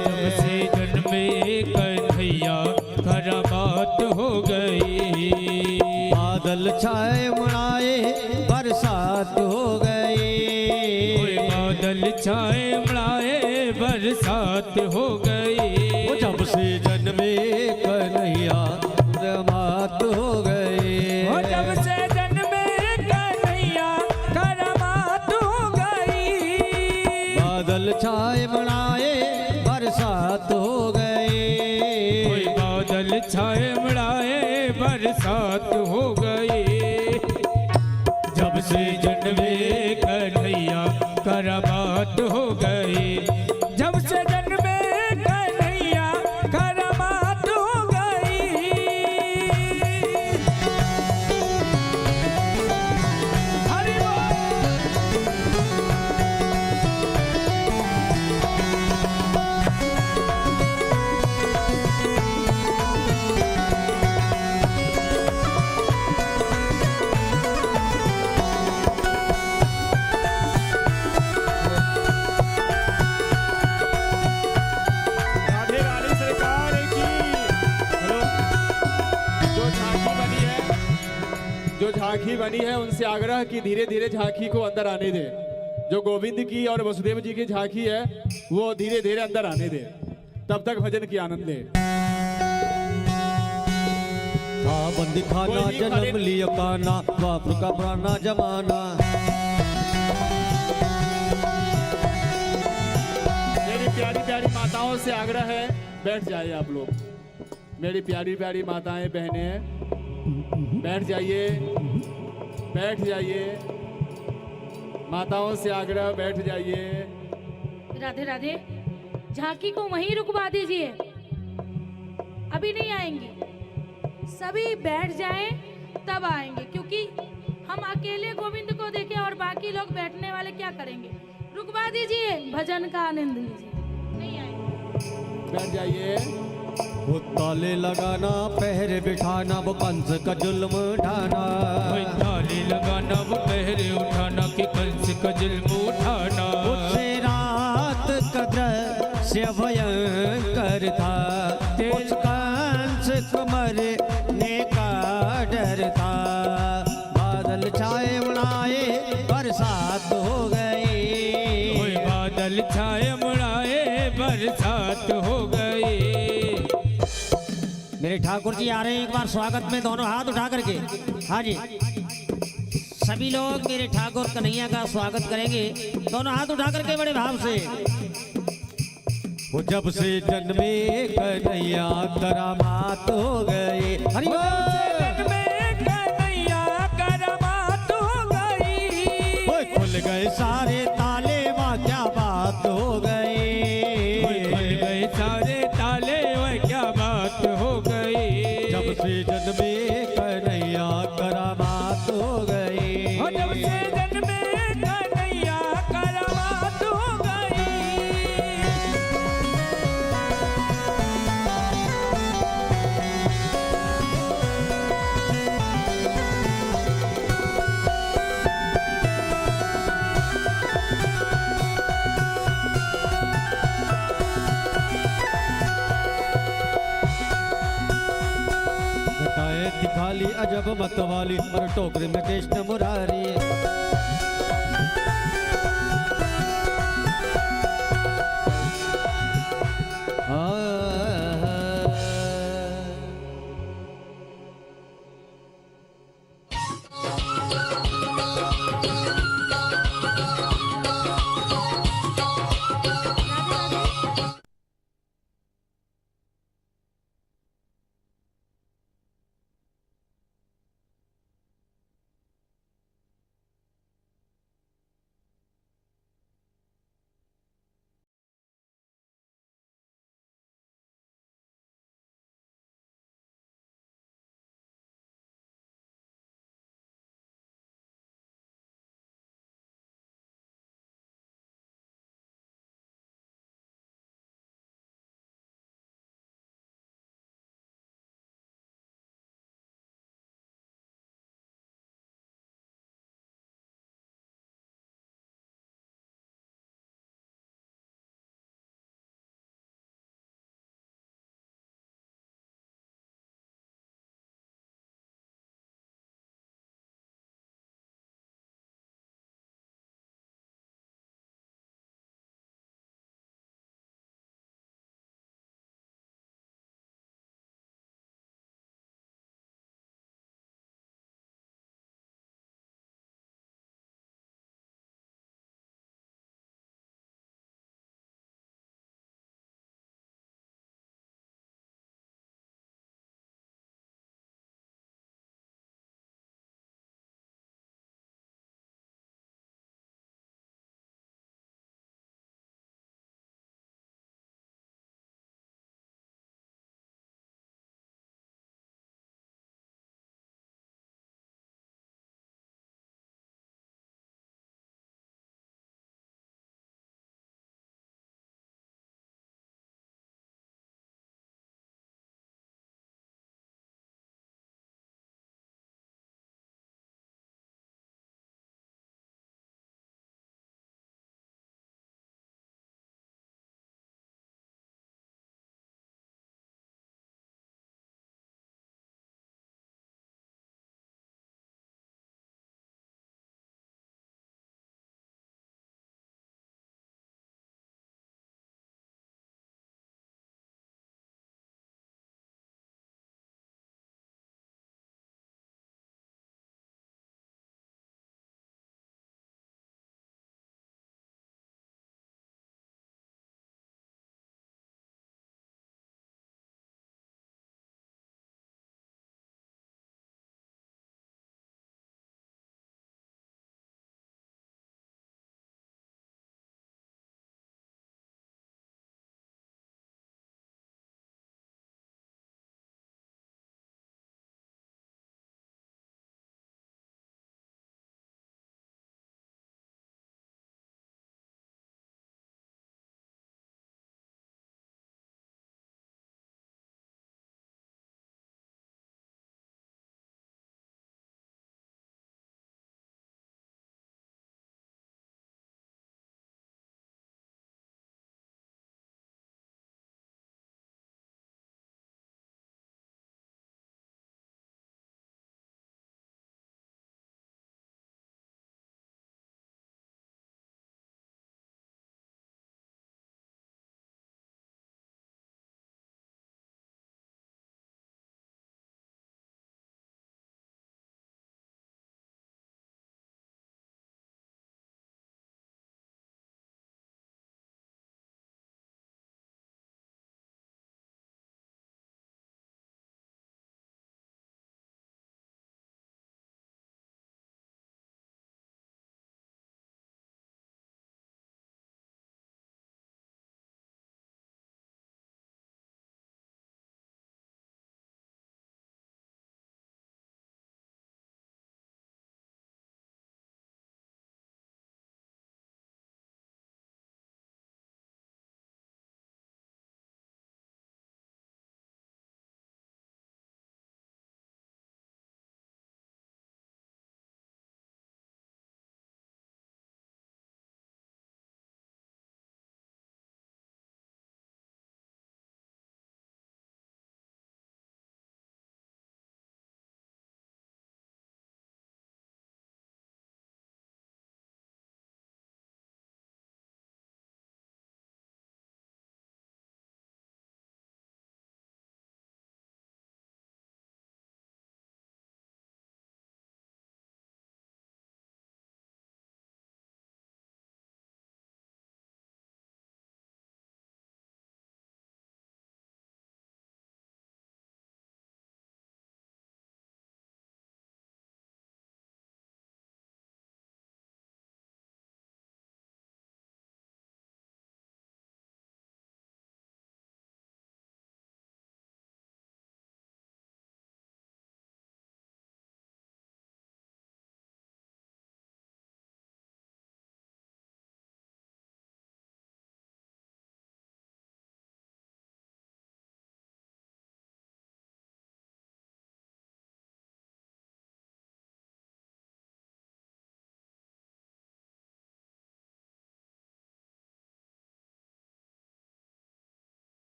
जब से जन्मे कन्हैया करामात हो गई। बादल छाए मनाए बरसात हो गई। बादल छाए मड़ाए बरसात हो गई। वो जब से जन्मे कन्हैया करामात हो गए। जब से जन्मे कन्हैया करामात हो गई। बादल छाए मनाए बरसात हो गए। बादल छाए मड़ाए बरसात हो गई। जब से जन्मे कन्हैया करामात हो गई। जब से जन्मे कन्हैया करामात हो गई। हरि बोल। राधे राधे सरकार की। हेलो। जो झांकी बनी है उनसे आग्रह कि धीरे धीरे झांकी को अंदर आने दे। जो गोविंद की और वसुदेव जी की झांकी है वो धीरे धीरे अंदर आने दे, तब तक भजन की आनंद ले। था बंदी खाना कोई जन्म खड़े- लिया काना, द्वापर का पुराना जमाना। मेरी प्यारी प्यारी माताओं से आग्रह है, बैठ जाइए आप लोग। मेरी प्यारी प्यारी माताएं बहनें, बैठ जाइए, बैठ जाइए। माताओं से आग्रह, बैठ जाइए। राधे राधे, झांकी को वहीं रुकवा दीजिए, अभी नहीं आएंगे। सभी बैठ जाएं तब आएंगे, क्योंकि हम अकेले गोविंद को देखें और बाकी लोग बैठने वाले क्या करेंगे। रुकवा दीजिए, भजन का आनंद लीजिए, नहीं आएंगे। बैठ जाइए। वो ताले लगाना पहरे बिठाना, वो कंस का जुल्म उठाना। ताली लगाना वो पहरे उठाना कि कंस का जुल्म उठाना। उससे रात कद्र से भयंकर था। उस कंस को मरने का डर था। बादल छाए उड़ाए बरसात हो गई। बादल छाए मुड़ाए बरसात हो गई। मेरे ठाकुर जी आ रहे हैं, एक बार स्वागत में दोनों हाथ उठा करके। हाँ जी, सभी लोग मेरे ठाकुर कन्हैया का स्वागत करेंगे, दोनों हाथ उठा करके बड़े भाव से। वो जब से जन्मे कन्हैया करामात हो गए। हरि बोल। कन्हैया करामात हो गई। ओए खुल गए सारे ताले, वाह क्या बात हो गई। खुल गए सारे ताले, वह क्या बात हो गई। जब से जन्मे कन्हैया करामात हो गई। जब से जन्मे कन्हैया करामात हो गई। घटाए दिखा ली अजब मत वाली, और टोकरे में कृष्ण मुरारी।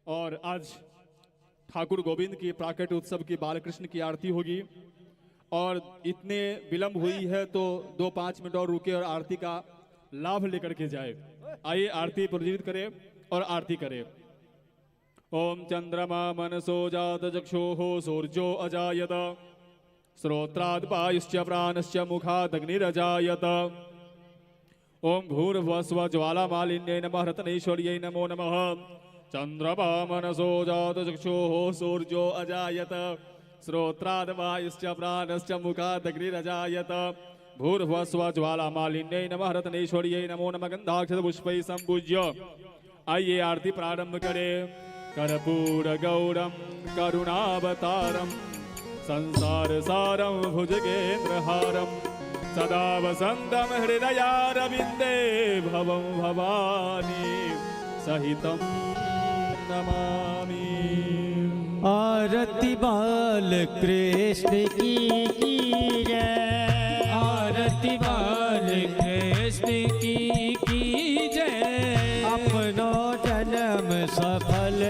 और आज ठाकुर गोविंद की प्राकट उत्सव की बालकृष्ण की आरती होगी। और इतने विलंब हुई है तो 2-5 मिनट और रुके और आरती का लाभ लेकर के जाए। आइए आरती प्रज्वलित करें और आरती करें। ओम चंद्रमा मनसो जात चक्षुः सूर्यो अजायत श्रोत्राद् वायुश्च प्राणश्च मुखाद् अग्निरजायत। ओम भूर्भुवस्सुवः ज्वालामालिन्यै नमः रत्नेश्वर्यै नमो नमः। चंद्रमा मनसो जात चक्षुः सूर्यो अजायत श्रोत्राद् वायुश्च प्राणश्च मुखाद् अग्निरजायत। भूर्भुवस्सुवः ज्वालामालिन्यै नमः रत्नेश्वर्यै नमो नमः। गन्धाक्षतपुष्पैः सम्पूज्य आइए आरती प्रारंभ करें। कर्पूर गौरम करुणावतारम संसार सारम भुजगेन्द्रहारम सदा वसंतम हृदयारविंदे भवं भवानी सहितं नमामि। आरती बाल कृष्ण की जय। आरती बाल कृष्ण की जय। अपनो जन्म सफल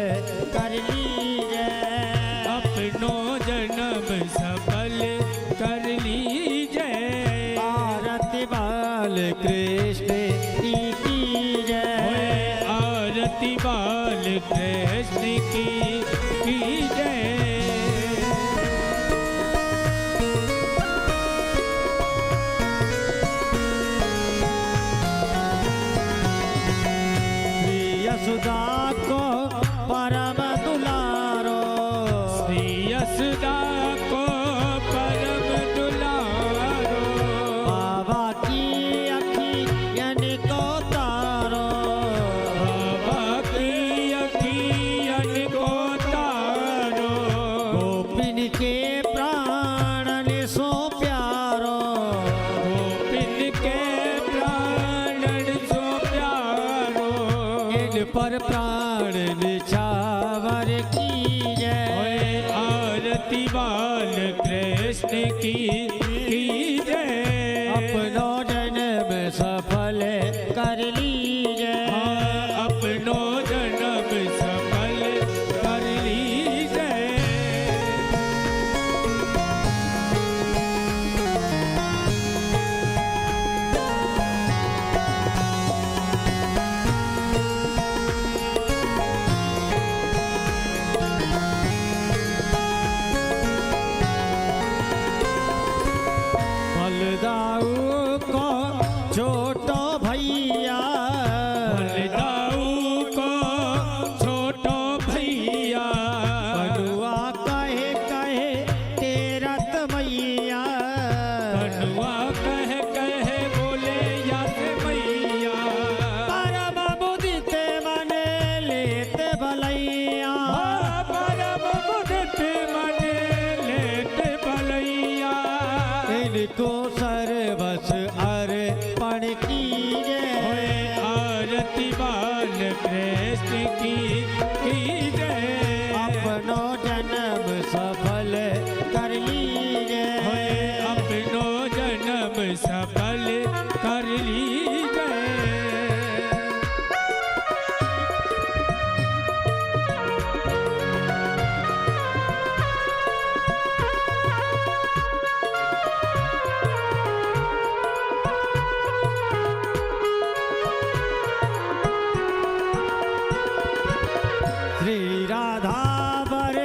कर लीजिए। अपनो जन्म सफल कर लीजिए। आरती बाल कृष्ण की जय। आरती बाल कृष्ण की जय। यशोदा को परम दुलारो। श्री यशोदा को परम दुलारो। बाबा की अखियन को तारो। बाबा की अखियन को तारो। गोपिन के प्राणन सो प्यारो। गोपिन के प्राणन सो प्यारो। इन पर प्राण निछावर की जय। आरती बाल कृष्ण की जय। अपनो जन्म सफल कर लीजिए। अपनो जन्म सफल कर लीजिए। बलदाऊ को छोटो भैया। बलदाऊ को छोटो भैया। बनुआ कहे कहे तेरत मैया। कनुआ कह बोले याद मैया। परम मुदित मन लेत भलैया। परम मुदित मन लेत भलैया। इनको सर्वस अर्पण कीजिए। आरती बाल कृष्ण की जय। अपनो जन्म सफल कर लीजिए। अपनो जन्म सफल कर लीजिए। श्री राधा वर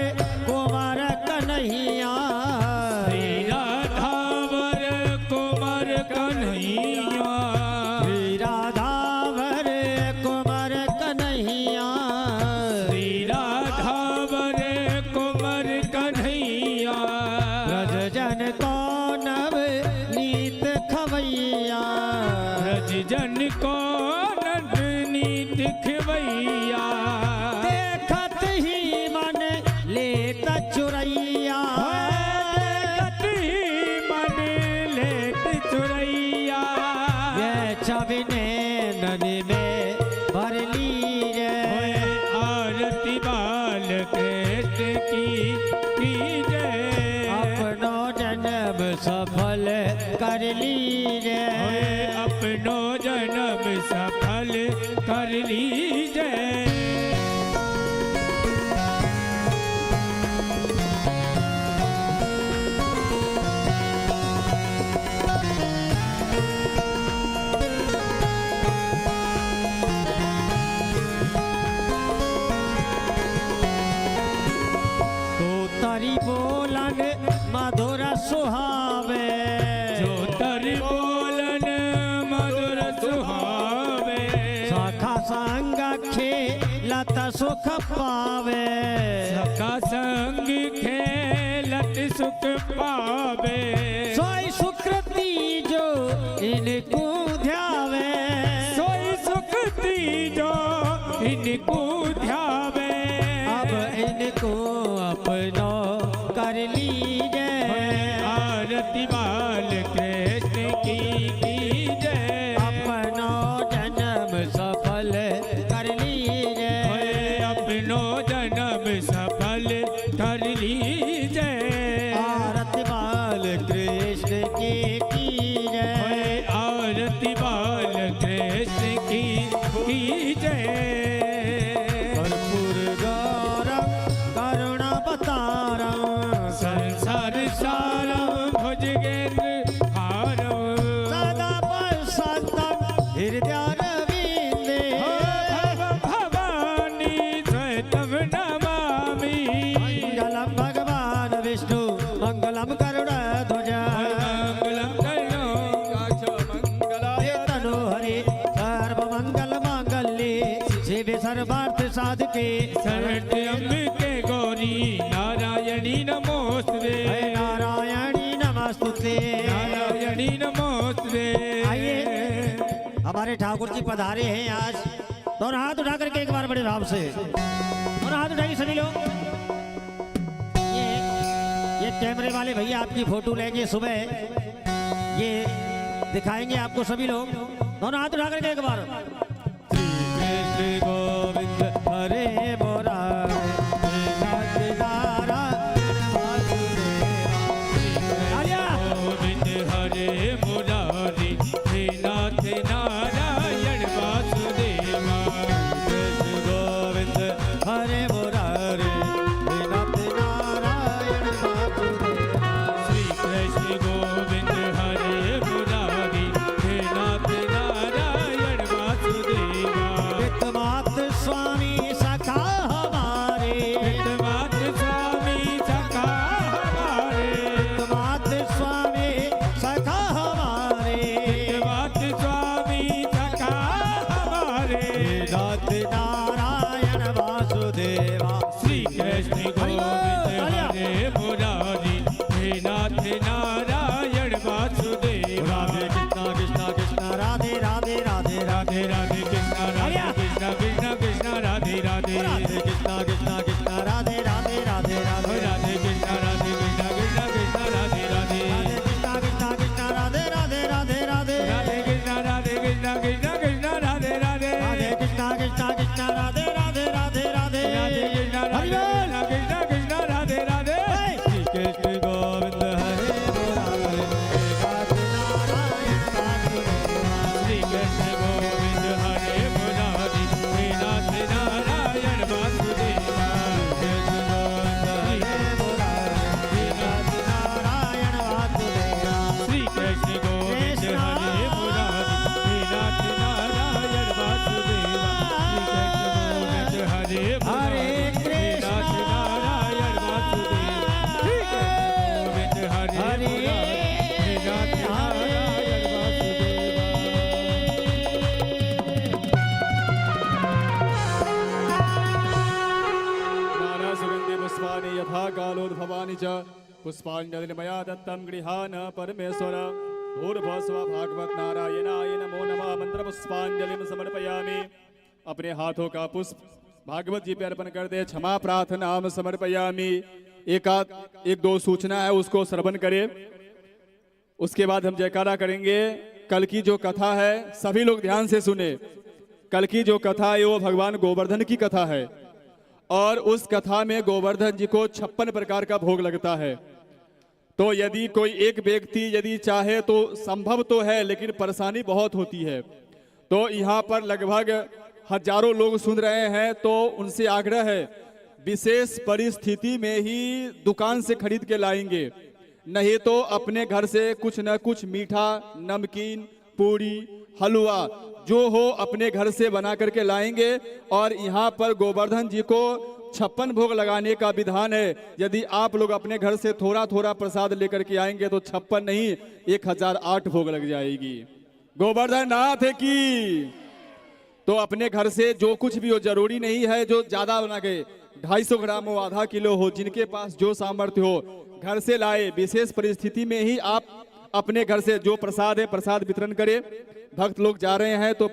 कुंवर कन्हैया। श्री राधा वर कुंवर कन्हैया। श्री राधा वर कुंवर कन्हैया। श्री राधा वर कुंवर कन्हैया। ब्रज जन को नव नीत खवैया। ब्रज जन को नवनीत खवैया। देखत ही मन लेत चुरैया। देखत ही मन लेत चुरैया। यह छविने नन में भर लीजिए। आरती बाल कृष्ण की जय। अपनो जन्म सफल कर लीजिए। अपनो जन्म सफल कर लीजिए। तरी बोलन मधुर सुहावे, जो तरी बोलन मधुर सुहावे, सखा संग खेलत सुख पावे, सखा संग खेलत सुख पावे, सोई सुकृति जो इनको ध्यावे, सोई सुख तीजो इनको ध्यावे, अब इनको अपनो कर लीजे, आरती बाल कृष्ण की कीजय, अपनो जन्म सफल कर लीजे, अपनो जन्म सफल कर लीजय, आरती बाल कृष्ण की कीजय, आरती बाल कृष्ण की कीजय, कर्पूर गौरव करुणावतारम, संसार सारम भुजगेंद्र हारम, सदा प्रसन्नं हृदयारविन्दे, भवानी स्वयं नमामि, मङ्गलं भगवान् विष्णु मङ्गलं गरुडध्वज, मंगलम करो मंगलाय तनो हरे सर्वमंगल मांगल्ये शिवे सर्वार्थ साधके शरण्यम्बिके गौरी नारायणी नमोस्तुते, हे नारायणी नमस्तुते। नारायणी नमोस्तुते। आइए हमारे ठाकुर जी पधारे हैं आज, दोनों हाथ उठा करके एक बार बड़े भाव से दोनों हाथ उठाइए सभी लोग। ये कैमरे वाले भैया आपकी फोटो लेंगे सुबह, ये दिखाएंगे आपको सभी लोग, दोनों हाथ उठा करके एक बार। श्री कृष्ण गोविंद हरे मुरारे, गोविंद हरे मुरारी, हे नाथ नारायण वासुदेवा, गोविंद हरे मुरारे, हे नाथ नारायण वासुदेवा। श्री कृष्ण गोविंद हरे मुरारी, हे नाथ नारायण वासुदेवा, वित्तमात स्वामी सखा हमारे, वित्तमात स्वामी सखा हमारे, वित्तमात स्वामी सखा हमारे, वित्तमात स्वामी सखा हमारे, नाथ नारायण वासुदेवा। श्री कृष्ण गोविंद हरे मुरारी, हे नाथ नारायण वासुदेवा, राधे कृष्णा कृष्णा कृष्णा राधे राधे राधे राधे राधे राधे कृष्णा राधे कृष्णा कृष्णा कृष्णा राधे राधे, राधे कृष्णा कृष्णा कृष्णा राधे राधे राधे राधे राधे कृष्णा राधे कृष्णा कृष्णा कृष्णा राधे राधे, राधे कृष्णा कृष्णा कृष्णा राधे राधे राधे राधे राधे कृष्णा राधे कृष्णा कृष्णा कृष्णा राधे राधे, राधे कृष्णा कृष्णा कृष्णा राधे राधे राधे राधे राधे कृष्णा हरि राधे बोल। कृष्णा कृष्णा राधे राधे, श्री कृष्ण गोविंद हरे मुरारे, नाथ नारायण वासुदेवा। श्री कृष्ण गोविंद हरे मुरारी, हे नाथ नारायण वासुदेवा, कृष्ण गोविंद हरे मुरारे, नाथ नारायण वासुदेवा। श्री कृष्ण गोविंद हरे मुरारी, हे नाथ नारायण वासुदेवा, श्री कृष्ण गोविंद हरे हरे मुरारी, हे नाथ नारायण वासुदेवा, श्री कृष्ण गोविंद हरे हरे मुरारी, हे नाथ नारायण वासुदेवा। नाना सुगंधि पुष्पाणि यथा कालोद्भवानि च पुष्पाञ्जलिर्मया मया दत्तं गृहाण परमेश्वर भूर्भुवस्व भागवत नारायणाय नमो नमः मंत्र पुष्पांजलि समर्पयामि। अपने हाथों का पुष्प भागवत जी पे अर्पण कर दे, क्षमा प्रार्थना हम समर्पयामि। एक दो सूचना है उसको श्रवण करें, उसके बाद हम जयकारा करेंगे। कल की जो कथा है सभी लोग ध्यान से सुने। कल की जो कथा है वो भगवान गोवर्धन की कथा है और उस कथा में गोवर्धन जी को 56 प्रकार का भोग लगता है। तो यदि कोई एक व्यक्ति यदि चाहे तो संभव तो है, लेकिन परेशानी बहुत होती है। तो यहाँ पर लगभग हजारों लोग सुन रहे हैं, तो उनसे आग्रह है विशेष परिस्थिति में ही दुकान से खरीद के लाएंगे, नहीं तो अपने घर से कुछ न कुछ मीठा, नमकीन, पूरी, हलवा जो हो अपने घर से बना करके लाएंगे और यहाँ पर गोवर्धन जी को 56 भोग लगाने का विधान है। यदि आप लोग अपने घर से थोड़ा थोड़ा प्रसाद लेकर के आएंगे तो 56 नहीं 1008 भोग लग जाएगी। गोवर्धन नाथ की। तो अपने घर से जो कुछ भी हो, जरूरी नहीं है जो ज्यादा बना के 250 ग्राम हो, आधा किलो हो, जिनके पास जो सामर्थ्य हो घर से लाए। विशेष परिस्थिति में ही आप अपने घर से जो प्रसाद है प्रसाद वितरण करें। भक्त लोग जा रहे हैं तो